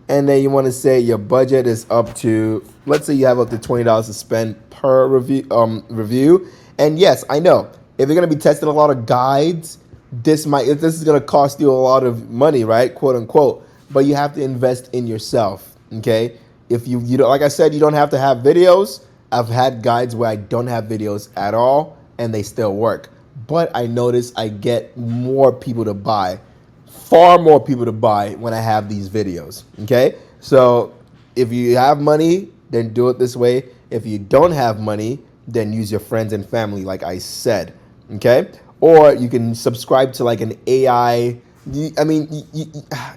and then you want to say your budget is up to, let's say you have up to $20 to spend per review. And yes, I know if you're gonna be testing a lot of guides, this is gonna cost you a lot of money, right? Quote unquote. But you have to invest in yourself. Okay. If you don't, like I said, you don't have to have videos. I've had guides where I don't have videos at all and they still work. But I notice I get more people to buy, far more people to buy when I have these videos. Okay. So if you have money, then do it this way. If you don't have money, then use your friends and family, like I said. Okay. Or you can subscribe to like an AI. I mean,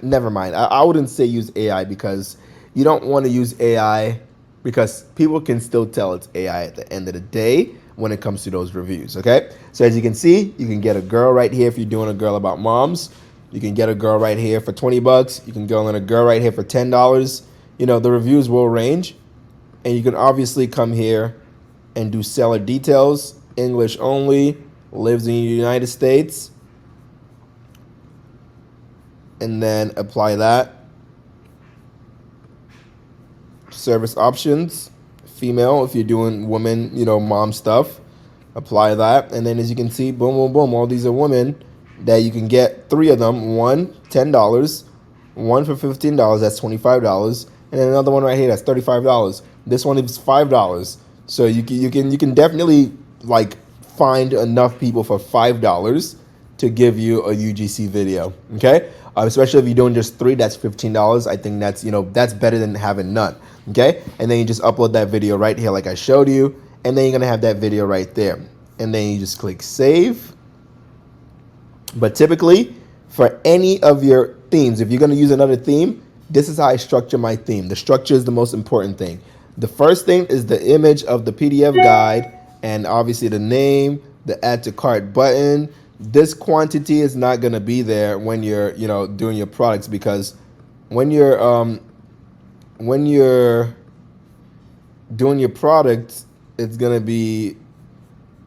never mind. I wouldn't say use AI because you don't want to use AI because people can still tell it's AI at the end of the day when it comes to those reviews, okay? So as you can see, you can get a girl right here if you're doing a girl about moms. You can get a girl right here for 20 bucks. You can go on a girl right here for $10. You know, the reviews will range. And you can obviously come here and do seller details, English only, lives in the United States, and then apply that. Service options, female, if you're doing women, you know, mom stuff, apply that. And then as you can see, boom, boom, boom, all these are women that you can get 3 of them. One, $10, one for $15, that's $25, and then another one right here, that's $35. This one is $5. So you can definitely like find enough people for $5 to give you a UGC video. Okay, especially if you're doing just 3, that's $15. I think that's, you know, that's better than having none. Okay, and then you just upload that video right here like I showed you, and then you're gonna have that video right there, and then you just click save. But typically for any of your themes, if you're gonna use another theme, this is how I structure my theme. The structure is the most important thing. The first thing is the image of the PDF guide, and obviously the name, the add to cart button. This quantity is not gonna be there when you're, you know, doing your products, because when you're doing your product, it's gonna be,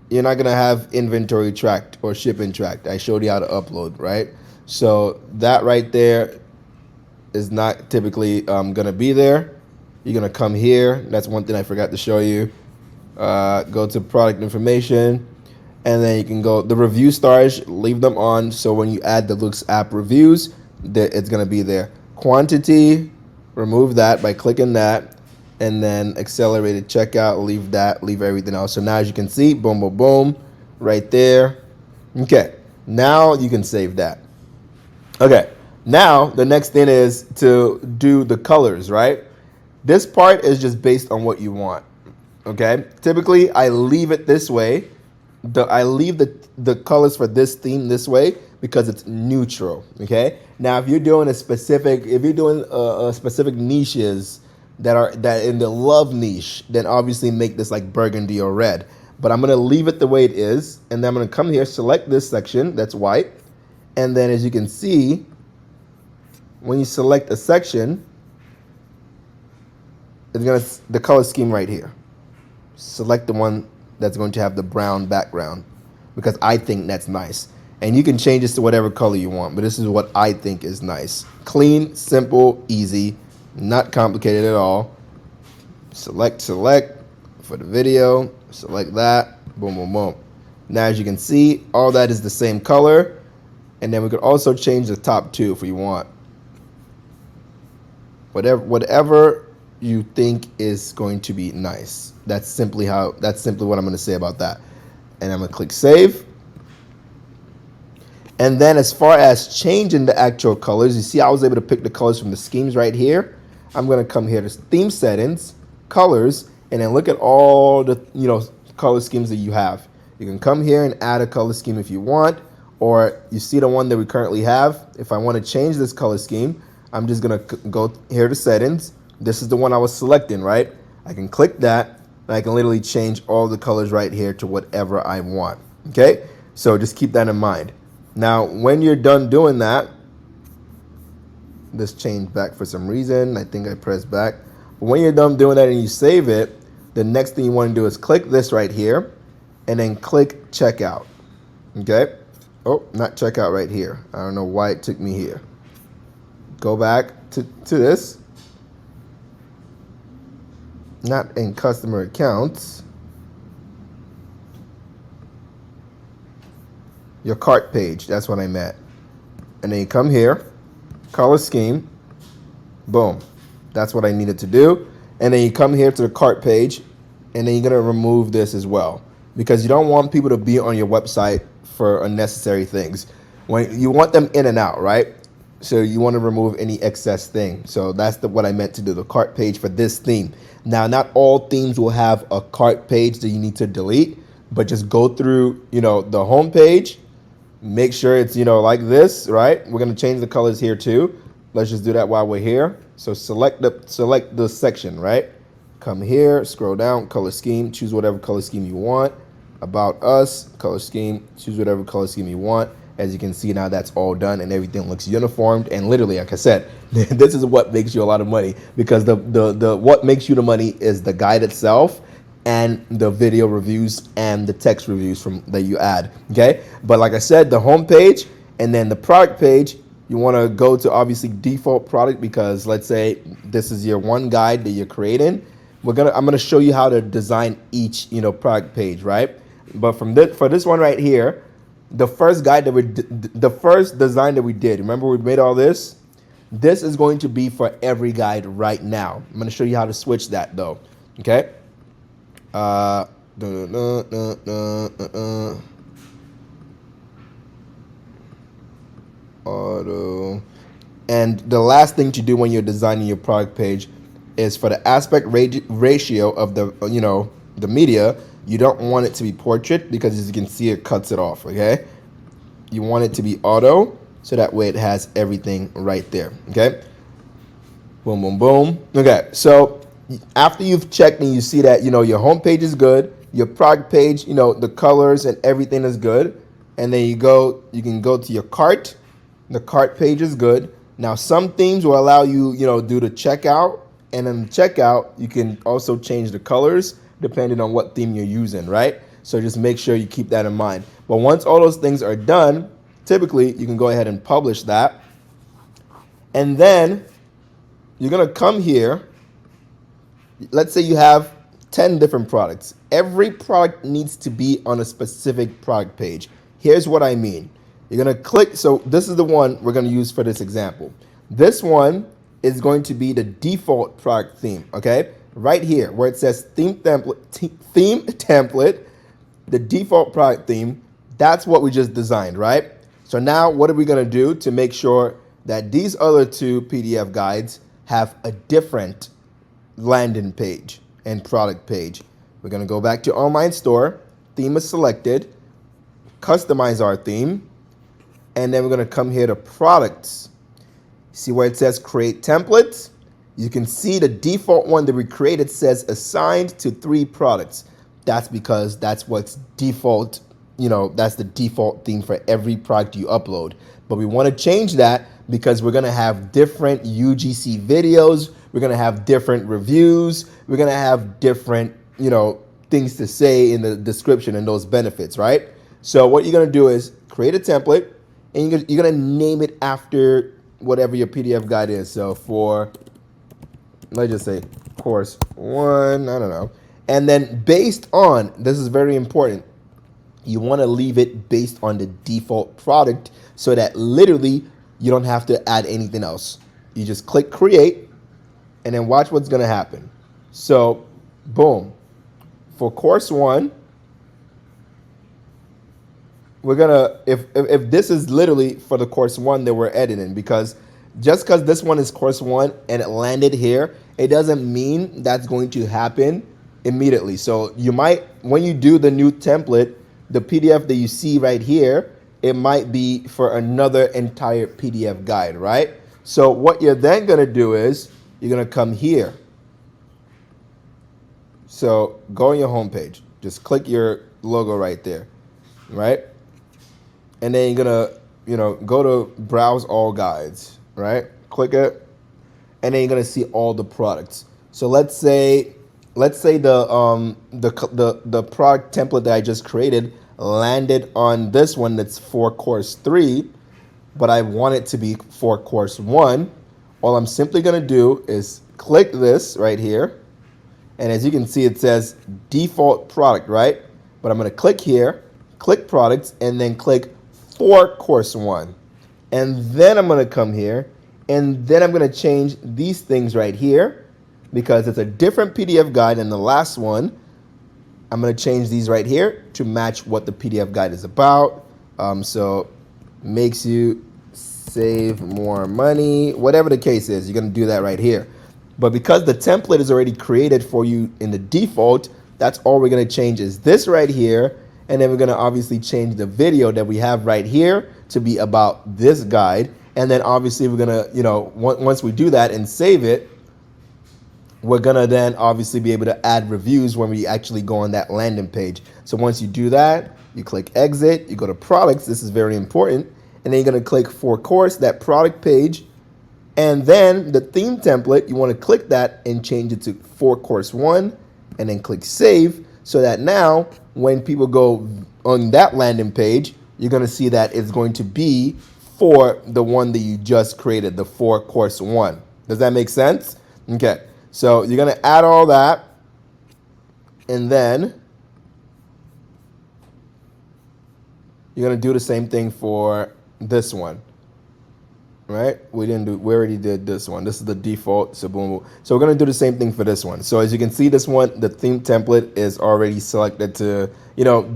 you're not gonna have inventory tracked or shipping tracked. I showed you how to upload, right? So that right there is not typically gonna be there. You're gonna come here. That's one thing I forgot to show you. Go to product information, and then you can go the review stars, leave them on, so when you add the Looks app reviews, it's gonna be there. Quantity, remove that by clicking that, and then accelerated checkout, leave that, leave everything else. So now as you can see, boom, boom, boom, right there. Okay, now you can save that. Okay, now the next thing is to do the colors, right? This part is just based on what you want. Okay, typically I leave it this way. I leave the colors for this theme this way because it's neutral. Okay, now if you're doing specific niches that in the love niche, then obviously make this like burgundy or red. But I'm gonna leave it the way it is, and then I'm gonna come here, select this section that's white, and then as you can see, when you select a section, it's gonna the color scheme right here. Select the one that's going to have the brown background because I think that's nice. And you can change this to whatever color you want, but this is what I think is nice. Clean, simple, easy, not complicated at all. Select for the video, select that, boom, boom, boom. Now as you can see, all that is the same color. And then we could also change the top 2 if we want. Whatever you think is going to be nice. That's simply what I'm going to say about that. And I'm going to click save. And then as far as changing the actual colors, you see I was able to pick the colors from the schemes right here. I'm going to come here to theme settings, colors, and then look at all the, you know, color schemes that you have. You can come here and add a color scheme if you want, or you see the one that we currently have. If I want to change this color scheme, I'm just going to go here to settings. This is the one I was selecting, right? I can click that, and I can literally change all the colors right here to whatever I want, okay? So just keep that in mind. Now, when you're done doing that, this changed back for some reason. I think I pressed back. But when you're done doing that and you save it, the next thing you want to do is click this right here, and then click checkout, okay? Oh, not checkout right here. I don't know why it took me here. Go back to this. Not in customer accounts. Your cart page, that's what I meant. And then you come here, color scheme, boom. That's what I needed to do. And then you come here to the cart page, and then you're gonna remove this as well, because you don't want people to be on your website for unnecessary things. When you want them in and out, right? So you want to remove any excess thing. So that's what I meant to do, the cart page for this theme. Now, not all themes will have a cart page that you need to delete, but just go through, the home page, make sure it's, like this, right? We're going to change the colors here too. Let's just do that while we're here. So select the section, right? Come here, scroll down, color scheme, choose whatever color scheme you want. About us, color scheme, choose whatever color scheme you want. As you can see now, that's all done and everything looks uniformed. And literally, like I said, this is what makes you a lot of money, because the what makes you the money is the guide itself and the video reviews and the text reviews that you add. Okay, but like I said, the home page and then the product page, you want to go to obviously default product, because let's say this is your one guide that you're creating. I'm gonna show you how to design each product page, right? But for this one right here, the first design that we did, remember we made all this? This is going to be for every guide right now. I'm going to show you how to switch that though. Okay. Auto. And the last thing to do when you're designing your product page is for the aspect ratio of the media. You don't want it to be portrait, because as you can see, it cuts it off, okay? You want it to be auto, so that way it has everything right there, okay? Boom, boom, boom. Okay, so after you've checked and you see that, your home page is good, your product page, the colors and everything is good, and then you can go to your cart. The cart page is good. Now, some themes will allow you, do the checkout, and in the checkout, you can also change the colors depending on what theme you're using, right? So just make sure you keep that in mind. But once all those things are done, typically you can go ahead and publish that. And then you're gonna come here. Let's say you have 10 different products. Every product needs to be on a specific product page. Here's what I mean. You're gonna click, so this is the one we're gonna use for this example. This one is going to be the default product theme, okay? Right here, where it says theme template, the default product theme, that's what we just designed, right? So now what are we gonna do to make sure that these other two PDF guides have a different landing page and product page? We're gonna go back to online store, theme is selected, customize our theme, and then we're gonna come here to products. See where it says create templates? You can see the default one that we created says assigned to 3 products. That's because that's what's default, that's the default theme for every product you upload. But we want to change that because we're going to have different UGC videos. We're going to have different reviews. We're going to have different, things to say in the description and those benefits, right? So what you're going to do is create a template, and you're going to name it after whatever your PDF guide is. So for, let's just say course 1, I don't know. And then based on, this is very important, you want to leave it based on the default product, so that literally you don't have to add anything else. You just click create, and then watch what's going to happen. So boom, for course 1, we're gonna, if this is literally for the course 1 that we're editing, because just because this one is course 1 and it landed here, it doesn't mean that's going to happen immediately. So you might, when you do the new template, the PDF that you see right here, it might be for another entire PDF guide, right? So what you're then gonna do is you're gonna come here. So go on your home page, just click your logo right there, right? And then you're gonna, go to browse all guides, right? Click it, and then you're gonna see all the products. So let's say the product template that I just created landed on this one that's for course 3, but I want it to be for course 1. All I'm simply going to do is click this right here. And as you can see, it says default product, right? But I'm going to click here, click products, and then click for course one. And then I'm going to come here, and then I'm going to change these things right here because it's a different PDF guide than the last one. I'm going to change these right here to match what the PDF guide is about. So makes you save more money, whatever the case is, you're going to do that right here. But because the template is already created for you in the default, that's all we're going to change is this right here. And then we're going to obviously change the video that we have right here to be about this guide. And then obviously we're going to, once we do that and save it, we're going to then obviously be able to add reviews when we actually go on that landing page. So once you do that, you click exit, you go to products. This is very important. And then you're going to click for course, that product page. And then the theme template, you want to click that and change it to for course one and then click save so that now when people go on that landing page, you're going to see that it's going to be for the one that you just created, the for course one. Does that make sense? Okay. So you're going to add all that, and then you're going to do the same thing for this one, right? We already did this one. This is the default, so boom, boom. So we're going to do the same thing for this one. So as you can see, this one, the theme template is already selected to,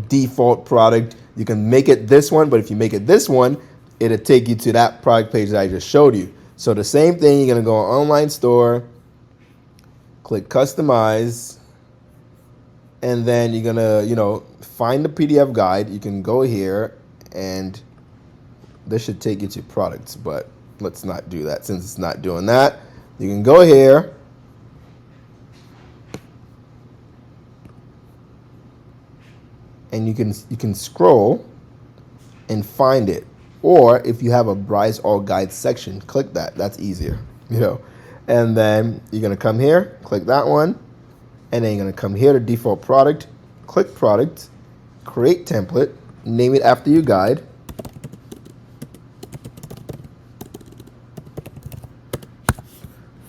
default product. You can make it this one, but if you make it this one, it'll take you to that product page that I just showed you. So the same thing, you're going to go on online store, click customize, and then you're gonna, find the PDF guide. You can go here, and this should take you to products, but let's not do that since it's not doing that. You can go here, and you can scroll and find it. Or if you have a Browse All Guides section, click that. That's easier, And then you're going to come here, click that one, and then you're going to come here to default product, click product, create template, name it after your guide.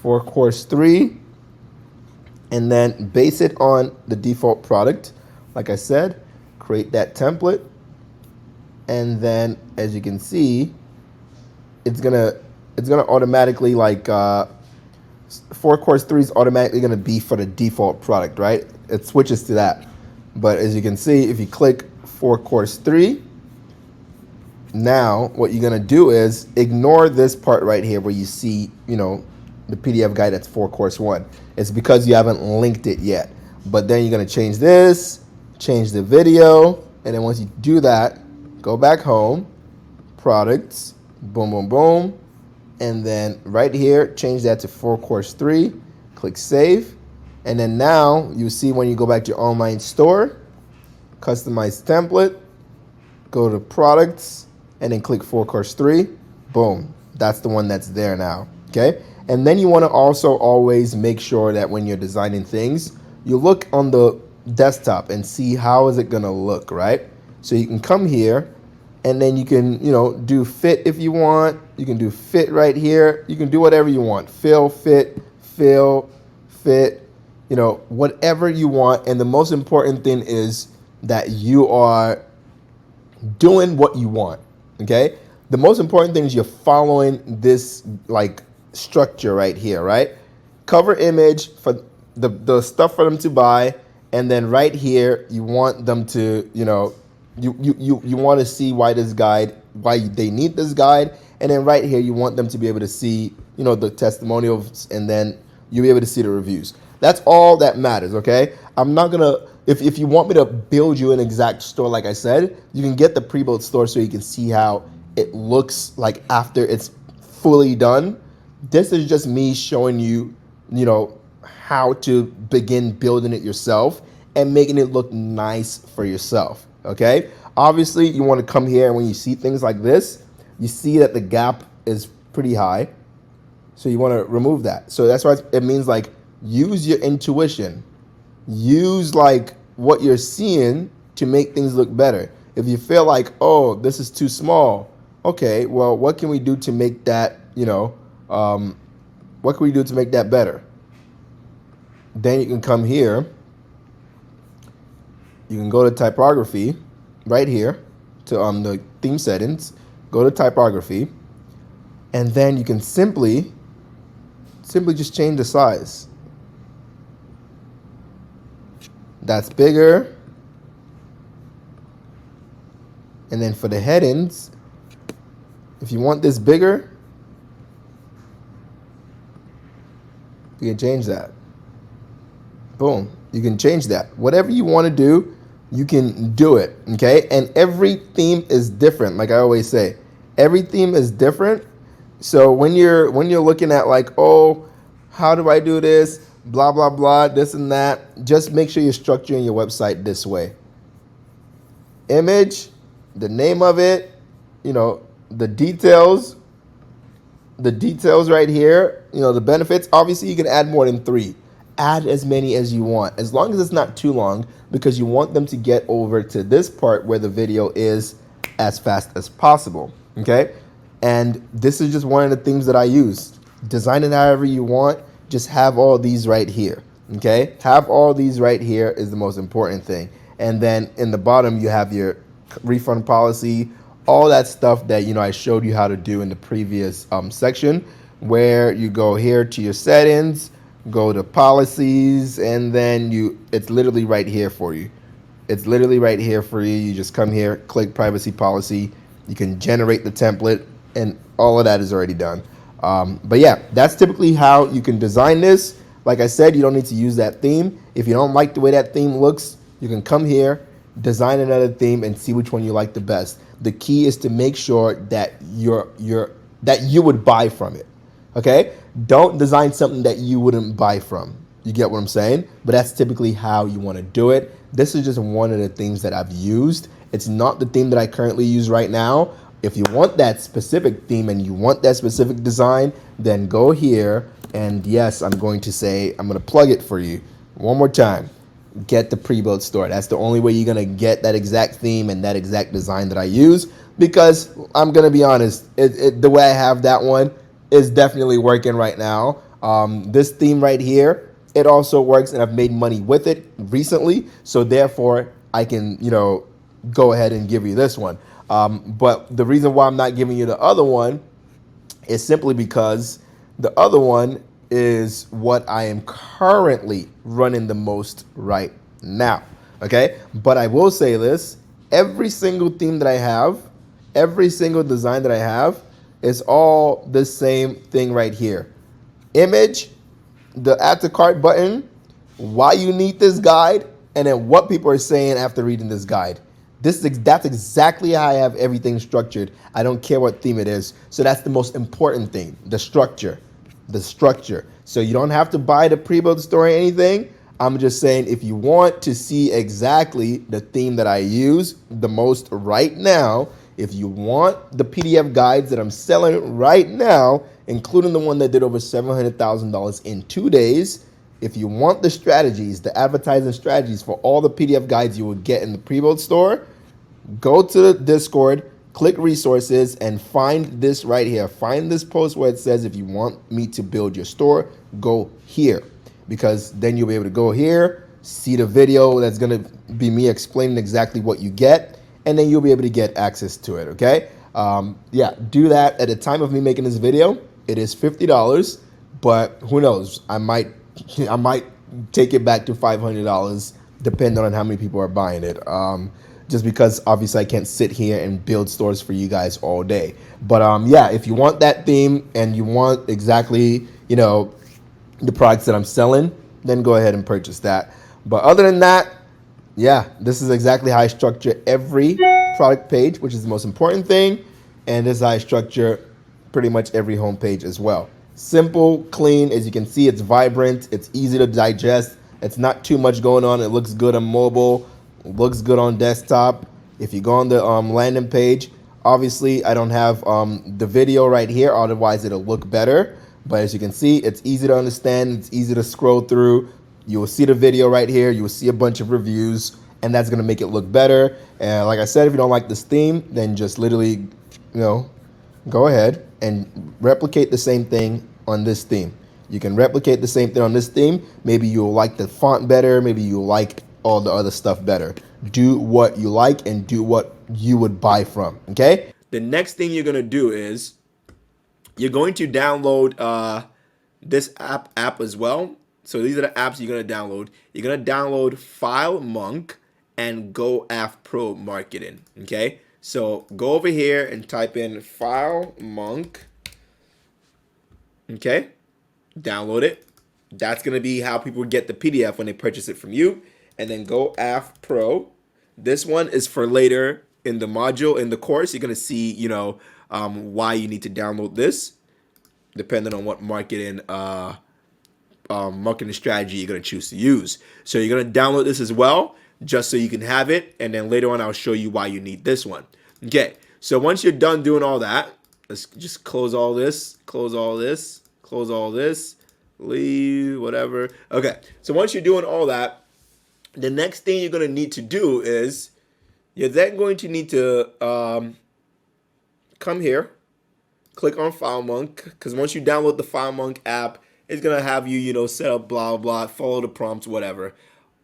For course 3, and then base it on the default product. Like I said, create that template, and then as you can see, it's gonna automatically for course 3 is automatically going to be for the default product, right? It switches to that. But as you can see, if you click for course 3, now what you're going to do is ignore this part right here where you see, the PDF guide that's for course 1. It's because you haven't linked it yet. But then you're going to change this, change the video, and then once you do that, go back home, products, boom, boom, boom. And then right here, change that to for course 3, click save. And then now you see when you go back to your online store, customize template, go to products, and then click for course 3, boom. That's the one that's there now, okay? And then you wanna also always make sure that when you're designing things, you look on the desktop and see how is it gonna look, right? So you can come here, and then you can, do fit if you want. You can do fit right here. You can do whatever you want. Fill, fit, whatever you want. And the most important thing is that you are doing what you want, okay? The most important thing is you're following this, structure right here, right? Cover image for the stuff for them to buy. And then right here, you want them to, you want to see why they need this guide. And then right here, you want them to be able to see, the testimonials, and then you'll be able to see the reviews. That's all that matters, okay? I'm not going to, if you want me to build you an exact store, like I said, you can get the pre-built store so you can see how it looks like after it's fully done. This is just me showing you, how to begin building it yourself and making it look nice for yourself. Okay, obviously you want to come here, and when you see things like this, you see that the gap is pretty high, so you want to remove that. So that's why it means use your intuition, use what you're seeing to make things look better. If you feel oh, this is too small, okay, well, what can we do to make that what can we do to make that better? Then you can come here. You can go to typography right here to the theme settings. Go to typography, and then you can simply just change the size. That's bigger. And then for the headings, if you want this bigger, you can change that. Boom. You can change that. Whatever you want to do, you can do it. Okay. And every theme is different. Like I always say, every theme is different. So when you're looking at like, oh, how do I do this? Blah, blah, blah, this and that. Just make sure you're structuring your website this way. Image, the name of it, the details right here, the benefits. Obviously, you can add more than 3. Add as many as you want, as long as it's not too long, because you want them to get over to this part where the video is as fast as possible. Okay. And this is just one of the things that I use. Design it however you want. Just have all these right here. Okay. Have all these right here is the most important thing. And then in the bottom, you have your refund policy, all that stuff that, I showed you how to do in the previous section, where you go here to your settings, go to policies, and then it's literally right here for you. It's literally right here for you. You just come here, click privacy policy. You can generate the template, and all of that is already done. But yeah, that's typically how you can design this. Like I said, you don't need to use that theme. If you don't like the way that theme looks, you can come here, design another theme, and see which one you like the best. The key is to make sure that that you would buy from it. Okay? Don't design something that you wouldn't buy from. You get what I'm saying? But that's typically how you want to do it. This is just one of the themes that I've used. It's not the theme that I currently use right now. If you want that specific theme and you want that specific design, then go here. And yes, I'm going to plug it for you one more time. Get the pre-built store. That's the only way you're going to get that exact theme and that exact design that I use, because I'm going to be honest, the way I have that one is definitely working right now. This theme right here, it also works, and I've made money with it recently. So therefore, I can, go ahead and give you this one. But the reason why I'm not giving you the other one is simply because the other one is what I am currently running the most right now. Okay. But I will say this, every single theme that I have, every single design that I have is all the same thing right here. Image, the add to cart button, why you need this guide, and then what people are saying after reading this guide. That's exactly how I have everything structured. I don't care what theme it is. So that's the most important thing, the structure. So you don't have to buy the pre-built store or anything. I'm just saying, if you want to see exactly the theme that I use the most right now, if you want the PDF guides that I'm selling right now, including the one that did over $700,000 in 2 days, if you want the strategies, the advertising strategies for all the PDF guides you will get in the pre-built store, go to the Discord, click resources, and find this right here. Find this post where it says, if you want me to build your store, go here. Because then you'll be able to go here, see the video that's going to be me explaining exactly what you get, and then you'll be able to get access to it, okay? Yeah, do that. At the time of me making this video, it is $50, but who knows? I might take it back to $500 depending on how many people are buying it. Just because obviously I can't sit here and build stores for you guys all day. But yeah, if you want that theme and you want exactly, the products that I'm selling, then go ahead and purchase that. But other than that, yeah, this is exactly how I structure every product page, which is the most important thing. And this is how I structure pretty much every home page as well. Simple, clean. As you can see, it's vibrant. It's easy to digest. It's not too much going on. It looks good on mobile. It looks good on desktop. If you go on the landing page, obviously I don't have the video right here. Otherwise, it'll look better. But as you can see, it's easy to understand. It's easy to scroll through. You will see the video right here. You will see a bunch of reviews, and that's going to make it look better. And like I said, if you don't like this theme, then just literally, go ahead and replicate the same thing on this theme. You can replicate the same thing on this theme. Maybe you'll like the font better. Maybe you'll like all the other stuff better. Do what you like and do what you would buy from, okay? The next thing you're gonna do is you're going to download this app as well. So these are the apps you're gonna download. You're gonna download FileMonk and GoAF Pro Marketing, okay? So go over here and type in FileMonk, okay? Download it. That's gonna be how people get the PDF when they purchase it from you. And then GoAF Pro. This one is for later in the module, in the course. You're gonna see, why you need to download this, depending on what marketing strategy you're gonna choose to use. So you're gonna download this as well, just so you can have it, and then later on I'll show you why you need this one. Okay, so once you're done doing all that, let's just close all this, close all this, close all this, leave, whatever. Okay, so once you're doing all that, the next thing you're gonna need to do is you're then going to need to come here, click on FileMonk, because once you download the FileMonk app, it's gonna have you, set up blah blah, follow the prompts, whatever.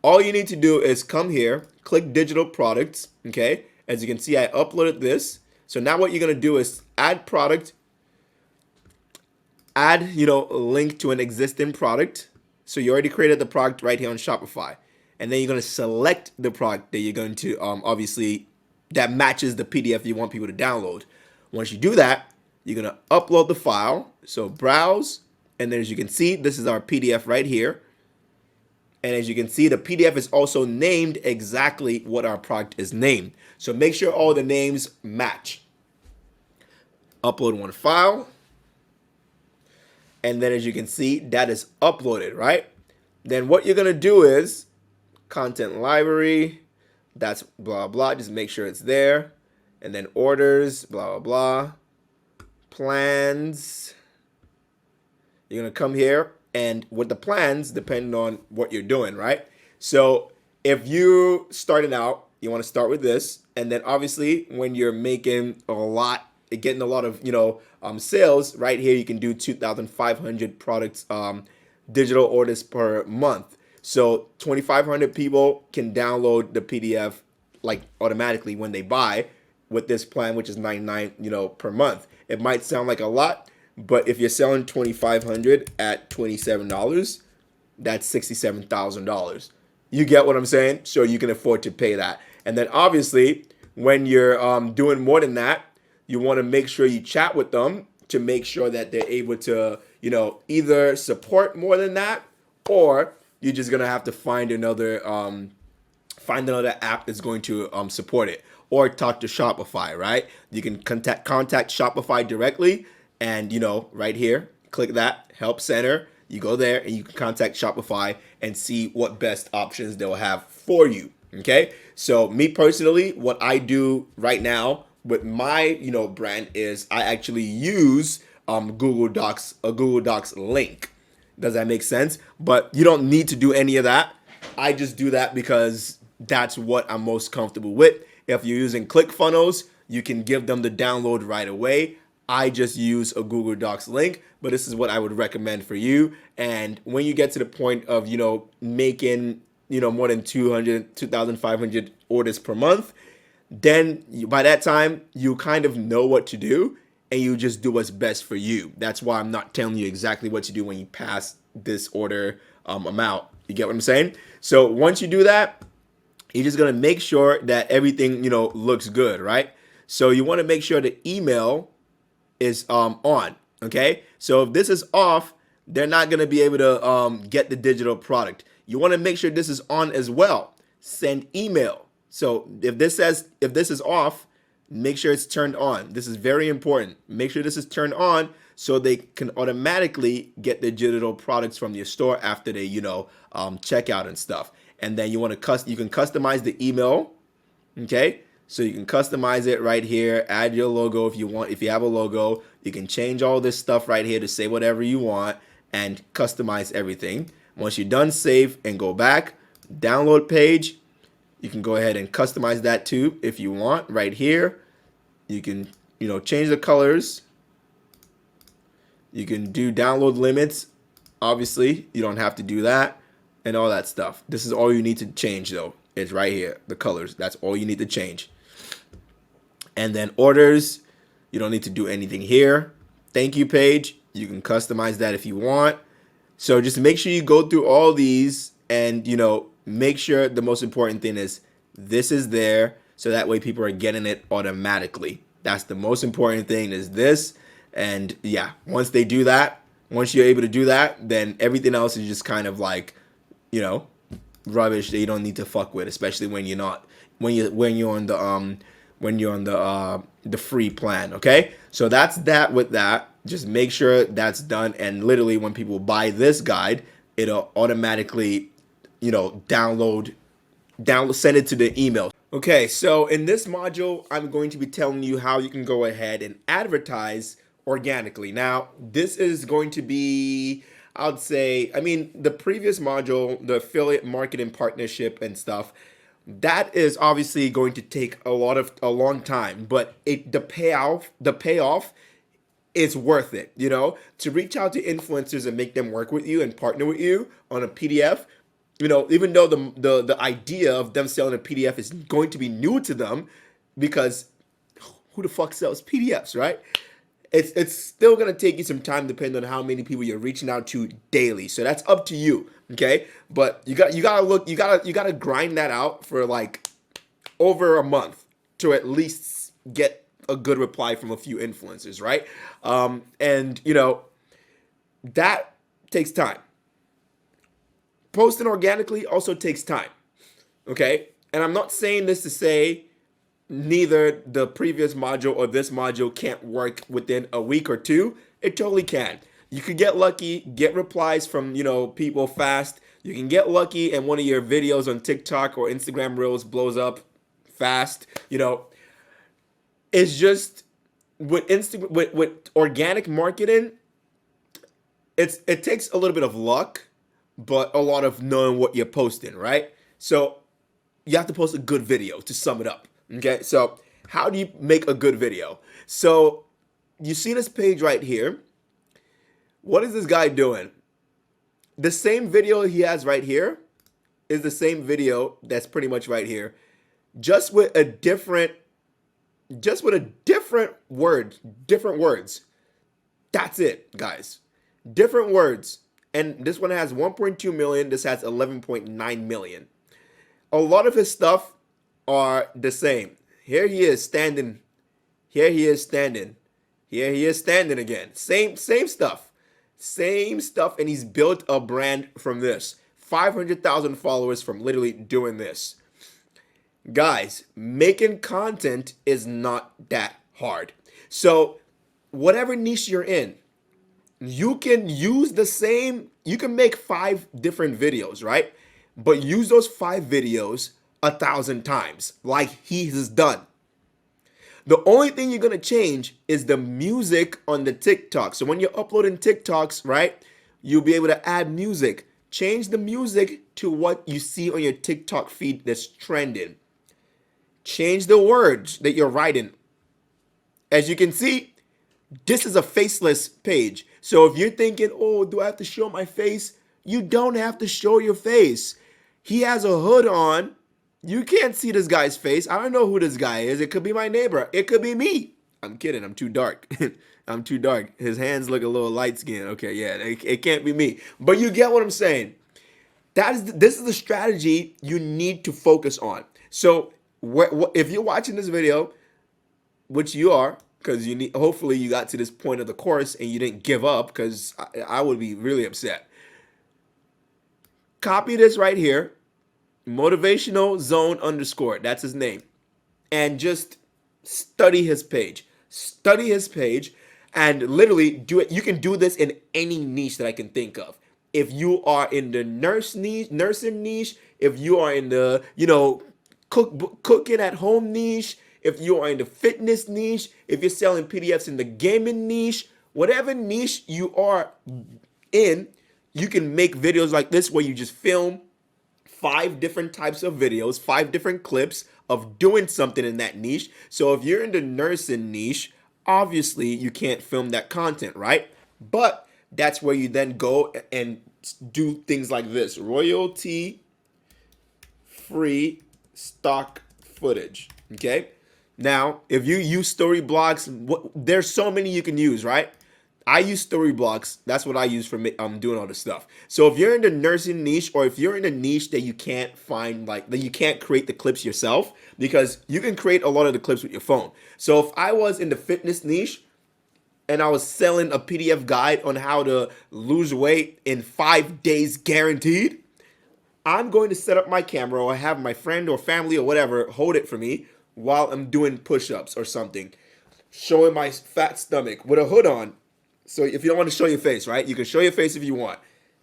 All you need to do is come here, click digital products, okay? As you can see, I uploaded this. So now what you're gonna do is add product, add, a link to an existing product. So you already created the product right here on Shopify. And then you're gonna select the product that you're going to, obviously, that matches the PDF you want people to download. Once you do that, you're gonna upload the file. So browse, and then as you can see, this is our PDF right here. And as you can see, the PDF is also named exactly what our product is named. So make sure all the names match. Upload one file. And then as you can see, that is uploaded, right? Then what you're gonna do is content library, that's blah, blah, just make sure it's there. And then orders, blah, blah, blah. Plans. You're gonna come here, and with the plans, depending on what you're doing, right? So if you started out, you want to start with this, and then obviously when you're making a lot, getting a lot of sales, right here you can do 2,500 products, digital orders per month. So 2,500 people can download the PDF like automatically when they buy with this plan, which is $99, per month. It might sound like a lot, but if you're selling 2,500 at $27, that's $67,000. You get what I'm saying? So you can afford to pay that. And then obviously, when you're doing more than that, you want to make sure you chat with them to make sure that they're able to, either support more than that, or you're just gonna have to find another app that's going to support it, or talk to Shopify, right? You can contact Shopify directly. And right here, click that help center. You go there and you can contact Shopify and see what best options they'll have for you. Okay. So me personally, what I do right now with my brand is I actually use Google Docs, a Google Docs link. Does that make sense? But you don't need to do any of that. I just do that because that's what I'm most comfortable with. If you're using ClickFunnels, you can give them the download right away. I just use a Google Docs link, but this is what I would recommend for you. And when you get to the point of, making, more than 2,500 orders per month, then by that time, you kind of know what to do and you just do what's best for you. That's why I'm not telling you exactly what to do when you pass this order amount. You get what I'm saying? So once you do that, you're just going to make sure that everything, looks good, right? So you want to make sure the email is on, okay? So if this is off, they're not gonna be able to get the digital product. You wanna make sure this is on as well. Send email. So if this is off, make sure it's turned on. This is very important. Make sure this is turned on so they can automatically get the digital products from your store after they, check out and stuff. And then you can customize the email, okay? So you can customize it right here, add your logo if you want. If you have a logo, you can change all this stuff right here to say whatever you want and customize everything. Once you're done, save and go back. Download page, you can go ahead and customize that too if you want right here. You can, change the colors. You can do download limits Obviously, you don't have to do that and all that stuff. This is all you need to change though. It's right here, the colors. That's all you need to change. And then orders, you don't need to do anything here. Thank you page, you can customize that if you want. So just make sure you go through all these and, make sure the most important thing is this is there so that way people are getting it automatically. That's the most important thing is this. And yeah, once they do that, once you're able to do that, then everything else is just kind of like, you know, rubbish that you don't need to fuck with, especially when you're not when you're on the free plan. Okay, so that's that with that. Just make sure that's done, and literally when people buy this guide, it'll automatically, download, send it to the email. Okay, so in this module, I'm going to be telling you how you can go ahead and advertise organically. Now, this is going to be, I'd say, the previous module, the affiliate marketing partnership and stuff, that is obviously going to take a long time, but the payoff is worth it, to reach out to influencers and make them work with you and partner with you on a PDF. Even though the idea of them selling a PDF is going to be new to them, because who the fuck sells PDFs, right? It's still gonna take you some time depending on how many people you're reaching out to daily. So that's up to you, okay? But you gotta grind that out for like over a month to at least get a good reply from a few influencers, right? And that takes time. Posting organically also takes time, okay? And I'm not saying this to say neither the previous module or this module can't work within a week or two. It totally can. You could get lucky, get replies from, people fast. You can get lucky and one of your videos on TikTok or Instagram Reels blows up fast. It's just with organic marketing, it takes a little bit of luck, but a lot of knowing what you're posting, right? So you have to post a good video to sum it up. Okay, so how do you make a good video? So you see this page right here. What is this guy doing? The same video he has right here is the same video that's pretty much right here, just with a different different words. That's it, guys. Different words. And this one has 1.2 million. This has 11.9 million. A lot of his stuff are the same. Here he is standing. Here he is standing. Here he is standing again. Same stuff. Same stuff. And he's built a brand from this. 500,000 followers from literally doing this. Guys, making content is not that hard. So whatever niche you're in, you can use you can make 5 different videos, right? But use those 5 videos 1,000 times, like he has done. The only thing you're gonna change is the music on the TikTok. So when you're uploading TikToks, right, you'll be able to add music. Change the music to what you see on your TikTok feed that's trending. Change the words that you're writing. As you can see, this is a faceless page. So if you're thinking, oh, do I have to show my face? You don't have to show your face. He has a hood on. You can't see this guy's face. I don't know who this guy is. It could be my neighbor. It could be me. I'm kidding. I'm too dark. I'm too dark. His hands look a little light skinned. Okay, yeah, it can't be me. But you get what I'm saying. This is the strategy you need to focus on. So if you're watching this video, which you are, because hopefully you got to this point of the course and you didn't give up, because I would be really upset. Copy this right here, motivational zone _ that's his name, and just study his page. Study his page and literally do it. You can do this in any niche that I can think of. If you are in the nursing niche, if you are in the cooking at home niche, if you are in the fitness niche, if you're selling PDFs in the gaming niche, whatever niche you are in, you can make videos like this where you just film 5 different types of videos, 5 different clips of doing something in that niche. So if you're in the nursing niche, obviously you can't film that content, right? But that's where you then go and do things like this: royalty free stock footage. Okay. Now, if you use story blocks, there's so many you can use, right? I use story blocks. That's what I use for doing all this stuff. So if you're in the nursing niche, or if you're in a niche that you can't find, like that you can't create the clips yourself, because you can create a lot of the clips with your phone. So if I was in the fitness niche and I was selling a PDF guide on how to lose weight in 5 days guaranteed, I'm going to set up my camera, or have my friend or family or whatever hold it for me while I'm doing push-ups or something, showing my fat stomach with a hood on. So if you don't want to show your face, right? You can show your face if you want.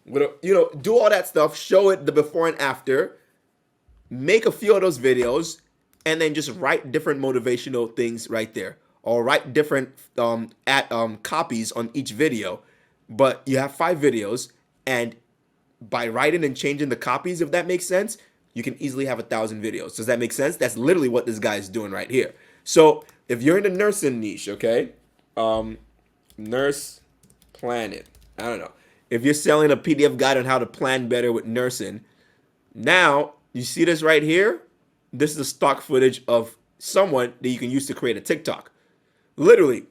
Do all that stuff, show it the before and after, make a few of those videos, and then just write different motivational things right there, or write different copies on each video. But you have 5 videos, and by writing and changing the copies, if that makes sense, you can easily have 1,000 videos. Does that make sense? That's literally what this guy is doing right here. So if you're in the nursing niche, okay, Nurse Planet, I don't know. If you're selling a PDF guide on how to plan better with nursing, now you see this right here. This is the stock footage of someone that you can use to create a TikTok. Literally,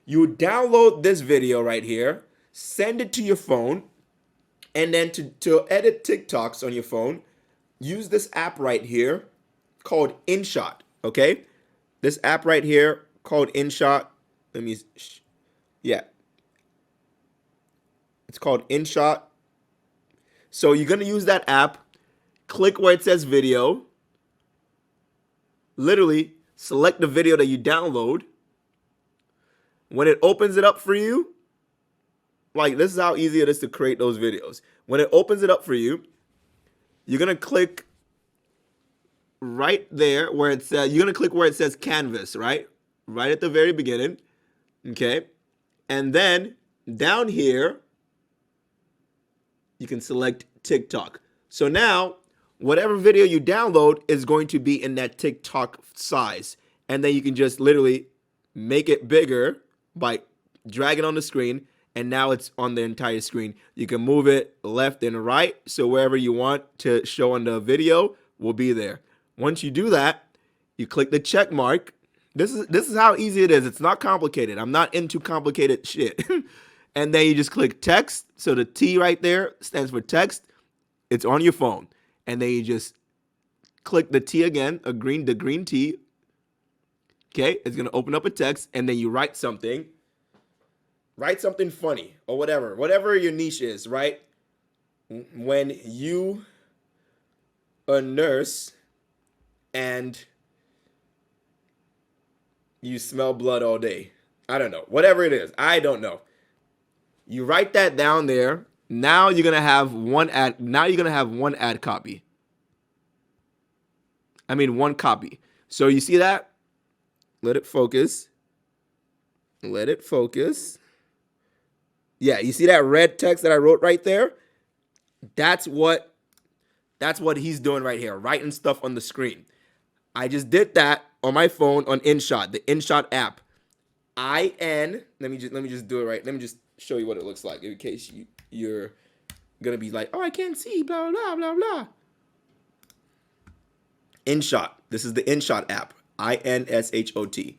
you download this video right here, send it to your phone, and then to edit TikToks on your phone, use this app right here called InShot, okay? This app right here called InShot. Yeah. It's called InShot. So you're going to use that app, click where it says video, literally select the video that you download. When it opens it up for you, like, this is how easy it is to create those videos. When it opens it up for you, you're going to click right there where it says, you're going to click where it says Canvas, right? Right at the very beginning. Okay. And then down here, you can select TikTok. So now, whatever video you download is going to be in that TikTok size. And then you can just literally make it bigger by dragging on the screen. And now it's on the entire screen. You can move it left and right, so wherever you want to show on the video will be there. Once you do that, you click the check mark. This is how easy it is. It's not complicated. I'm not into complicated shit. And then you just click text. So the T right there stands for text. It's on your phone. And then you just click the T again, the green T. Okay, it's gonna open up a text, and then you write something. Write something funny or whatever your niche is, right? When you a nurse and you smell blood all day. I don't know. Whatever it is. I don't know. You write that down there. Now you're going to have one ad. Now you're going to have one ad copy. One copy. So you see that? Let it focus. Let it focus. Yeah, you see that red text that I wrote right there? That's what he's doing right here, writing stuff on the screen. I just did that on my phone on InShot, the InShot app. Let me just do it right. Let me just show you what it looks like in case you're gonna be like, oh, I can't see, blah blah blah blah. InShot. This is the InShot app. INSHOT.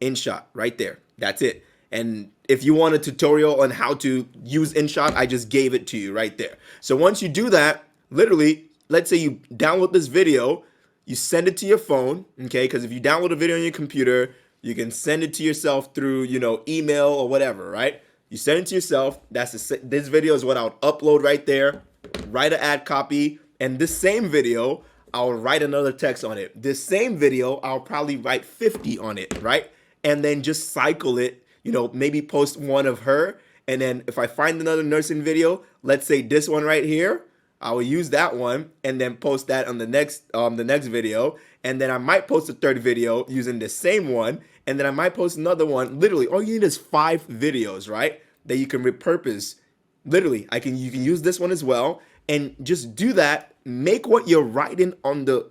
InShot right there. That's it. And if you want a tutorial on how to use InShot, I just gave it to you right there. So once you do that, literally, let's say you download this video, you send it to your phone, okay? Because if you download a video on your computer, you can send it to yourself through, email or whatever, right? You send it to yourself. This video is what I'll upload right there. Write an ad copy, and this same video, I'll write another text on it. This same video, I'll probably write 50 on it, right? And then just cycle it. Maybe post one of her, and then if I find another nursing video, let's say this one right here, I will use that one and then post that on the next video, and then I might post a third video using the same one, and then I might post another one. Literally, all you need is 5 videos, right? That you can repurpose. Literally, you can use this one as well, and just do that. Make what you're writing on the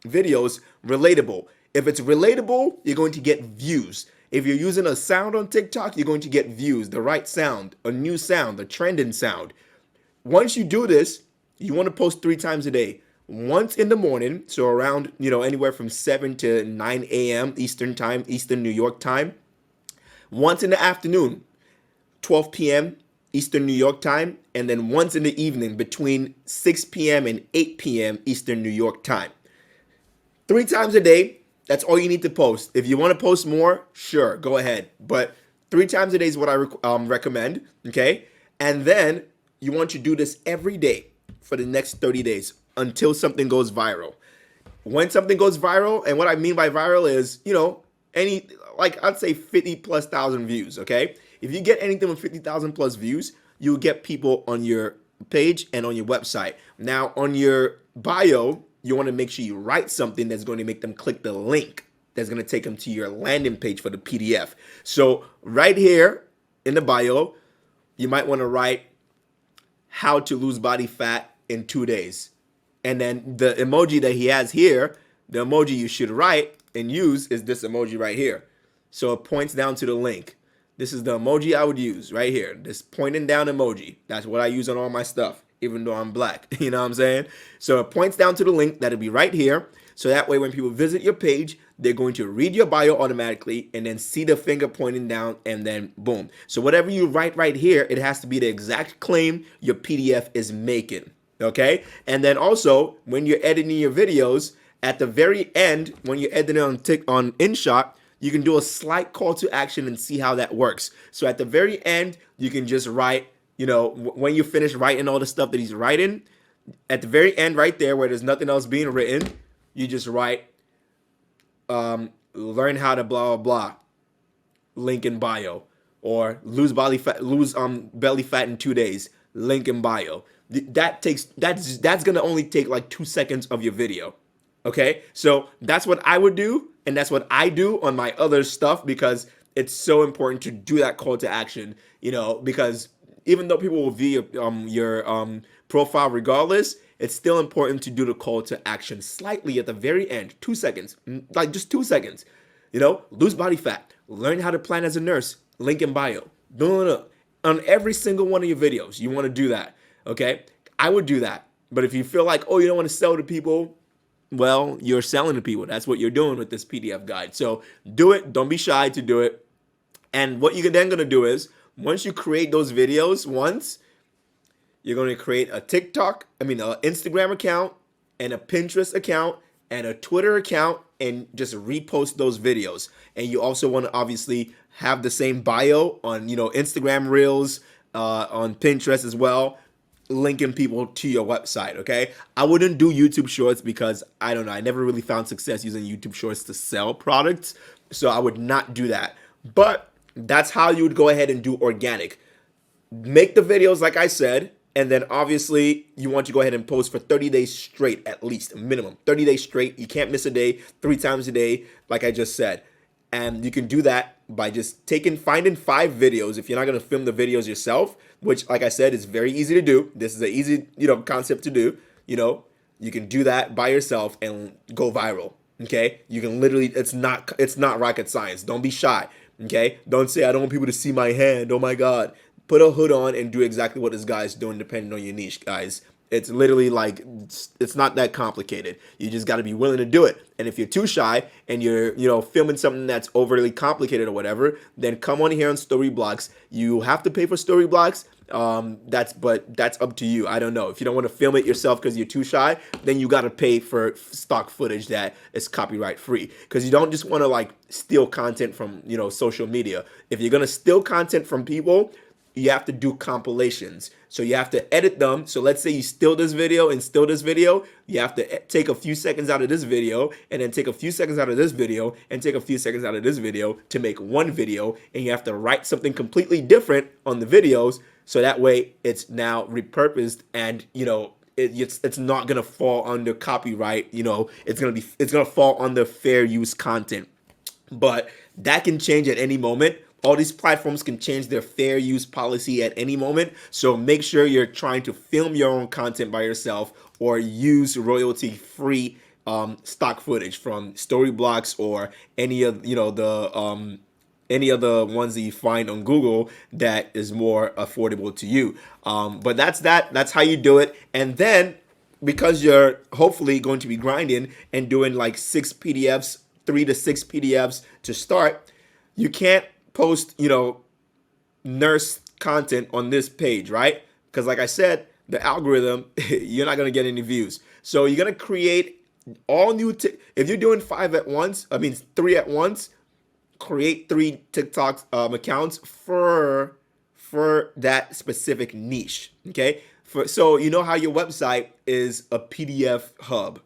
videos relatable. If it's relatable, you're going to get views. If you're using a sound on TikTok, you're going to get views, the right sound, a new sound, a trending sound. Once you do this, you want to post 3 times a day. Once in the morning, so around, anywhere from 7 to 9 a.m. Eastern time, Eastern New York time. Once in the afternoon, 12 p.m. Eastern New York time, and then once in the evening between 6 p.m. and 8 p.m. Eastern New York time. 3 times a day, that's all you need to post. If you want to post more, sure, go ahead. But 3 times a day is what I recommend, okay? And then you want to do this every day for the next 30 days until something goes viral. When something goes viral, and what I mean by viral is, any, like I'd say 50 plus thousand views, okay? If you get anything with 50,000 plus views, you'll get people on your page and on your website. Now, on your bio, you want to make sure you write something that's going to make them click the link that's going to take them to your landing page for the PDF. So right here in the bio, you might want to write how to lose body fat in 2 days. And then the emoji that he has here, the emoji you should write and use is this emoji right here. So it points down to the link. This is the emoji I would use right here. This pointing down emoji. That's what I use on all my stuff, even though I'm black. You know what I'm saying? So it points down to the link that'll be right here. So that way when people visit your page, they're going to read your bio automatically and then see the finger pointing down and then boom. So whatever you write right here, it has to be the exact claim your PDF is making. Okay? And then also when you're editing your videos, at the very end, when you're editing on InShot, you can do a slight call to action and see how that works. So at the very end, you can just write, when you finish writing all the stuff that he's writing, at the very end right there where there's nothing else being written, you just write, learn how to blah, blah, blah, link in bio, or lose belly fat in 2 days, link in bio. That's gonna only take like 2 seconds of your video. Okay, so that's what I would do, and that's what I do on my other stuff because it's so important to do that call to action. Because even though people will view your profile regardless, it's still important to do the call to action slightly at the very end, 2 seconds, like just 2 seconds. Lose body fat, learn how to plan as a nurse, link in bio. No. On every single one of your videos, you want to do that. Okay, I would do that. But if you feel like, you don't want to sell to people, well, you're selling to people. That's what you're doing with this PDF guide. So do it. Don't be shy to do it. And what you're then going to do is, once you create those videos once, you're going to create an Instagram account and a Pinterest account and a Twitter account and just repost those videos. And you also want to obviously have the same bio on, Instagram Reels, on Pinterest as well, linking people to your website, okay? I wouldn't do YouTube Shorts because, I don't know, I never really found success using YouTube Shorts to sell products, so I would not do that. But that's how you would go ahead and do organic. Make the videos like I said, and then obviously you want to go ahead and post for 30 days straight, at least, minimum. 30 days straight. You can't miss a day, 3 times a day, like I just said. And you can do that by just finding 5 videos. If you're not going to film the videos yourself, which, like I said, is very easy to do. This is an easy, concept to do. You can do that by yourself and go viral. Okay, you can literally. It's not rocket science. Don't be shy. Okay, don't say I don't want people to see my hand. Oh my God, put a hood on and do exactly what this guy's doing, depending on your niche, guys. It's literally like, it's not that complicated. You just got to be willing to do it. And if you're too shy and you're, filming something that's overly complicated or whatever, then come on here on Storyblocks. You have to pay for Storyblocks. That's up to you. I don't know. If you don't want to film it yourself because you're too shy, then you got to pay for stock footage that is copyright free. Because you don't just want to steal content from, social media. If you're going to steal content from people, you have to do compilations. So you have to edit them. So let's say you steal this video and steal this video. You have to take a few seconds out of this video and then take a few seconds out of this video and take a few seconds out of this video to make one video. And you have to write something completely different on the videos. So that way it's now repurposed and, it's not going to fall under copyright. It's going to fall under fair use content. But that can change at any moment. All these platforms can change their fair use policy at any moment. So make sure you're trying to film your own content by yourself or use royalty-free stock footage from Storyblocks or any of the any other ones that you find on Google that is more affordable to you. But that's how you do it. And then because you're hopefully going to be grinding and doing like 6 PDFs, 3 to 6 PDFs to start, you can't post, nurse content on this page, right? Because like I said, the algorithm, you're not gonna get any views. So you're gonna create all new. If you're doing 3 at once, create 3 TikTok accounts for that specific niche. Okay, so you know how your website is a PDF hub.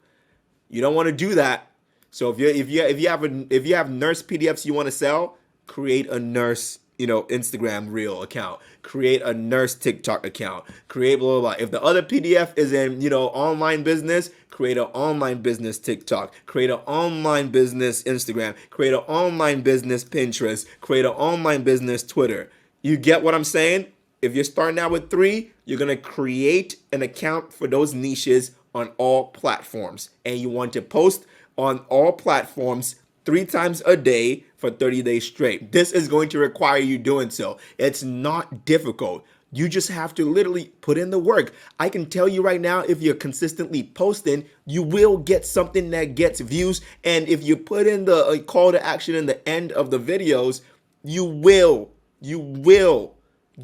You don't want to do that. So if you have nurse PDFs you want to sell, create a nurse Instagram reel account, create a nurse TikTok account, create blah blah blah. If the other PDF is in online business, create an online business TikTok, create an online business Instagram, create an online business Pinterest, create an online business Twitter. You get what I'm saying? If you're starting out with 3, you're gonna create an account for those niches on all platforms, and you want to post on all platforms 3 times a day for 30 days straight. This is going to require you doing so. It's not difficult. You just have to literally put in the work. I can tell you right now, if you're consistently posting, you will get something that gets views. And if you put in the call to action in the end of the videos, you will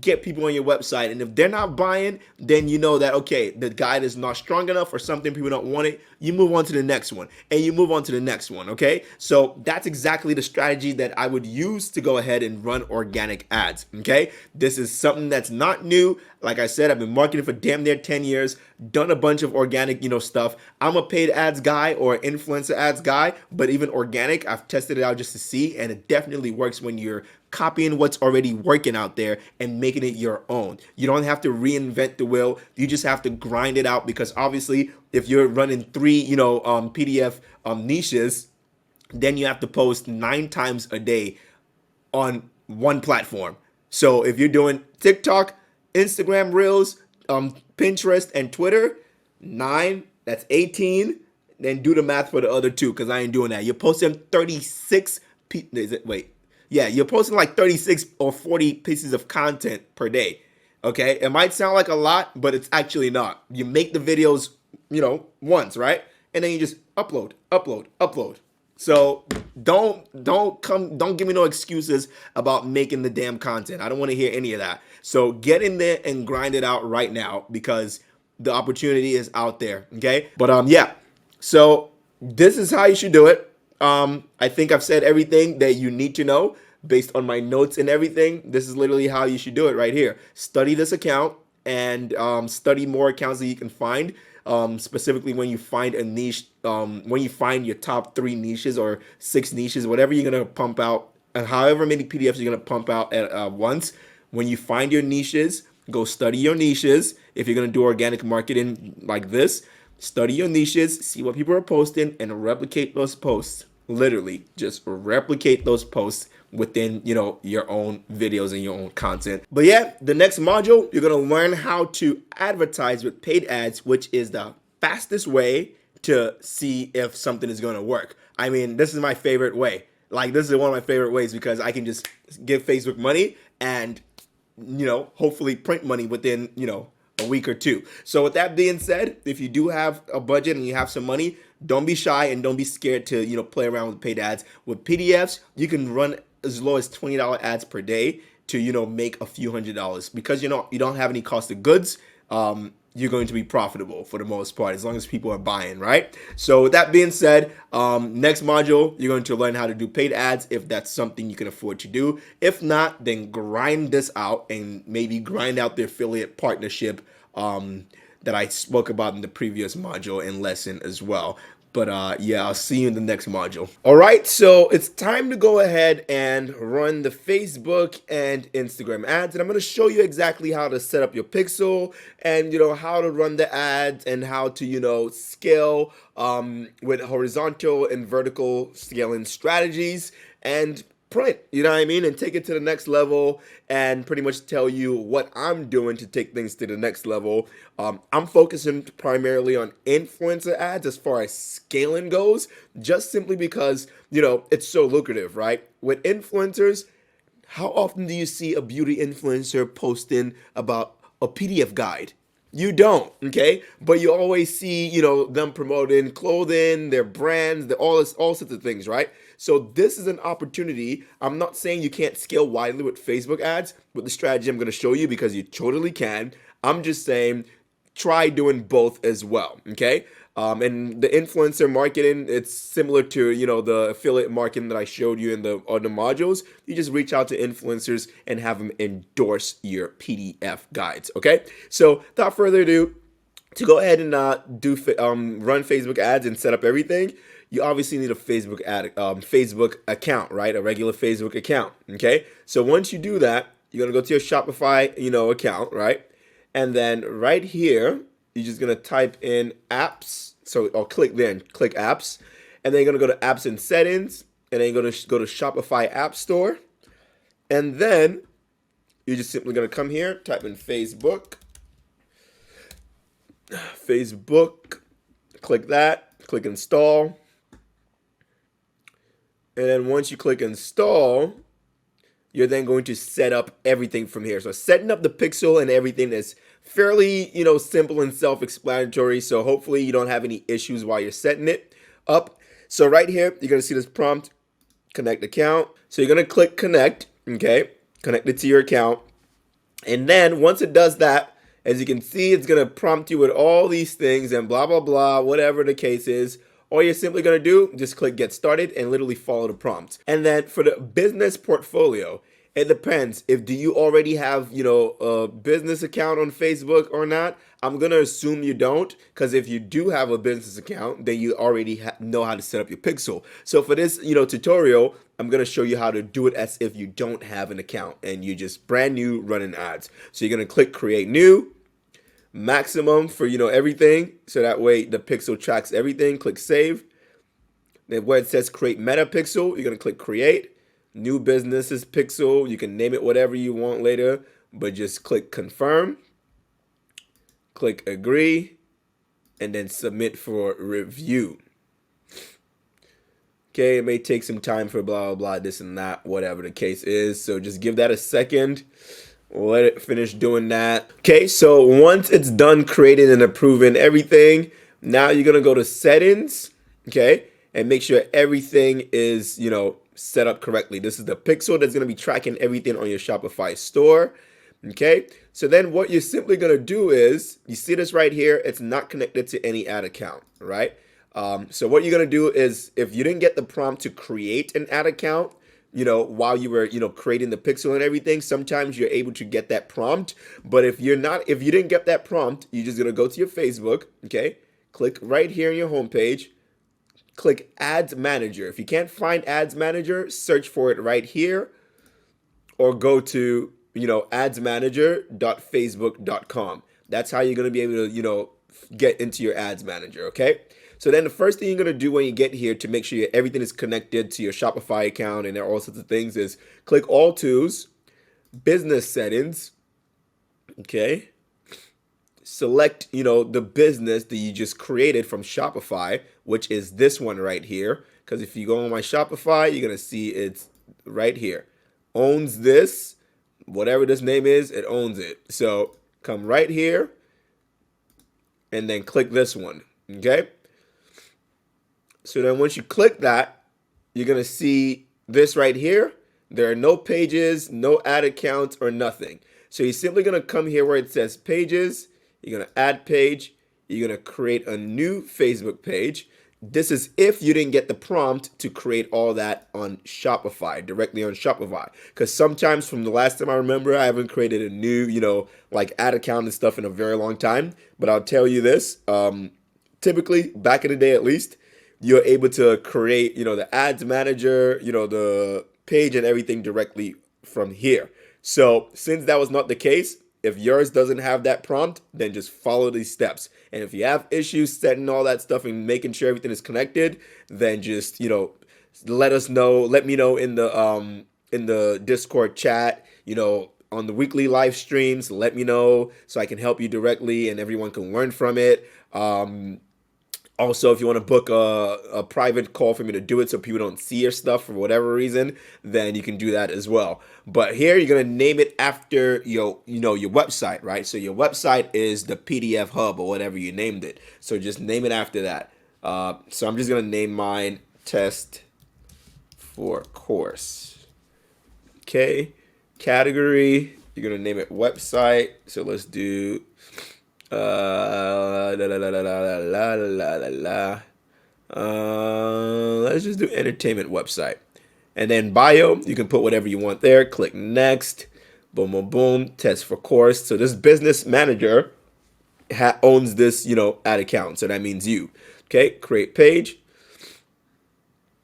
get people on your website. And if they're not buying, then you know that, okay, the guide is not strong enough or something, people don't want it. You move on to the next one and you move on to the next one. Okay. So that's exactly the strategy that I would use to go ahead and run organic ads. Okay. This is something that's not new. Like I said, I've been marketing for damn near 10 years, done a bunch of organic, stuff. I'm a paid ads guy or influencer ads guy, but even organic, I've tested it out just to see, and it definitely works when you're copying what's already working out there and making it your own. You don't have to reinvent the wheel. You just have to grind it out, because obviously if you're running 3, PDF niches, then you have to post 9 times a day on one platform. So if you're doing TikTok, Instagram Reels, Pinterest, and Twitter, 9, that's 18. Then do the math for the other 2, because I ain't doing that. You're posting 36. You're posting like 36 or 40 pieces of content per day. Okay, it might sound like a lot, but it's actually not. You make the videos, once, right? And then you just upload, upload, upload. So don't give me no excuses about making the damn content. I don't want to hear any of that. So get in there and grind it out right now, because the opportunity is out there. Okay, but yeah. So this is how you should do it. I think I've said everything that you need to know based on my notes and everything. This is literally how you should do it right here. Study this account and study more accounts that you can find. Specifically when you find a niche, when you find your top 3 niches or 6 niches, whatever you're going to pump out, and however many PDFs you're going to pump out at once. When you find your niches, go study your niches. If you're going to do organic marketing like this, study your niches, see what people are posting, and replicate those posts. Literally, just replicate those posts within, your own videos and your own content. But yeah, the next module, you're going to learn how to advertise with paid ads, which is the fastest way to see if something is going to work. I mean, this is my favorite way. Like, this is one of my favorite ways, because I can just give Facebook money and, hopefully print money within, a week or 2. So with that being said, if you do have a budget and you have some money, don't be shy and don't be scared to, play around with paid ads. With PDFs, you can run as low as $20 ads per day to, make a few $100s, because, you don't have any cost of goods. You're going to be profitable for the most part, as long as people are buying, right? So with that being said, next module, you're going to learn how to do paid ads if that's something you can afford to do. If not, then grind this out and maybe grind out the affiliate partnership that I spoke about in the previous module and lesson as well. But yeah, I'll see you in the next module. All right, so it's time to go ahead and run the Facebook and Instagram ads. And I'm going to show you exactly how to set up your pixel and, how to run the ads and how to, scale with horizontal and vertical scaling strategies and print, you know what I mean, and take it to the next level, and pretty much tell you what I'm doing to take things to the next level. I'm focusing primarily on influencer ads as far as scaling goes, just simply because, it's so lucrative, right? With influencers, How often do you see a beauty influencer posting about a PDF guide? You don't, okay? But you always see, them promoting clothing, their brands, all sorts of things, right? So this is an opportunity. I'm not saying you can't scale widely with Facebook ads with the strategy I'm going to show you, because you totally can. I'm just saying try doing both as well, okay? And the influencer marketing, it's similar to the affiliate marketing that I showed you in the on the modules. You just reach out to influencers and have them endorse your PDF guides. Okay, so without further ado, to go ahead and run Facebook ads and set up everything, you obviously need a Facebook account, right? A regular Facebook account. Okay, so once you do that, you're gonna go to your Shopify account, right? And then right here, you're just gonna type in apps. So I'll click there and click apps. And then you're gonna go to apps and settings. And then you're gonna go to Shopify App Store. And then you're just simply gonna come here, type in Facebook. Click that, click install. And then once you click install, you're then going to set up everything from here. So setting up the pixel and everything is fairly, simple and self-explanatory. So hopefully you don't have any issues while you're setting it up. So right here, you're going to see this prompt, connect account. So you're going to click connect, okay? Connect it to your account. And then once it does that, as you can see, it's going to prompt you with all these things and blah, blah, blah, whatever the case is. All you're simply going to do, just click get started and literally follow the prompts. And then for the business portfolio, it depends. Do you already have, a business account on Facebook or not? I'm going to assume you don't, because if you do have a business account, then you already know how to set up your pixel. So for this, tutorial, I'm going to show you how to do it as if you don't have an account and you just brand new running ads. So you're going to click create new. Maximum for everything, so that way the pixel tracks everything. Click save. Then where it says create meta pixel, you're gonna click create new businesses pixel. You can name it whatever you want later, but just click confirm, click agree, and then submit for review. Okay, it may take some time for blah blah blah, this and that, whatever the case is. So just give that a second. Let it finish doing that. Okay, so once it's done creating and approving everything, now you're gonna go to settings, okay, and make sure everything is, set up correctly. This is the pixel that's gonna be tracking everything on your Shopify store. Okay, so then what you're simply gonna do is, you see this right here, it's not connected to any ad account, right? So what you're gonna do is, if you didn't get the prompt to create an ad account, while you were, creating the pixel and everything, sometimes you're able to get that prompt. But if you didn't get that prompt, you're just gonna go to your Facebook, okay? Click right here in your homepage, click Ads Manager. If you can't find Ads Manager, search for it right here, or go to, adsmanager.facebook.com. That's how you're gonna be able to, get into your Ads Manager, okay? So then the first thing you're going to do when you get here to make sure everything is connected to your Shopify account and all sorts of things is click All Tools, Business Settings, okay? Select, the business that you just created from Shopify, which is this one right here. Because if you go on my Shopify, you're going to see it's right here. Owns this, whatever this name is, it owns it. So come right here and then click this one, okay? So then once you click that, you're going to see this right here. There are no pages, no ad accounts, or nothing. So you're simply going to come here where it says pages. You're going to add page. You're going to create a new Facebook page. This is if you didn't get the prompt to create all that on Shopify, directly on Shopify. Because sometimes from the last time I remember, I haven't created a new, like ad account and stuff in a very long time. But I'll tell you this, typically, back in the day at least, you're able to create, the ads manager, the page and everything directly from here. So since that was not the case, if yours doesn't have that prompt, then just follow these steps. And if you have issues setting all that stuff and making sure everything is connected, then just, let us know. Let me know in the Discord chat, on the weekly live streams. Let me know so I can help you directly and everyone can learn from it. Also, if you want to book a private call for me to do it so people don't see your stuff for whatever reason, then you can do that as well. But here you're gonna name it after your website, right? So your website is the PDF hub or whatever you named it. So just name it after that. So I'm just gonna name mine test for course. Okay. Category, you're gonna name it website. So let's do la, la, la, la, la, la, la, la, la. Let's just do entertainment website. And then bio, you can put whatever you want there. Click next. Boom, boom, boom. Test for course. So this business manager owns this, ad account. So that means you. Okay, create page.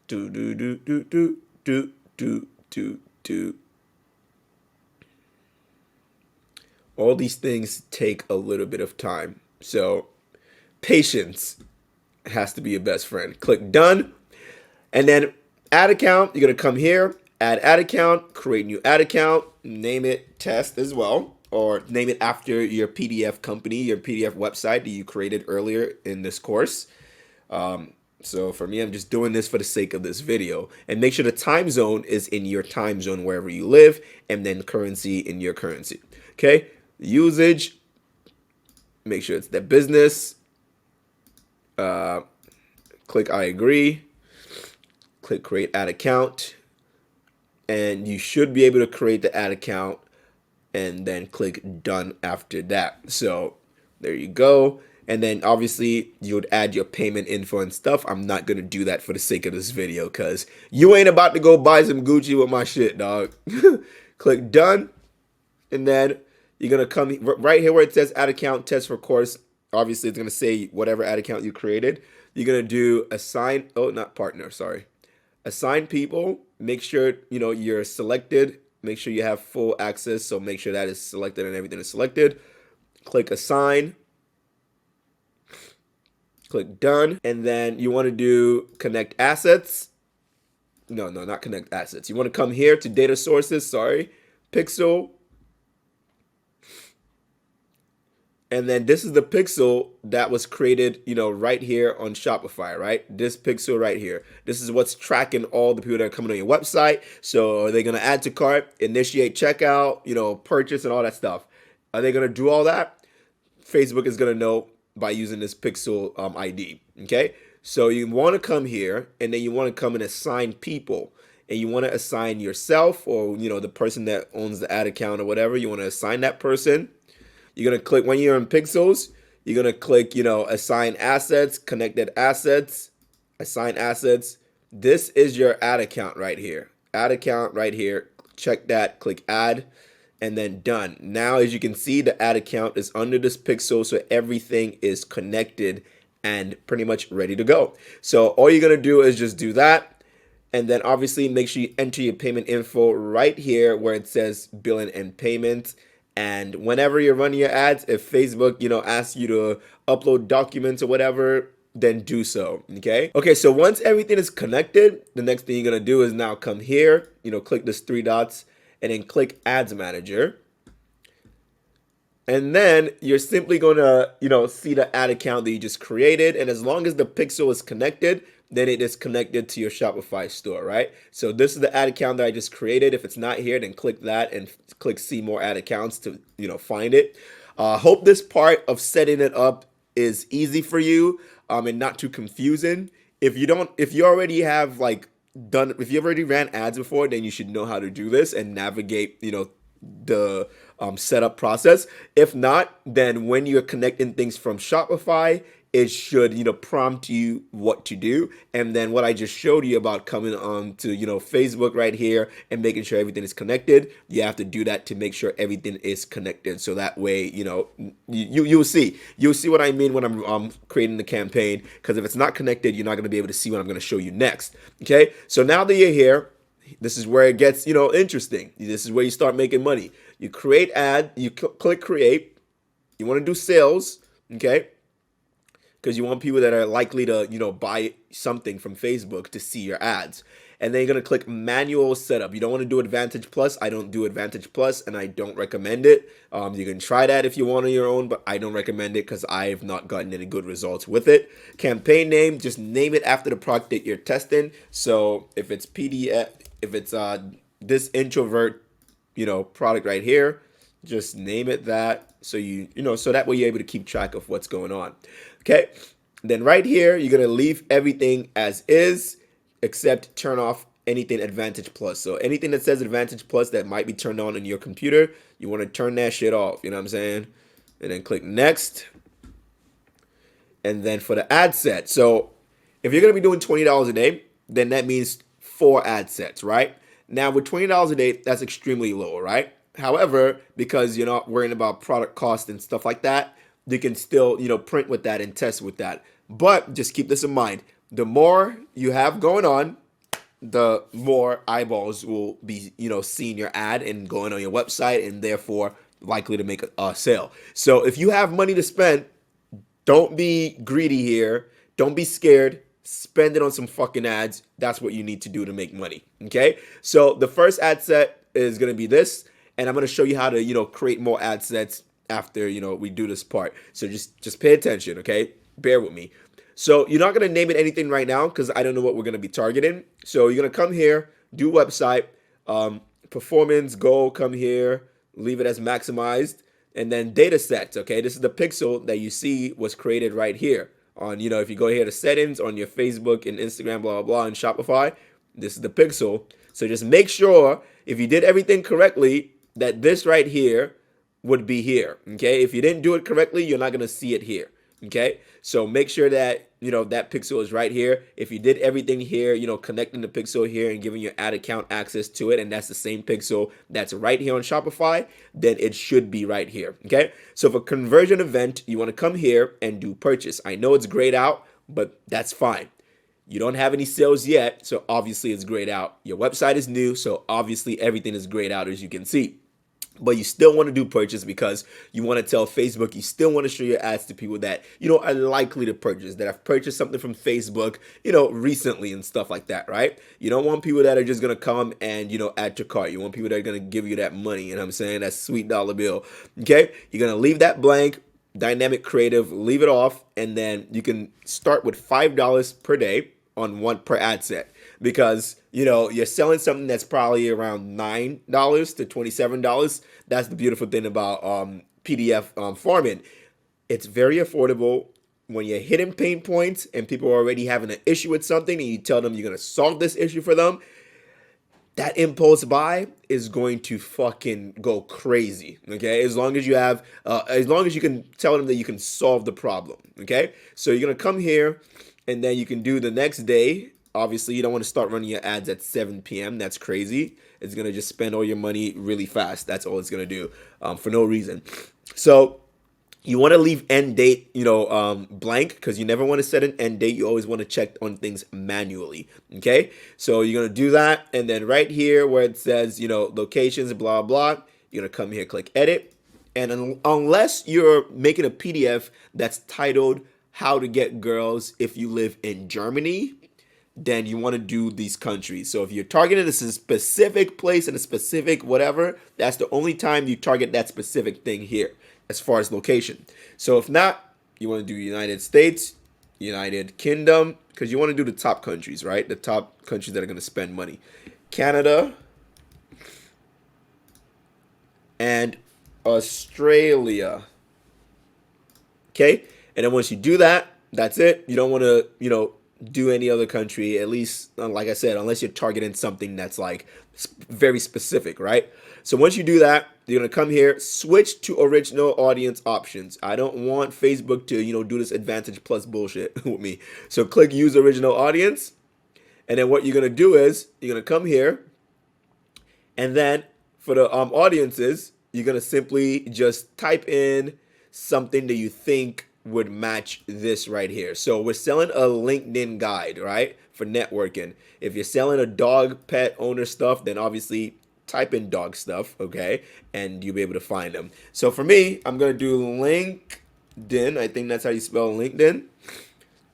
Do, do, do, do, do, do, do, do, do. All these things take a little bit of time. So patience has to be your best friend. Click done. And then ad account, you're going to come here, add ad account, create new ad account, name it test as well, or name it after your PDF company, your PDF website that you created earlier in this course. So for me, I'm just doing this for the sake of this video. And make sure the time zone is in your time zone wherever you live, and then currency in your currency. Okay, usage, make sure it's the business. Click I agree. Click create ad account. And you should be able to create the ad account and then click done after that. So there you go. And then obviously you would add your payment info and stuff. I'm not going to do that for the sake of this video because you ain't about to go buy some Gucci with my shit, dog. Click done. And then you're going to come right here where it says ad account test for course. Obviously, it's going to say whatever ad account you created. You're going to do assign, not partner, sorry. Assign people. Make sure, you're selected. Make sure you have full access. So make sure that is selected and everything is selected. Click assign. Click done. And then you want to do connect assets. No, not connect assets. You want to come here to data sources, sorry. Pixel. And then this is the pixel that was created, right here on Shopify, right? This pixel right here. This is what's tracking all the people that are coming on your website. So are they going to add to cart, initiate checkout, purchase and all that stuff? Are they going to do all that? Facebook is going to know by using this pixel ID, okay? So you want to come here and then you want to come and assign people. And you want to assign yourself or, the person that owns the ad account or whatever. You want to assign that person. You're going to click, when you're in pixels, you're going to click, assign assets, connected assets, assign assets. This is your ad account right here. Ad account right here. Check that, click add, and then done. Now, as you can see, the ad account is under this pixel, so everything is connected and pretty much ready to go. So all you're going to do is just do that. And then obviously make sure you enter your payment info right here where it says billing and payment. And whenever you're running your ads, if Facebook, asks you to upload documents or whatever, then do so, okay? Okay, so once everything is connected, the next thing you're gonna do is now come here, click this 3 dots and then click Ads Manager. And then you're simply gonna, see the ad account that you just created. And as long as the pixel is connected, then it is connected to your Shopify store, right? So this is the ad account that I just created. If it's not here, then click that and click see more ad accounts to, if find it. Hope this part of setting it up is easy for you and not too confusing. If you already have if you already ran ads before, then you should know how to do this and navigate, the setup process. If not, then when you're connecting things from Shopify, it should, prompt you what to do. And then what I just showed you about coming on to, Facebook right here and making sure everything is connected, you have to do that to make sure everything is connected. So that way, you'll see what I mean when I'm creating the campaign, because if it's not connected, you're not going to be able to see what I'm going to show you next. Okay. So now that you're here, this is where it gets, interesting. This is where you start making money. You create ad, you click create. You want to do sales. Okay. because you want people that are likely to, buy something from Facebook to see your ads. And then you're going to click manual setup. You don't want to do Advantage Plus. I don't do Advantage Plus, and I don't recommend it. You can try that if you want on your own, but I don't recommend it because I have not gotten any good results with it. Campaign name, just name it after the product that you're testing. So if it's PDF, if it's this introvert, product right here, just name it that. So so that way you're able to keep track of what's going on. Okay. Then right here, you're going to leave everything as is, except turn off anything Advantage Plus. So anything that says Advantage Plus that might be turned on your computer, you want to turn that shit off. You know what I'm saying? And then click next. And then for the ad set. So if you're going to be doing $20 a day, then that means 4 ad sets, right? Now with $20 a day, that's extremely low, right? However, because you're not worrying about product cost and stuff like that, you can still, print with that and test with that. But just keep this in mind. The more you have going on, the more eyeballs will be, seeing your ad and going on your website, and therefore likely to make a sale. So if you have money to spend, don't be greedy here. Don't be scared. Spend it on some fucking ads. That's what you need to do to make money. Okay. So the first ad set is going to be this, and I'm going to show you how to, create more ad sets after, we do this part. So just pay attention. Okay. Bear with me. So you're not going to name it anything right now because I don't know what we're going to be targeting. So you're going to come here, do website, performance, goal, come here, leave it as maximized, and then data sets. Okay, this is the pixel that you see was created right here on, if you go here to settings on your Facebook and Instagram, blah, blah, blah, and Shopify, this is the pixel. So just make sure if you did everything correctly that this right here would be here. Okay, if you didn't do it correctly, you're not going to see it here. Okay, so make sure that, that pixel is right here. If you did everything here, connecting the pixel here and giving your ad account access to it, and that's the same pixel that's right here on Shopify, then it should be right here. Okay, so for conversion event, you want to come here and do purchase. I know it's grayed out, but that's fine. You don't have any sales yet, so obviously it's grayed out. Your website is new, so obviously everything is grayed out, as you can see. But you still want to do purchase because you want to tell Facebook, you still want to show your ads to people that, are likely to purchase, that have purchased something from Facebook, recently and stuff like that, right? You don't want people that are just going to come and, add to cart. You want people that are going to give you that money. You know what I'm saying? That sweet dollar bill. Okay. You're going to leave that blank, dynamic creative, leave it off. And then you can start with $5 per day on one per ad set. Because, you're selling something that's probably around $9 to $27. That's the beautiful thing about PDF farming. It's very affordable. When you're hitting pain points and people are already having an issue with something and you tell them you're going to solve this issue for them, that impulse buy is going to fucking go crazy. Okay, as long as you have, as long as you can tell them that you can solve the problem. Okay, so you're going to come here and then you can do the next day. Obviously, you don't want to start running your ads at 7 p.m. That's crazy. It's going to just spend all your money really fast. That's all it's going to do for no reason. So you want to leave end date, blank, because you never want to set an end date. You always want to check on things manually. Okay, so you're going to do that. And then right here where it says, locations, blah, blah, you're going to come here, click edit. And unless you're making a PDF that's titled how to get girls if you live in Germany, then you want to do these countries. So if you're targeting a specific place and a specific whatever, that's the only time you target that specific thing here as far as location. So if not, you want to do United States, United Kingdom, because you want to do the top countries, right? The top countries that are going to spend money. Canada and Australia. Okay? And then once you do that, that's it. You don't want to, do any other country, at least, like I said, unless you're targeting something that's like very specific, right? So once you do that, you're going to come here, switch to original audience options. I don't want Facebook to, do this Advantage Plus bullshit with me. So click use original audience. And then what you're going to do is you're going to come here. And then for the audiences, you're going to simply just type in something that you think would match this right here. So we're selling a LinkedIn guide, right? For networking. If you're selling a dog pet owner stuff, then obviously type in dog stuff, okay? And you'll be able to find them. So for me, I'm going to do LinkedIn. I think that's how you spell LinkedIn.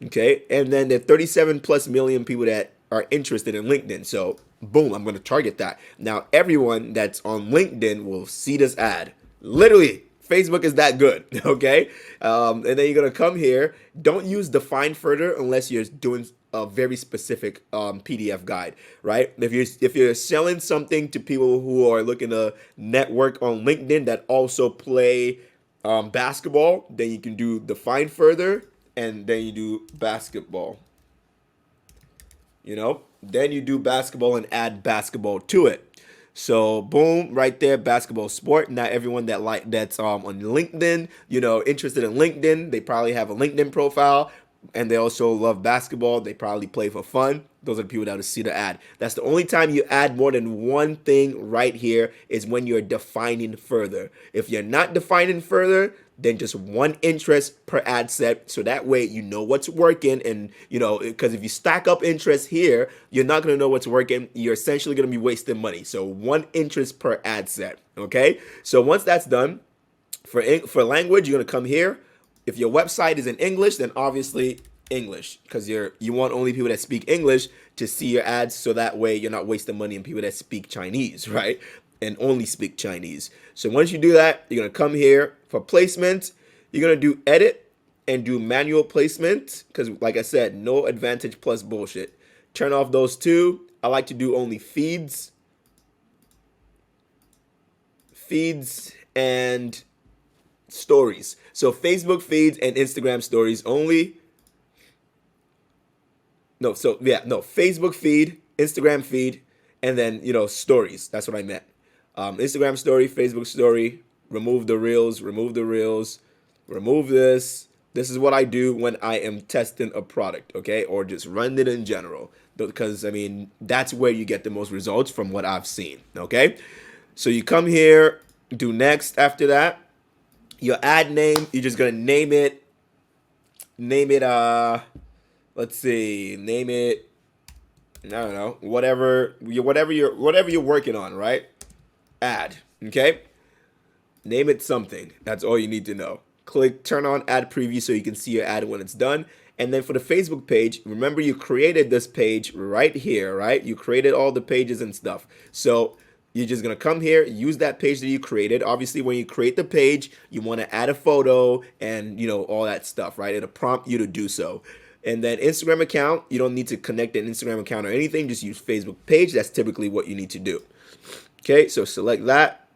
Okay, and then there are 37 plus million people that are interested in LinkedIn. So boom, I'm going to target that. Now everyone that's on LinkedIn will see this ad. Literally, Facebook is that good. Okay, and then you're going to come here. Don't use define further unless you're doing a very specific PDF guide, right? If you're selling something to people who are looking to network on LinkedIn that also play basketball, then you can do define further, and then you do basketball. Then you do basketball and add basketball to it. So boom, right there, basketball sport. Now everyone that's on LinkedIn, interested in LinkedIn, they probably have a LinkedIn profile, and they also love basketball. They probably play for fun. Those are the people that will see the ad. That's the only time you add more than one thing right here is when you're defining further. If you're not defining further, then just one interest per ad set. So that way you know what's working. And, because if you stack up interest here, you're not going to know what's working. You're essentially going to be wasting money. So one interest per ad set. Okay. So once that's done, for language, you're going to come here. If your website is in English, then obviously English, because you want only people that speak English to see your ads, so that way you're not wasting money on people that speak Chinese, right? And only speak Chinese. So once you do that, you're gonna come here for placement. You're gonna do edit and do manual placement, because like I said, no advantage plus bullshit. Turn off those two. I like to do only feeds and stories. So Facebook feeds and Instagram stories only. Facebook feed, Instagram feed, and then stories. That's what I meant. Instagram story, Facebook story. Remove the reels. Remove this. This is what I do when I am testing a product, okay, or just run it in general, because that's where you get the most results from what I've seen. Okay, so you come here, do next. After that, your ad name, you're just gonna name it. Let's see, name it. I don't know, whatever you're working on, right? Ad, okay. Name it something. That's all you need to know. Turn on ad preview so you can see your ad when it's done. And then for the Facebook page, remember you created this page right here, right? You created all the pages and stuff. So you're just going to come here, use that page that you created. Obviously, when you create the page, you want to add a photo and, all that stuff, right? It'll prompt you to do so. And then Instagram account, you don't need to connect an Instagram account or anything. Just use Facebook page. That's typically what you need to do. Okay, so select that.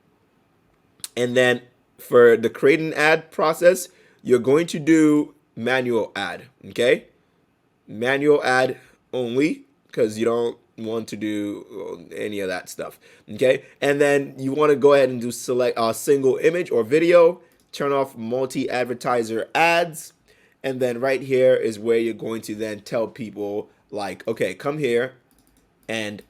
And then for the creating ad process, you're going to do manual ad, okay? Manual ad only, because you don't want to do any of that stuff, okay? And then you want to go ahead and do select a single image or video, turn off multi-advertiser ads, and then right here is where you're going to then tell people like, okay, come here and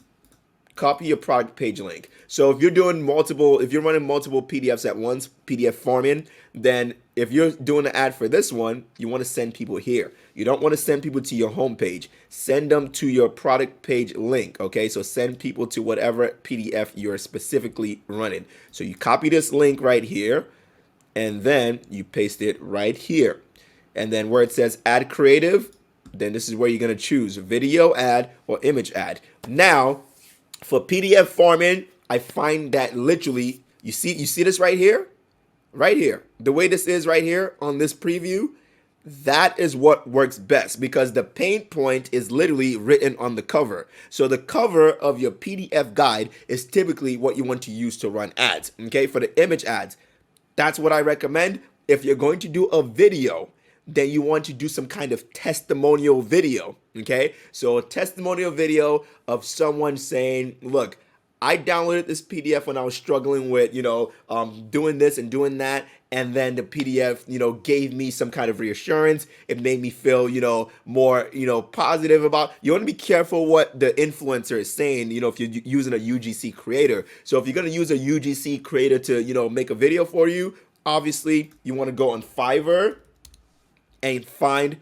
copy your product page link. So if you're running multiple PDFs at once, PDF farming, then if you're doing an ad for this one, you want to send people here. You don't want to send people to your homepage. Send them to your product page link, okay? So send people to whatever PDF you're specifically running. So you copy this link right here, and then you paste it right here. And then where it says add creative, then this is where you're going to choose video ad or image ad. Now, for PDF farming, I find that literally, you see this right here? Right here. The way this is right here on this preview, that is what works best, because the pain point is literally written on the cover. So the cover of your PDF guide is typically what you want to use to run ads, okay? For the image ads, that's what I recommend. If you're going to do a video, then you want to do some kind of testimonial video, okay? So a testimonial video of someone saying, look, I downloaded this PDF when I was struggling with, doing this and doing that. And then the PDF, gave me some kind of reassurance. It made me feel, more, positive about. You want to be careful what the influencer is saying, if you're using a UGC creator. So if you're going to use a UGC creator to, make a video for you, obviously you want to go on Fiverr and find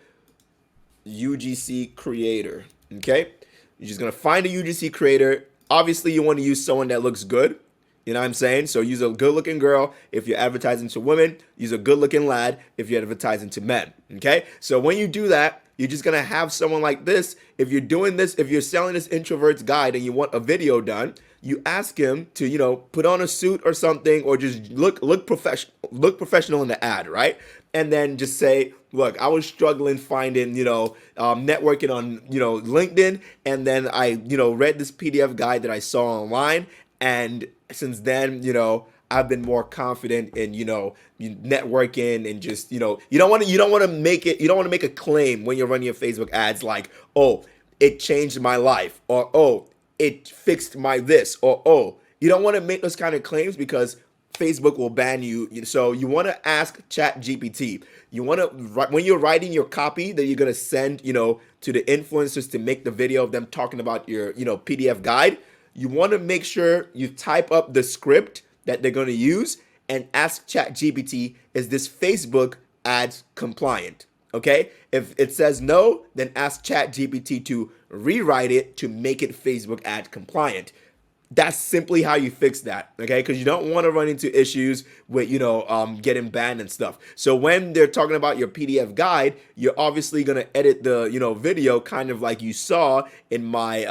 UGC creator, okay? You're just going to find a UGC creator. Obviously, you want to use someone that looks good. You know what I'm saying? So use a good looking girl if you're advertising to women. Use a good looking lad if you're advertising to men. Okay? So when you do that, you're just gonna have someone like this. If you're doing this, if you're selling this introvert's guide and you want a video done, you ask him to, put on a suit or something, or just look professional in the ad, right? And then just say, look, I was struggling finding, networking on, LinkedIn, and then I, read this PDF guide that I saw online, and since then, I've been more confident in, networking, and just, you don't want to make a claim when you're running your Facebook ads like, oh, it changed my life, or oh, it fixed my this, or oh, you don't want to make those kind of claims because Facebook will ban you. So you want to ask ChatGPT. You want to, when you're writing your copy that you're going to send, to the influencers to make the video of them talking about your, PDF guide, you want to make sure you type up the script that they're going to use and ask ChatGPT, is this Facebook ads compliant? Okay? If it says no, then ask ChatGPT to rewrite it to make it Facebook ad compliant. That's simply how you fix that, okay? Because you don't want to run into issues with, getting banned and stuff. So when they're talking about your PDF guide, you're obviously gonna edit the, video kind of like you saw in my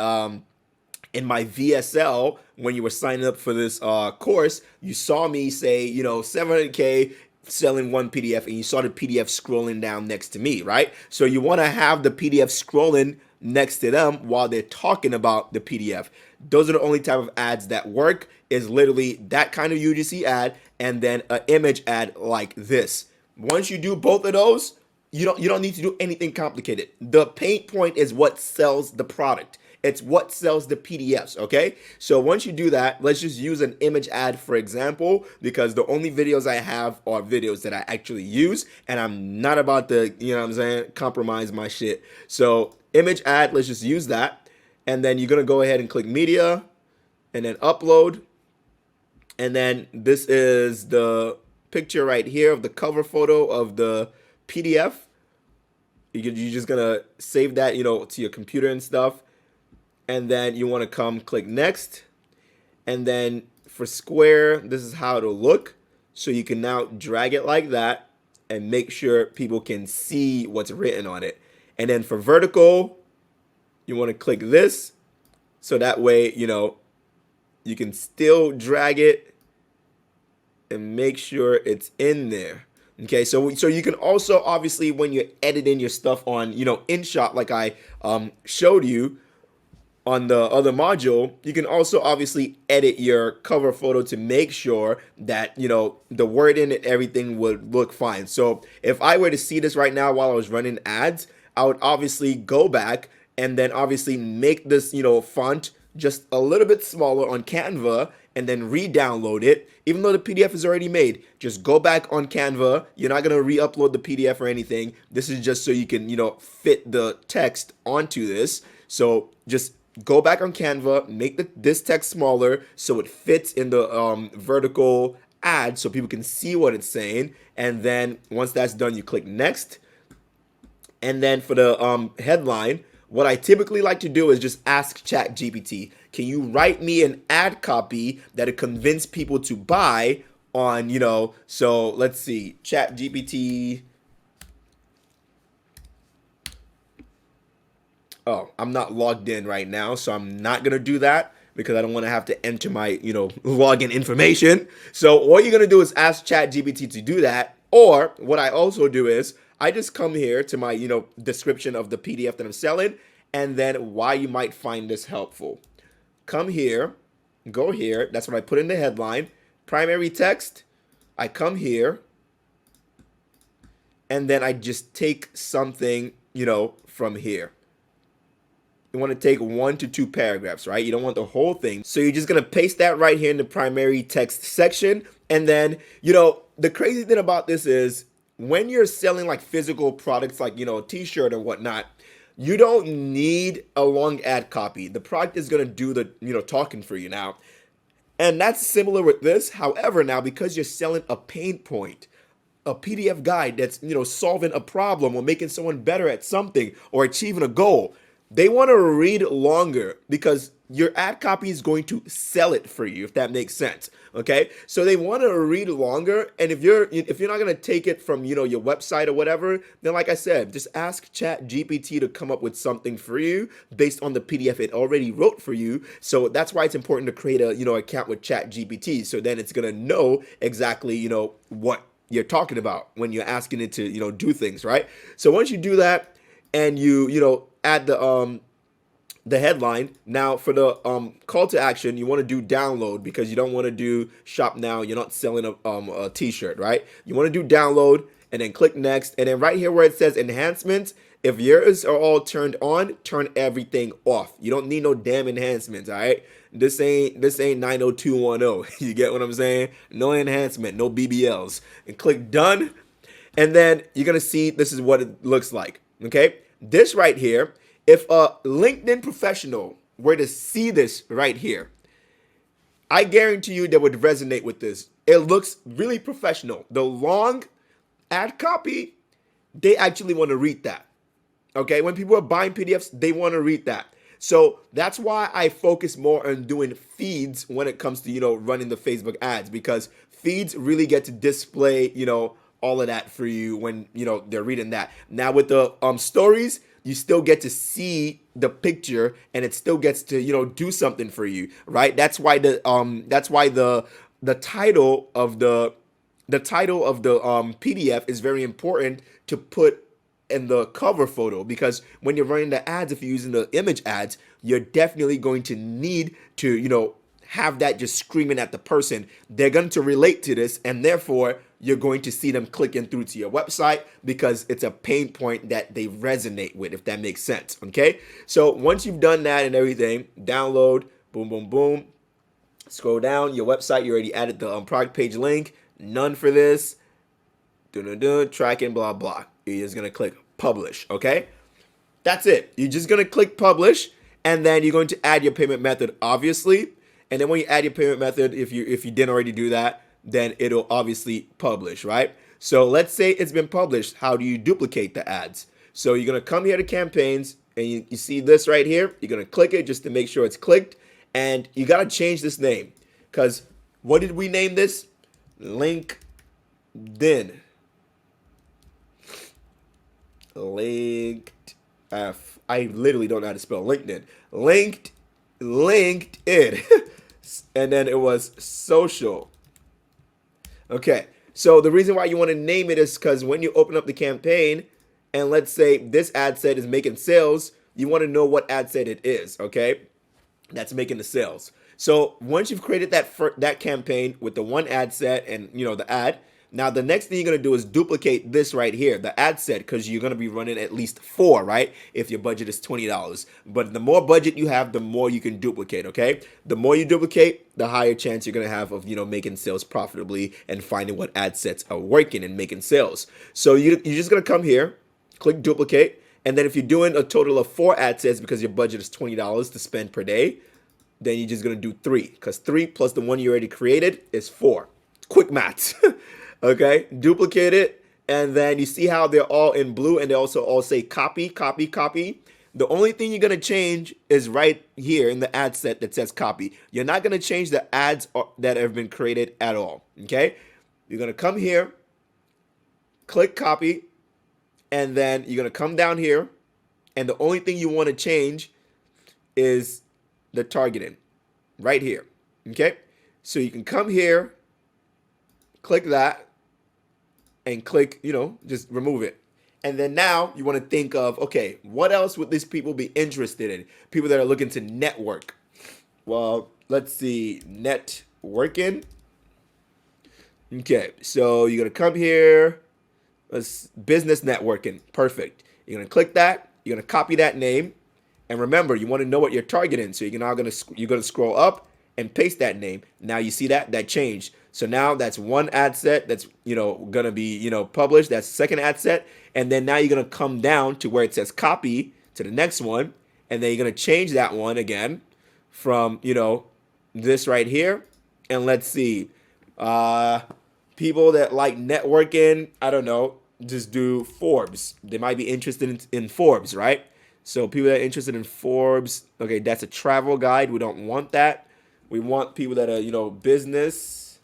VSL when you were signing up for this course. You saw me say, 700K selling one PDF, and you saw the PDF scrolling down next to me, right? So you want to have the PDF scrolling next to them while they're talking about the PDF. Those are the only type of ads that work, is literally that kind of UGC ad and then an image ad like this. Once you do both of those, you don't need to do anything complicated. The pain point is what sells the product. It's what sells the PDFs, okay? So once you do that, let's just use an image ad for example, because the only videos I have are videos that I actually use, and I'm not about to, compromise my shit. So image ad, let's just use that. And then you're gonna go ahead and click media and then upload. And then this is the picture right here of the cover photo of the PDF. You're just gonna save that, to your computer and stuff. And then you want to come click next. And then for square, this is how it'll look. So you can now drag it like that and make sure people can see what's written on it. And then for vertical, you want to click this. So that way, you can still drag it and make sure it's in there. Okay, so you can also, obviously, when you're editing your stuff on, InShot, like I showed you on the other module, you can also obviously edit your cover photo to make sure that, the wording and everything would look fine. So if I were to see this right now while I was running ads, I would obviously go back and then obviously make this, font just a little bit smaller on Canva, and then re-download it. Even though the PDF is already made, just go back on Canva. You're not gonna re-upload the PDF or anything. This is just so you can, fit the text onto this. So just go back on Canva, make this text smaller so it fits in the vertical ad so people can see what it's saying. And then once that's done, you click next. And then for the headline, what I typically like to do is just ask ChatGPT, can you write me an ad copy that'll convince people to buy on, so let's see, ChatGPT. Oh, I'm not logged in right now, so I'm not going to do that because I don't want to have to enter my, login information. So all you're going to do is ask ChatGPT to do that. Or what I also do is I just come here to my, description of the PDF that I'm selling, and then why you might find this helpful. Come here, go here. That's what I put in the headline. Primary text. I come here, and then I just take something, from here. You want to take 1 to 2 paragraphs, right? You don't want the whole thing. So you're just going to paste that right here in the primary text section. And then, the crazy thing about this is when you're selling like physical products, like, a t-shirt or whatnot, you don't need a long ad copy. The product is going to do the, talking for you now. And that's similar with this. However, now because you're selling a pain point, a PDF guide that's, solving a problem or making someone better at something or achieving a goal, they want to read longer because your ad copy is going to sell it for you, if that makes sense. Okay, so they want to read longer, and if you're not going to take it from your website or whatever, then like I said, just ask ChatGPT to come up with something for you based on the PDF it already wrote for you. So that's why it's important to create a account with ChatGPT, so then it's going to know exactly what you're talking about when you're asking it to do things, right? So once you do that, and you add the headline. Now for the call to action, you want to do download, because you don't want to do shop now. You're not selling a t-shirt, right? You want to do download, and then click next, and then right here where it says enhancements, if yours are all turned on, turn everything off. You don't need no damn enhancements, all right? This ain't 90210. You get what I'm saying? No enhancement, no BBLs. And click done, and then you're gonna see this is what it looks like. Okay, this right here, if a LinkedIn professional were to see this right here, I guarantee you they would resonate with this. It looks really professional. The long ad copy, they actually want to read that. Okay, when people are buying PDFs, they want to read that. So that's why I focus more on doing feeds when it comes to running the Facebook ads, because feeds really get to display all of that for you when they're reading that. Now with the stories, you still get to see the picture, and it still gets to do something for you, right? That's why the title of the PDF is very important to put in the cover photo, because when you're running the ads, if you're using the image ads, you're definitely going to need to have that just screaming at the person. They're going to relate to this, and therefore you're going to see them clicking through to your website, because it's a pain point that they resonate with, if that makes sense. Okay, so once you've done that and everything, download, boom boom boom, scroll down your website. You already added the product page link, none for this, tracking, blah blah. You're just gonna click publish. Okay, that's it. You're just gonna click publish, and then you're going to add your payment method, obviously. And then when you add your payment method, if you didn't already do that, then it'll obviously publish, right? So let's say it's been published. How do you duplicate the ads? So you're gonna come here to campaigns, and you see this right here. You're gonna click it just to make sure it's clicked, and you gotta change this name, because what did we name this? LinkedIn. I literally don't know how to spell LinkedIn. LinkedIn. And then it was social. Okay, so the reason why you want to name it is because when you open up the campaign, and let's say this ad set is making sales, you want to know what ad set it is, okay? That's making the sales. So once you've created that campaign with the one ad set and the ad, now the next thing you're gonna do is duplicate this right here, the ad set, because you're gonna be running at least 4, right? If your budget is $20. But the more budget you have, the more you can duplicate, okay? The more you duplicate, the higher chance you're gonna have of making sales profitably and finding what ad sets are working and making sales. So you're just gonna come here, click duplicate, and then if you're doing a total of 4 ad sets because your budget is $20 to spend per day, then you're just gonna do 3, because 3 plus the one you already created is 4. Quick maths. Okay, duplicate it, and then you see how they're all in blue, and they also all say copy, copy, copy. The only thing you're gonna change is right here in the ad set that says copy. You're not gonna change the ads that have been created at all. Okay, you're gonna come here, click copy, and then you're gonna come down here, and the only thing you want to change is the targeting right here. Okay, so you can come here, click that, and click, just remove it. And then now you want to think of, okay, what else would these people be interested in? People that are looking to network. Well, let's see, networking. Okay, so you're going to come here, business networking. Perfect. You're going to click that. You're going to copy that name. And remember, you want to know what you're targeting. So you're going to scroll up and paste that name. Now you see that changed. So now that's one ad set that's gonna be published. That's second ad set, and then now you're gonna come down to where it says copy to the next one, and then you're gonna change that one again from this right here. And let's see, people that like networking, I don't know, just do Forbes. They might be interested in Forbes, right? So people that are interested in Forbes, okay, that's a travel guide. We don't want that. We want people that are, business.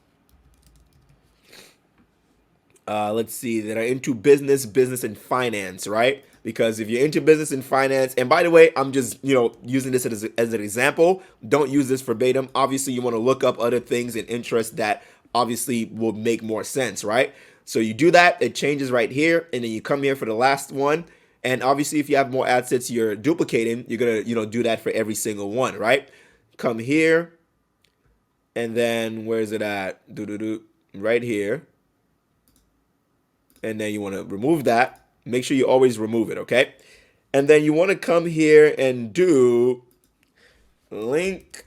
Let's see, that are into business and finance, right? Because if you're into business and finance, and by the way, I'm just, using this as an example. Don't use this verbatim. Obviously, you want to look up other things and interests that obviously will make more sense, right? So you do that, it changes right here, and then you come here for the last one. And obviously, if you have more ad sets you're duplicating, you're gonna, do that for every single one, right? Come here, and then where's it at? Right here. And then you want to remove that. Make sure you always remove it, okay? And then you want to come here and do link.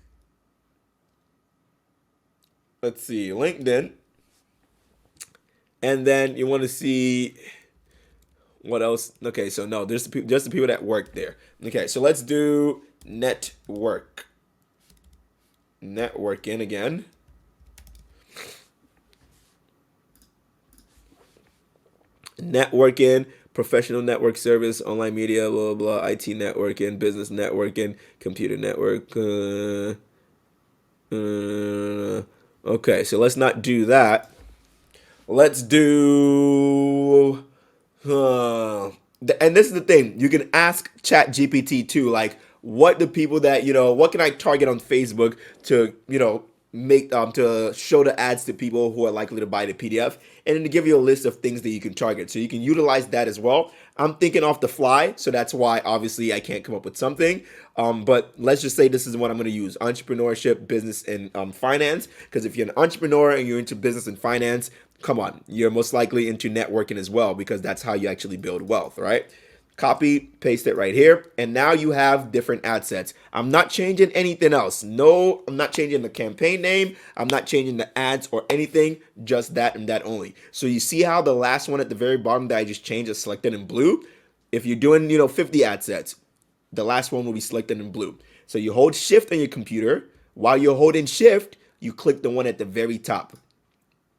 Let's see, LinkedIn. And then you want to see what else. Okay, so no, there's just the people that work there. Okay, so let's do networking again. Networking, professional network service, online media, blah, blah, blah, IT networking, business networking, computer network. Okay, so let's not do that. Let's do. And this is the thing. You can ask ChatGPT too, like, what the people that, what can I target on Facebook to, make to show the ads to people who are likely to buy the PDF, and then to give you a list of things that you can target. So you can utilize that as well. I'm thinking off the fly, so that's why obviously I can't come up with something. But let's just say this is what I'm going to use: entrepreneurship, business, and finance. Because if you're an entrepreneur and you're into business and finance, come on, you're most likely into networking as well, because that's how you actually build wealth, right? Copy, paste it right here, and now you have different ad sets. I'm not changing anything else. No, I'm not changing the campaign name. I'm not changing the ads or anything, just that and that only. So you see how the last one at the very bottom that I just changed is selected in blue? If you're doing, 50 ad sets, the last one will be selected in blue. So you hold shift on your computer. While you're holding shift, you click the one at the very top.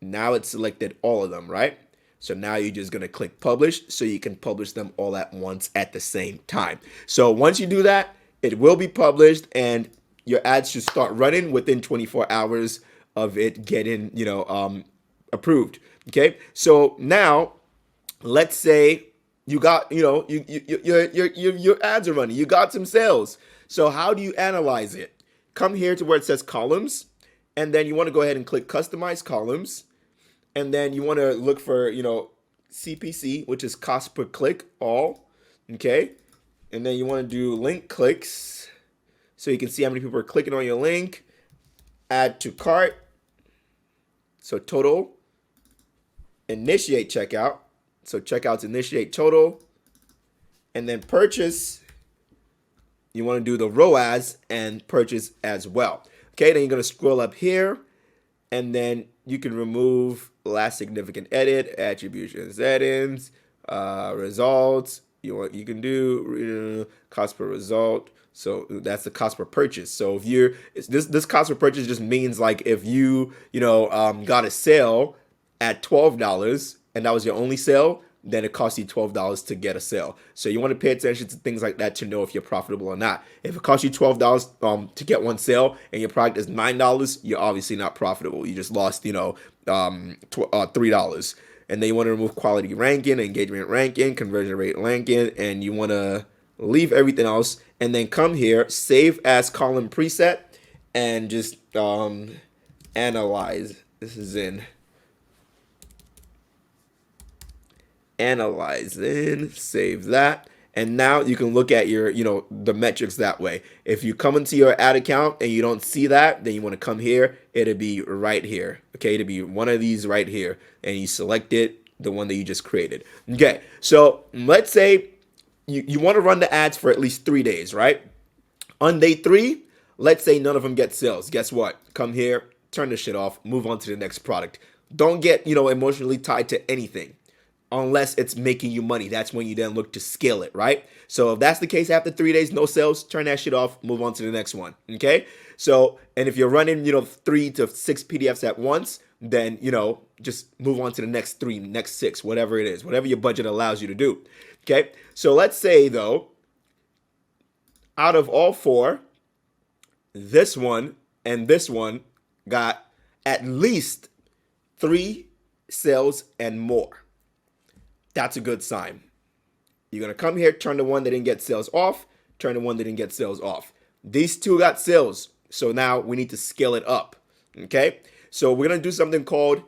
Now it's selected all of them, right? So now you're just going to click publish so you can publish them all at once at the same time. So once you do that, it will be published and your ads should start running within 24 hours of it getting, approved. Okay. So now let's say you got, your ads are running, you got some sales. So how do you analyze it? Come here to where it says columns, and then you want to go ahead and click customize columns. And then you want to look for, CPC, which is cost per click, all, okay? And then you want to do link clicks, so you can see how many people are clicking on your link. Add to cart, so total. Initiate checkout, so checkouts initiate total. And then purchase, you want to do the ROAS and purchase as well. Okay, then you're going to scroll up here, and then you can remove last significant edit, attribution settings, results. You can do cost per result. So that's the cost per purchase. So if this cost per purchase just means like if you got a sale at $12 and that was your only sale, then it costs you $12 to get a sale. So you want to pay attention to things like that to know if you're profitable or not. If it costs you $12 to get one sale and your product is $9, you're obviously not profitable. You just lost, $3. And then you want to remove quality ranking, engagement ranking, conversion rate ranking, and you want to leave everything else. And then come here, save as column preset, and just analyze. This is in analyze, then save that. And now you can look at your, the metrics that way. If you come into your ad account and you don't see that, then you want to come here. It'll be right here. Okay, it'll be one of these right here. And you select it, the one that you just created. Okay, so let's say you want to run the ads for at least 3 days, right? On day 3, let's say none of them get sales. Guess what? Come here, turn this shit off, move on to the next product. Don't get, emotionally tied to anything unless it's making you money. That's when you then look to scale it, right? So if that's the case after 3 days, no sales, turn that shit off, move on to the next one, okay? So, and if you're running, 3 to 6 PDFs at once, then, just move on to the next 3, next 6, whatever it is, whatever your budget allows you to do, okay? So let's say, though, out of all four, this one and this one got at least 3 sales and more. That's a good sign. You're going to come here, turn the one that didn't get sales off, turn the one that didn't get sales off. These two got sales. So now we need to scale it up. Okay. So we're going to do something called,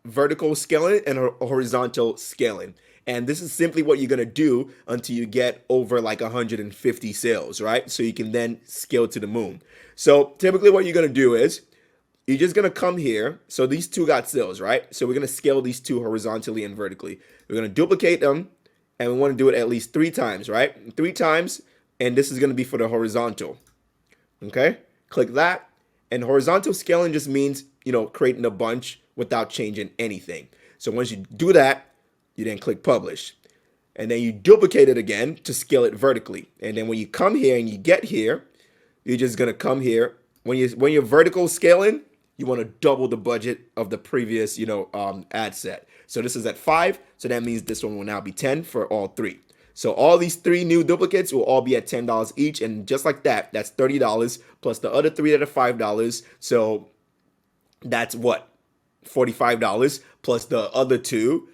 vertical scaling and horizontal scaling. And this is simply what you're going to do until you get over like 150 sales, right? So you can then scale to the moon. So typically what you're going to do is you're just going to come here. So these two got sales, right? So we're going to scale these two horizontally and vertically. We're going to duplicate them, and we want to do it at least 3 times, right? 3 times, and this is going to be for the horizontal. Okay? Click that. And horizontal scaling just means, creating a bunch without changing anything. So once you do that, you then click publish. And then you duplicate it again to scale it vertically. And then when you come here and you get here, you're just going to come here. When you're vertical scaling, you want to double the budget of the previous, ad set. So this is at 5. So that means this one will now be 10 for all 3. So all these 3 new duplicates will all be at $10 each. And just like that, that's $30 plus the other 3 that are $5. So that's what? $45 plus the other 2.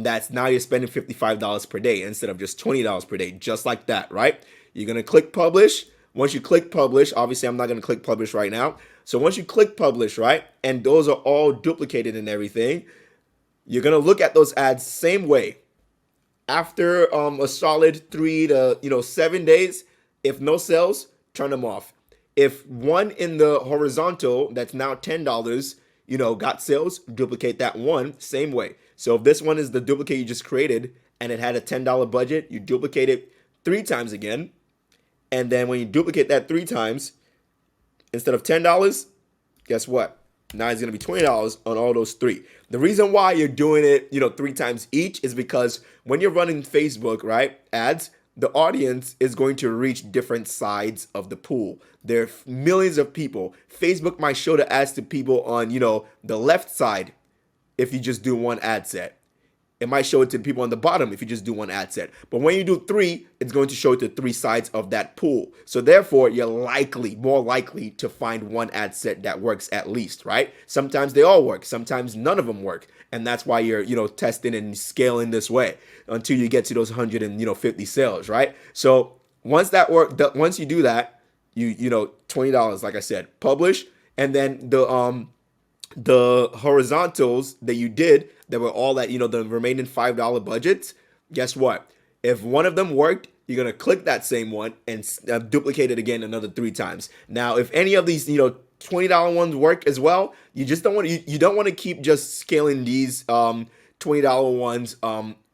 That's now you're spending $55 per day instead of just $20 per day, just like that, right? You're going to click publish. Once you click publish, obviously I'm not going to click publish right now. So once you click publish, right, and those are all duplicated and everything, you're going to look at those ads same way. After a solid 3 to 7 days, if no sales, turn them off. If one in the horizontal that's now $10, got sales, duplicate that one same way. So if this one is the duplicate you just created and it had a $10 budget, you duplicate it 3 times again. And then when you duplicate that 3 times, instead of $10, guess what? Now it's going to be $20 on all those 3. The reason why you're doing it, 3 times each is because when you're running Facebook, right, ads, the audience is going to reach different sides of the pool. There are millions of people. Facebook might show the ads to people on, the left side if you just do one ad set. It might show it to people on the bottom if you just do one ad set. But when you do 3, it's going to show it to 3 sides of that pool. So therefore, you're more likely to find one ad set that works at least, right? Sometimes they all work. Sometimes none of them work. And that's why you're, testing and scaling this way until you get to those 150 sales, right? So once you do that, you $20, like I said, publish, and then the horizontals that you did that were all at, the remaining $5 budgets, guess what? If one of them worked, you're going to click that same one and duplicate it again another 3 times. Now, if any of these, $20 ones work as well, you just don't want to, you don't want to keep just scaling these $20 ones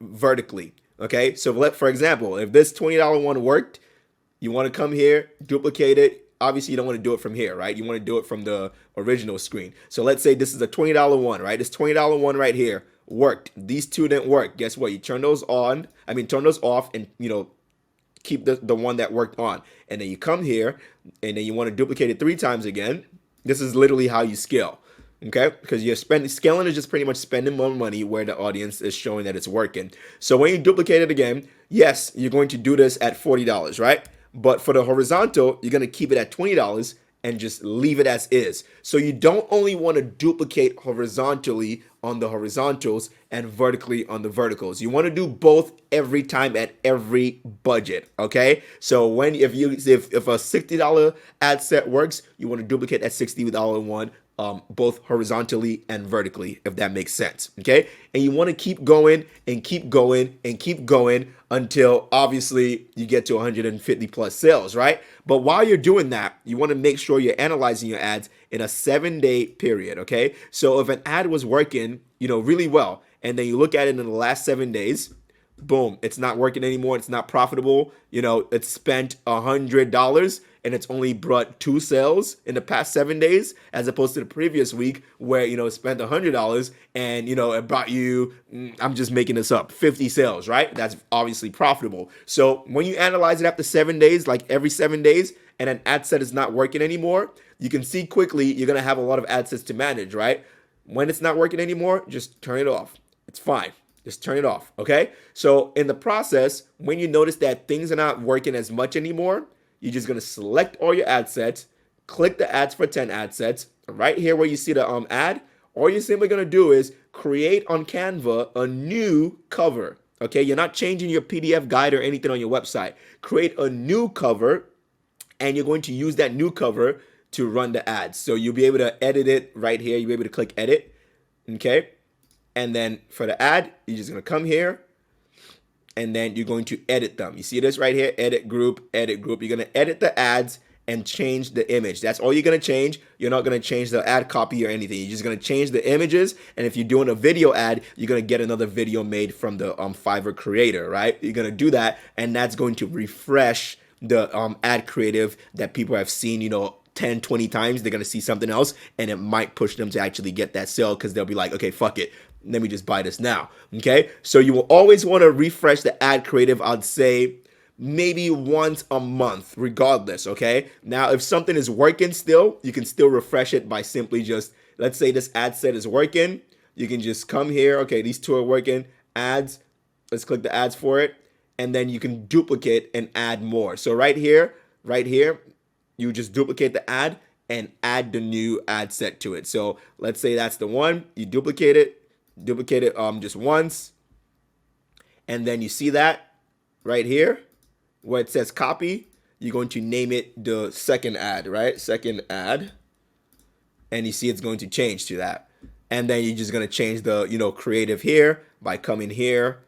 vertically. Okay. So for example, if this $20 one worked, you want to come here, duplicate it. Obviously, you don't want to do it from here, right? You want to do it from the original screen. So let's say this is a $20 one, right? This $20 one right here worked. These 2 didn't work. Guess what? You turn those off and, keep the one that worked on. And then you come here and then you want to duplicate it 3 times again. This is literally how you scale. Okay, because scaling is just pretty much spending more money where the audience is showing that it's working. So when you duplicate it again, yes, you're going to do this at $40, right? But for the horizontal, you're going to keep it at $20 and just leave it as is. So you don't only want to duplicate horizontally on the horizontals and vertically on the verticals. You want to do both every time at every budget, okay? So if a $60 ad set works, you want to duplicate that $60 one both horizontally and vertically, if that makes sense, okay? And you want to keep going and keep going and keep going until obviously you get to 150 plus sales, right? But while you're doing that, you want to make sure you're analyzing your ads in a 7-day period, okay? So if an ad was working, really well, and then you look at it in the last 7 days, boom, it's not working anymore. It's not profitable. It's spent $100 and it's only brought 2 sales in the past 7 days, as opposed to the previous week where, it spent $100 and, it brought you, I'm just making this up, 50 sales, right? That's obviously profitable. So when you analyze it after 7 days, like every 7 days, and an ad set is not working anymore, you can see quickly you're going to have a lot of ad sets to manage, right? When it's not working anymore, just turn it off. It's fine. Just turn it off, okay? So in the process, when you notice that things are not working as much anymore, you're just gonna select all your ad sets, click the ads for 10 ad sets. Right here where you see the ad, all you're simply gonna do is create on Canva a new cover. Okay, you're not changing your PDF guide or anything on your website. Create a new cover, and you're going to use that new cover to run the ads. So you'll be able to edit it right here. You'll be able to click edit, okay? And then for the ad, you're just gonna come here, and then you're going to edit them. You see this right here, edit group, edit group. You're gonna edit the ads and change the image. That's all you're gonna change. You're not gonna change the ad copy or anything. You're just gonna change the images. And if you're doing a video ad, you're gonna get another video made from the Fiverr creator, right? You're gonna do that, and that's going to refresh the ad creative that people have seen, 10, 20 times. They're gonna see something else, and it might push them to actually get that sale, because they'll be like, okay, fuck it, let me just buy this now. Okay, so you will always want to refresh the ad creative. I'd say maybe once a month, regardless. Okay, now if something is working still, you can still refresh it by simply just, let's say this ad set is working, you can just come here. Okay, these two are working. Ads, let's click the ads for it, and then you can duplicate and add more. So right here, you just duplicate the ad and add the new ad set to it. So let's say that's the one. You duplicate it just once, and then you see that right here where it says copy. You're going to name it the second ad, right? Second ad, and you see it's going to change to that. And then you're just going to change the creative here by coming here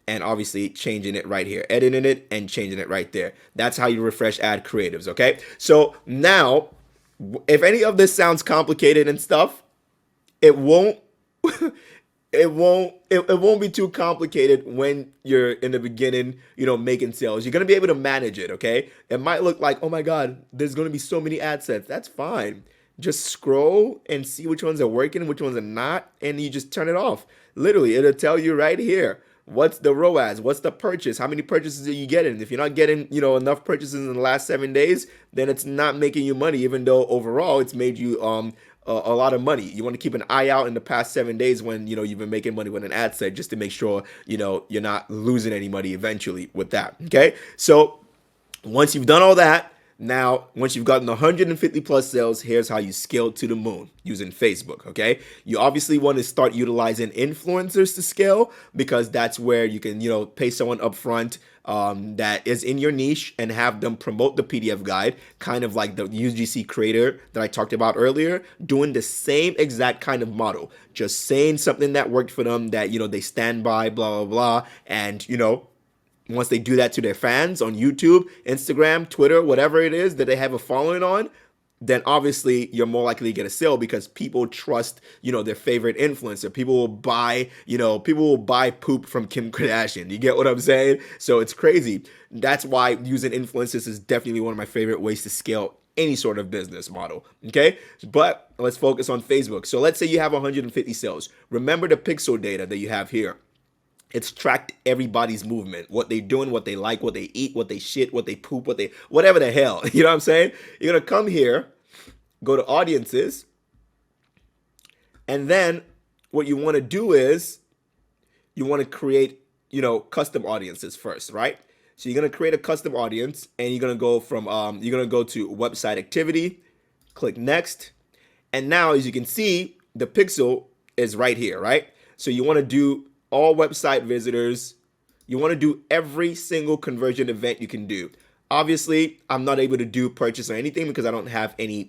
and obviously changing it right here, editing it and changing it right there. That's how you refresh ad creatives. Okay, so now if any of this sounds complicated and stuff, it won't it won't be too complicated when you're in the beginning, making sales. You're going to be able to manage it. Okay, it might look like, oh my god, there's going to be so many ad sets. That's fine. Just scroll and see which ones are working, which ones are not, and you just turn it off. Literally, it'll tell you right here what's the ROAS, what's the purchase, how many purchases are you getting. If you're not getting enough purchases in the last 7 days, then it's not making you money, even though overall it's made you a lot of money. You want to keep an eye out in the past 7 days when you've been making money with an ad set, just to make sure you're not losing any money eventually with that. Okay, so once you've done all that, now, once you've gotten 150 plus sales, here's how you scale to the moon using Facebook, okay? You obviously want to start utilizing influencers to scale, because that's where you can, pay someone up front that is in your niche and have them promote the PDF guide, kind of like the UGC creator that I talked about earlier, doing the same exact kind of model, just saying something that worked for them that, they stand by, blah, blah, blah, and, once they do that to their fans on YouTube, Instagram, Twitter, whatever it is that they have a following on, then obviously you're more likely to get a sale, because people trust, their favorite influencer. People will buy poop from Kim Kardashian. You get what I'm saying? So it's crazy. That's why using influencers is definitely one of my favorite ways to scale any sort of business model. Okay, but let's focus on Facebook. So let's say you have 150 sales. Remember the pixel data that you have here. It's tracked everybody's movement, what they're doing, what they like, what they eat, what they shit, what they poop, whatever the hell. You know what I'm saying? You're going to come here, go to audiences, and then what you want to do is you want to create, custom audiences first, right? So you're going to create a custom audience, and you're going to go from, you're going to go to website activity, click next. And now, as you can see, the pixel is right here, right? So you want to do all website visitors. You want to do every single conversion event you can do. Obviously, I'm not able to do purchase or anything because I don't have any,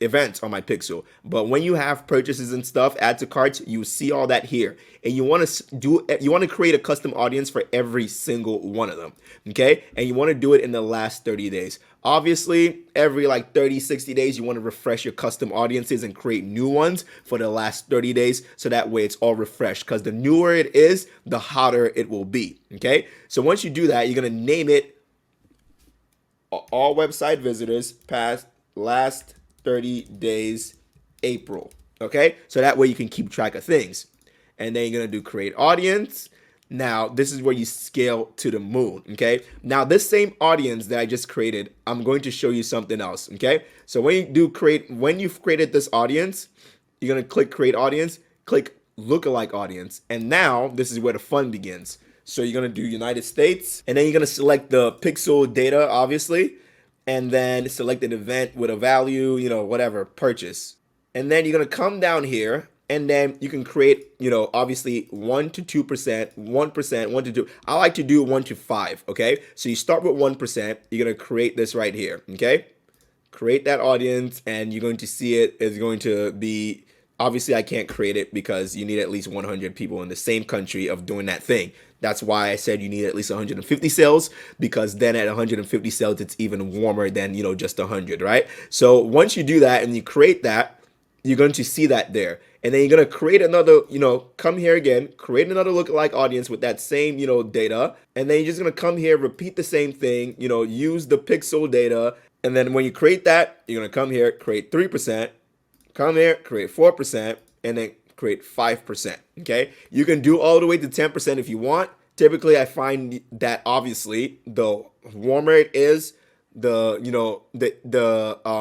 events on my pixel. But when you have purchases and stuff, add to carts, you see all that here. And you want to create a custom audience for every single one of them. Okay? And you want to do it in the last 30 days. Obviously, every 30, 60 days, you want to refresh your custom audiences and create new ones for the last 30 days. So that way it's all refreshed, because the newer it is, the hotter it will be. Okay? So once you do that, you're going to name it all website visitors past last 30 days April. Okay, so that way you can keep track of things. And then you're gonna do create audience. Now this is where you scale to the moon. Okay, now this same audience that I just created, I'm going to show you something else. Okay, so when you've created this audience, you're gonna click create audience, click lookalike audience. And now this is where the fun begins. So you're gonna do United States, and then you're gonna select the pixel data, obviously, and then select an event with a value, whatever, purchase. And then you're gonna come down here, and then you can create, obviously 1 to 2%, 1%, 1 to 2. I like to do 1 to 5, okay? So you start with 1%, you're gonna create this right here, okay? Create that audience, and you're going to see it is going to be, obviously I can't create it because you need at least 100 people in the same country of doing that thing. That's why I said you need at least 150 sales, because then at 150 sales it's even warmer than just 100, right? So once you do that and you create that, you're going to see that there. And then you're going to create another, come here again, create another lookalike audience with that same, data. And then you're just going to come here, repeat the same thing, use the pixel data. And then when you create that, you're going to come here, create 3%, come here, create 4%, and then create 5%, okay? You can do all the way to 10% if you want. Typically, I find that obviously the warmer it is, the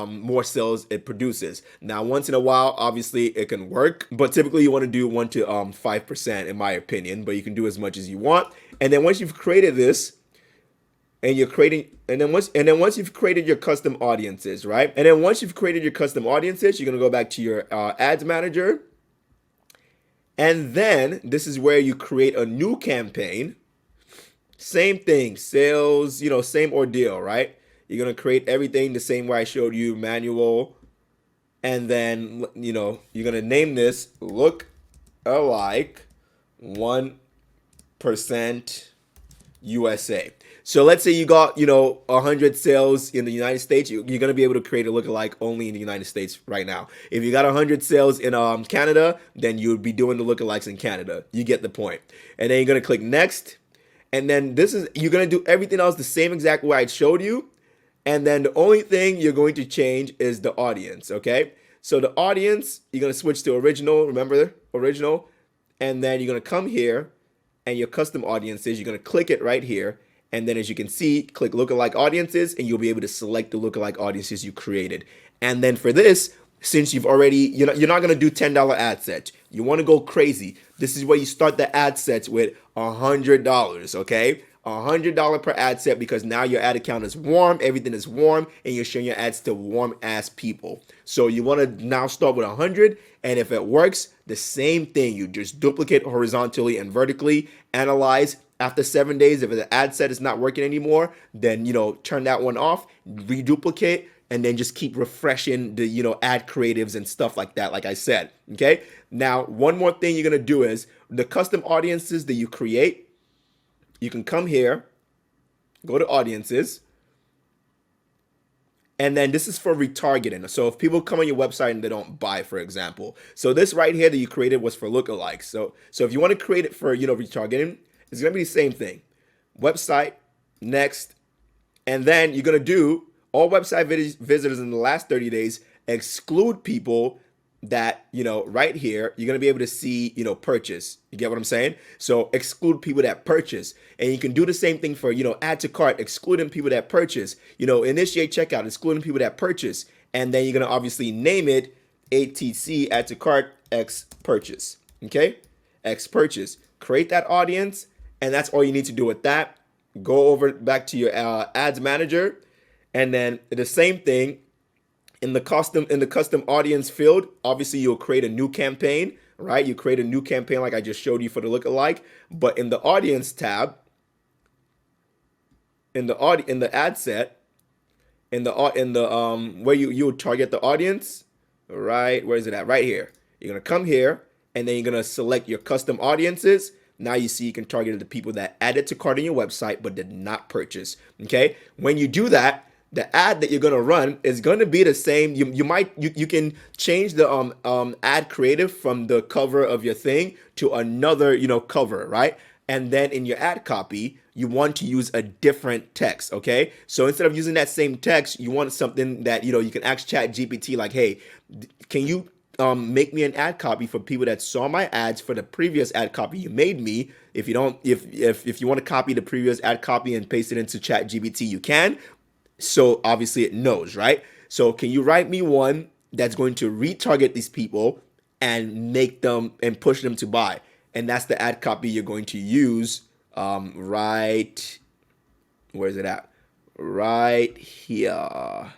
more sales it produces. Now, once in a while, obviously it can work, but typically you want to do 1 to 5% in my opinion, but you can do as much as you want. And then once you've created this, and you're creating, and then once you've created your custom audiences, right? And then once you've created your custom audiences, you're gonna go back to your ads manager, and then this is where you create a new campaign. Same thing, sales, same ordeal, right? You're gonna create everything the same way I showed you, manual, and then you're gonna name this look alike 1% USA. So let's say you got 100 sales in the United States. You're gonna be able to create a lookalike only in the United States right now. If you got 100 sales in Canada, then you would be doing the lookalikes in Canada. You get the point. And then you're gonna click next, and then you're gonna do everything else the same exact way I showed you. And then the only thing you're going to change is the audience. Okay. So the audience, you're gonna switch to original. Remember original, and then you're gonna come here, and your custom audiences, you're gonna click it right here. And then as you can see, click lookalike audiences, and you'll be able to select the lookalike audiences you created. And then for this, since you've already, you're not gonna do $10 ad sets. You wanna go crazy. This is where you start the ad sets with $100, okay? $100 per ad set, because now your ad account is warm, everything is warm, and you're showing your ads to warm ass people. So you wanna now start with 100, and if it works, the same thing. You just duplicate horizontally and vertically, analyze. After 7 days, if the ad set is not working anymore, then turn that one off, reduplicate, and then just keep refreshing the ad creatives and stuff like that, like I said. Okay. Now, one more thing you're gonna do is the custom audiences that you create. You can come here, go to audiences, and then this is for retargeting. So if people come on your website and they don't buy, for example. So this right here that you created was for lookalikes. So if you want to create it for retargeting, it's gonna be the same thing. Website, next, and then you're gonna do all website visitors in the last 30 days, exclude people that, right here, you're gonna be able to see, purchase. You get what I'm saying? So exclude people that purchase. And you can do the same thing for, add to cart, excluding people that purchase, initiate checkout, excluding people that purchase. And then you're gonna obviously name it ATC, add to cart, X purchase. Okay? X purchase. Create that audience, and that's all you need to do with that. Go over back to your ads manager, and then the same thing. In the custom audience field, obviously you'll create a new campaign, right? You create a new campaign like I just showed you for the lookalike, but in the audience tab, in the ad set, where you target the audience, right? Where is it at? Right here. You're gonna come here, and then you're gonna select your custom audiences. Now you see you can target the people that added to cart on your website but did not purchase. Okay, when you do that, the ad that you're gonna run is gonna be the same. You can change the ad creative from the cover of your thing to another cover, right? And then in your ad copy, you want to use a different text. Okay, so instead of using that same text, you want something that you can ask ChatGPT like, hey, can you make me an ad copy for people that saw my ads for the previous ad copy you made me. If you don't, if you want to copy the previous ad copy and paste it into ChatGPT, you can. So obviously it knows, right? So can you write me one that's going to retarget these people and make them and push them to buy. And that's the ad copy you're going to use right, where's it at? Right here.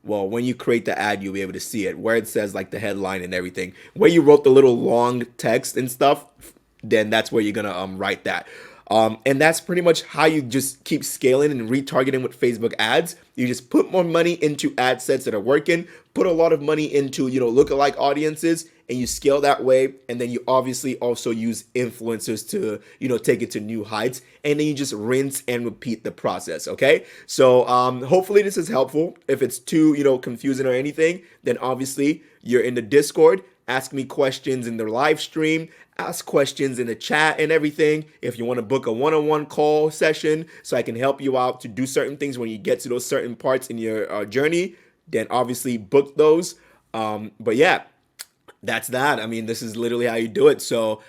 Well, when you create the ad, you'll be able to see it where it says like the headline and everything. Where you wrote the little long text and stuff, then that's where you're gonna write that. And that's pretty much how you just keep scaling and retargeting with Facebook ads. You just put more money into ad sets that are working, put a lot of money into, lookalike audiences, and you scale that way. And then you obviously also use influencers to, take it to new heights. And then you just rinse and repeat the process. Okay. So hopefully this is helpful. If it's too, confusing or anything, then obviously you're in the Discord. Ask me questions in the live stream, ask questions in the chat and everything. If you want to book a one-on-one call session so I can help you out to do certain things when you get to those certain parts in your journey, then obviously book those. But yeah, that's that. I mean, this is literally how you do it. So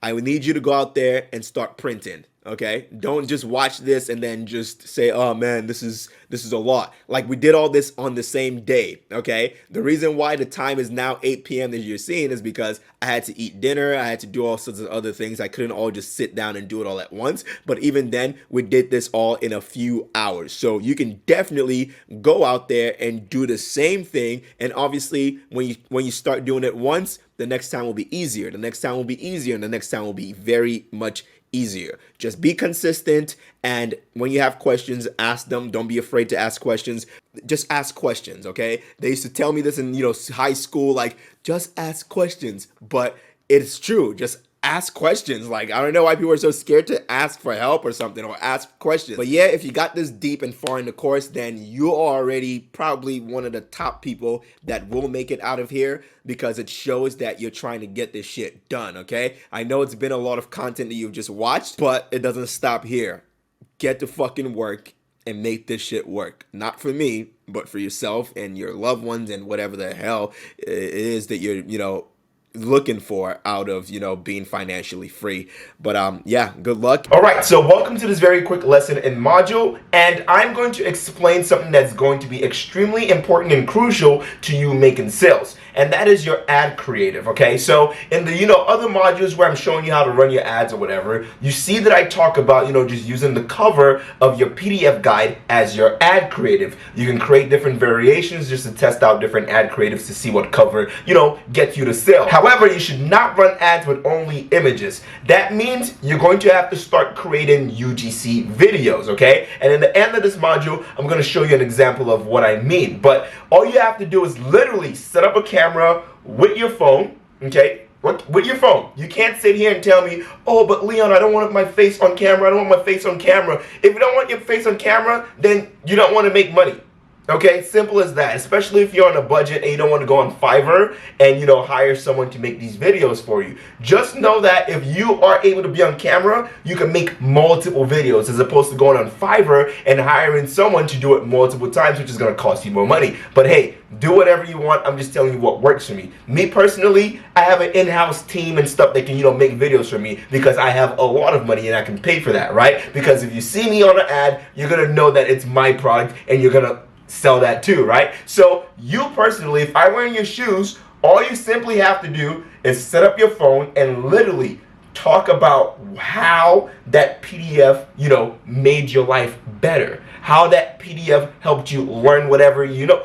I would need you to go out there and start printing. Okay, don't just watch this and then just say, oh man, this is a lot. Like, we did all this on the same day. Okay, the reason why the time is now 8 p.m. that you're seeing is because I had to eat dinner, I had to do all sorts of other things. I couldn't all just sit down and do it all at once. But even then, we did this all in a few hours. So you can definitely go out there and do the same thing. And obviously, when you start doing it once, the next time will be easier. The next time will be easier, and the next time will be very much easier. Just be consistent, and when you have questions, ask them. Don't be afraid to ask questions. Just ask questions, okay? They used to tell me this in, high school, like, just ask questions. But it's true. Just ask questions. Like, I don't know why people are so scared to ask for help or something, or ask questions. But yeah, if you got this deep and far in the course, then you're already probably one of the top people that will make it out of here, because it shows that you're trying to get this shit done, okay? I know it's been a lot of content that you've just watched, but it doesn't stop here. Get to fucking work and make this shit work. Not for me, but for yourself and your loved ones and whatever the hell it is that you're, looking for out of being financially free. But yeah, good luck. All right, so welcome to this very quick lesson and module, and I'm going to explain something that's going to be extremely important and crucial to you making sales, and that is your ad creative. Okay, so in the other modules where I'm showing you how to run your ads or whatever, you see that I talk about just using the cover of your PDF guide as your ad creative. You can create different variations just to test out different ad creatives to see what cover gets you to sell. However, you should not run ads with only images. That means you're going to have to start creating UGC videos, okay? And in the end of this module, I'm going to show you an example of what I mean. But all you have to do is literally set up a camera with your phone, okay? With your phone. You can't sit here and tell me, oh, but Leon, I don't want my face on camera. I don't want my face on camera. If you don't want your face on camera, then you don't want to make money. Okay, simple as that, especially if you're on a budget and you don't want to go on Fiverr and hire someone to make these videos for you. Just know that if you are able to be on camera, you can make multiple videos as opposed to going on Fiverr and hiring someone to do it multiple times, which is going to cost you more money. But hey, do whatever you want. I'm just telling you what works for me. Me personally, I have an in-house team and stuff that can make videos for me because I have a lot of money and I can pay for that, right? Because if you see me on an ad, you're going to know that it's my product and you're going to sell that too, right? So you personally, if I were in your shoes, all you simply have to do is set up your phone and literally talk about how that PDF, made your life better. How that PDF helped you learn whatever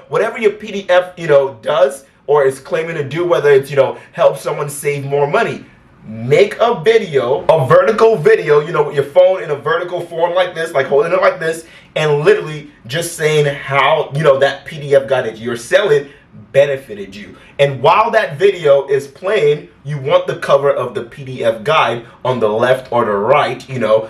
whatever your PDF, does or is claiming to do, whether it's, help someone save more money. Make a video, a vertical video, with your phone in a vertical form like this, like holding it like this, and literally just saying how, that PDF guide that you're selling benefited you. And while that video is playing, you want the cover of the PDF guide on the left or the right,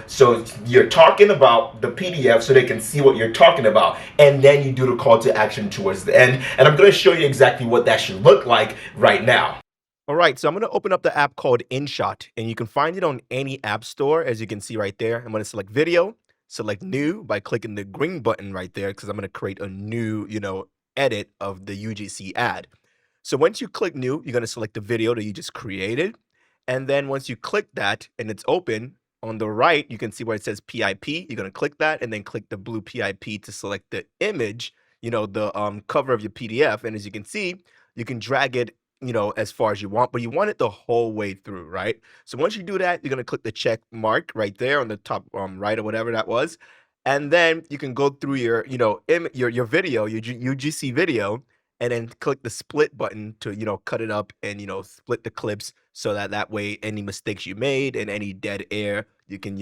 so you're talking about the PDF so they can see what you're talking about. And then you do the call to action towards the end. And I'm going to show you exactly what that should look like right now. All right, so I'm going to open up the app called InShot, and you can find it on any app store, as you can see right there. I'm going to select video, select new by clicking the green button right there, because I'm going to create a new, edit of the UGC ad. So once you click new, you're going to select the video that you just created. And then once you click that and it's open, on the right, you can see where it says PIP. You're going to click that and then click the blue PIP to select the image, the cover of your PDF. And as you can see, you can drag it as far as you want, but you want it the whole way through, right? So once you do that, you're gonna click the check mark right there on the top right or whatever that was, and then you can go through your your video, your UGC video, and then click the split button to cut it up and split the clips so that way any mistakes you made and any dead air you can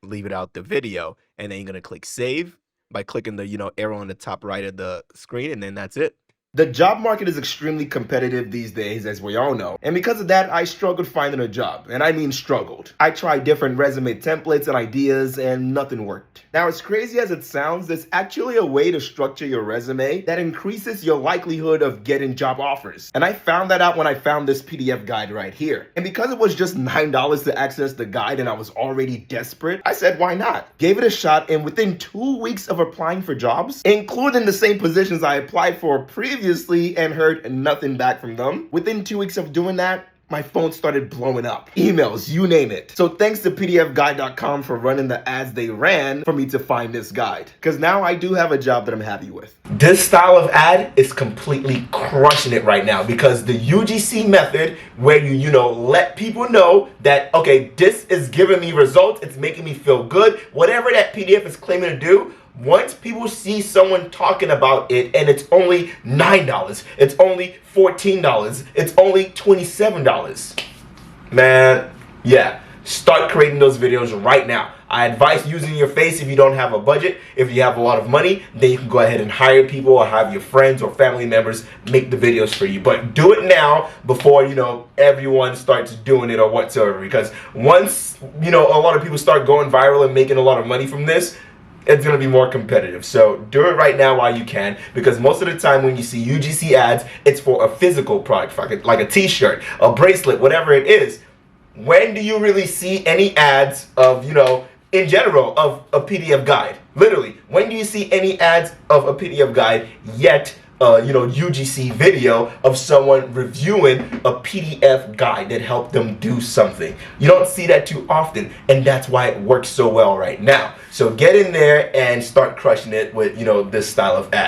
leave it out the video, and then you're gonna click save by clicking the arrow on the top right of the screen, and then that's it. The job market is extremely competitive these days, as we all know. And because of that, I struggled finding a job. And I mean struggled. I tried different resume templates and ideas, and nothing worked. Now, as crazy as it sounds, there's actually a way to structure your resume that increases your likelihood of getting job offers. And I found that out when I found this PDF guide right here. And because it was just $9 to access the guide and I was already desperate, I said, why not? Gave it a shot, and within 2 weeks of applying for jobs, including the same positions I applied for previously and heard nothing back from them, within 2 weeks of doing that, my phone started blowing up. Emails, you name it. So thanks to pdfguide.com for running the ads they ran for me to find this guide. Because now I do have a job that I'm happy with. This style of ad is completely crushing it right now because the UGC method where you let people know that, okay, this is giving me results, it's making me feel good, whatever that PDF is claiming to do, once people see someone talking about it and it's only $9, it's only $14, it's only $27, man, yeah, start creating those videos right now. I advise using your face if you don't have a budget. If you have a lot of money, then you can go ahead and hire people or have your friends or family members make the videos for you. But do it now before, everyone starts doing it or whatsoever. Because once, a lot of people start going viral and making a lot of money from this, it's going to be more competitive. So do it right now while you can, because most of the time when you see UGC ads, it's for a physical product, like a t-shirt, a bracelet, whatever it is. When do you really see any ads of, in general, of a PDF guide? Literally, when do you see any ads of a PDF guide yet UGC video of someone reviewing a PDF guide that helped them do something? You don't see that too often, and that's why it works so well right now. So get in there and start crushing it with, this style of ad.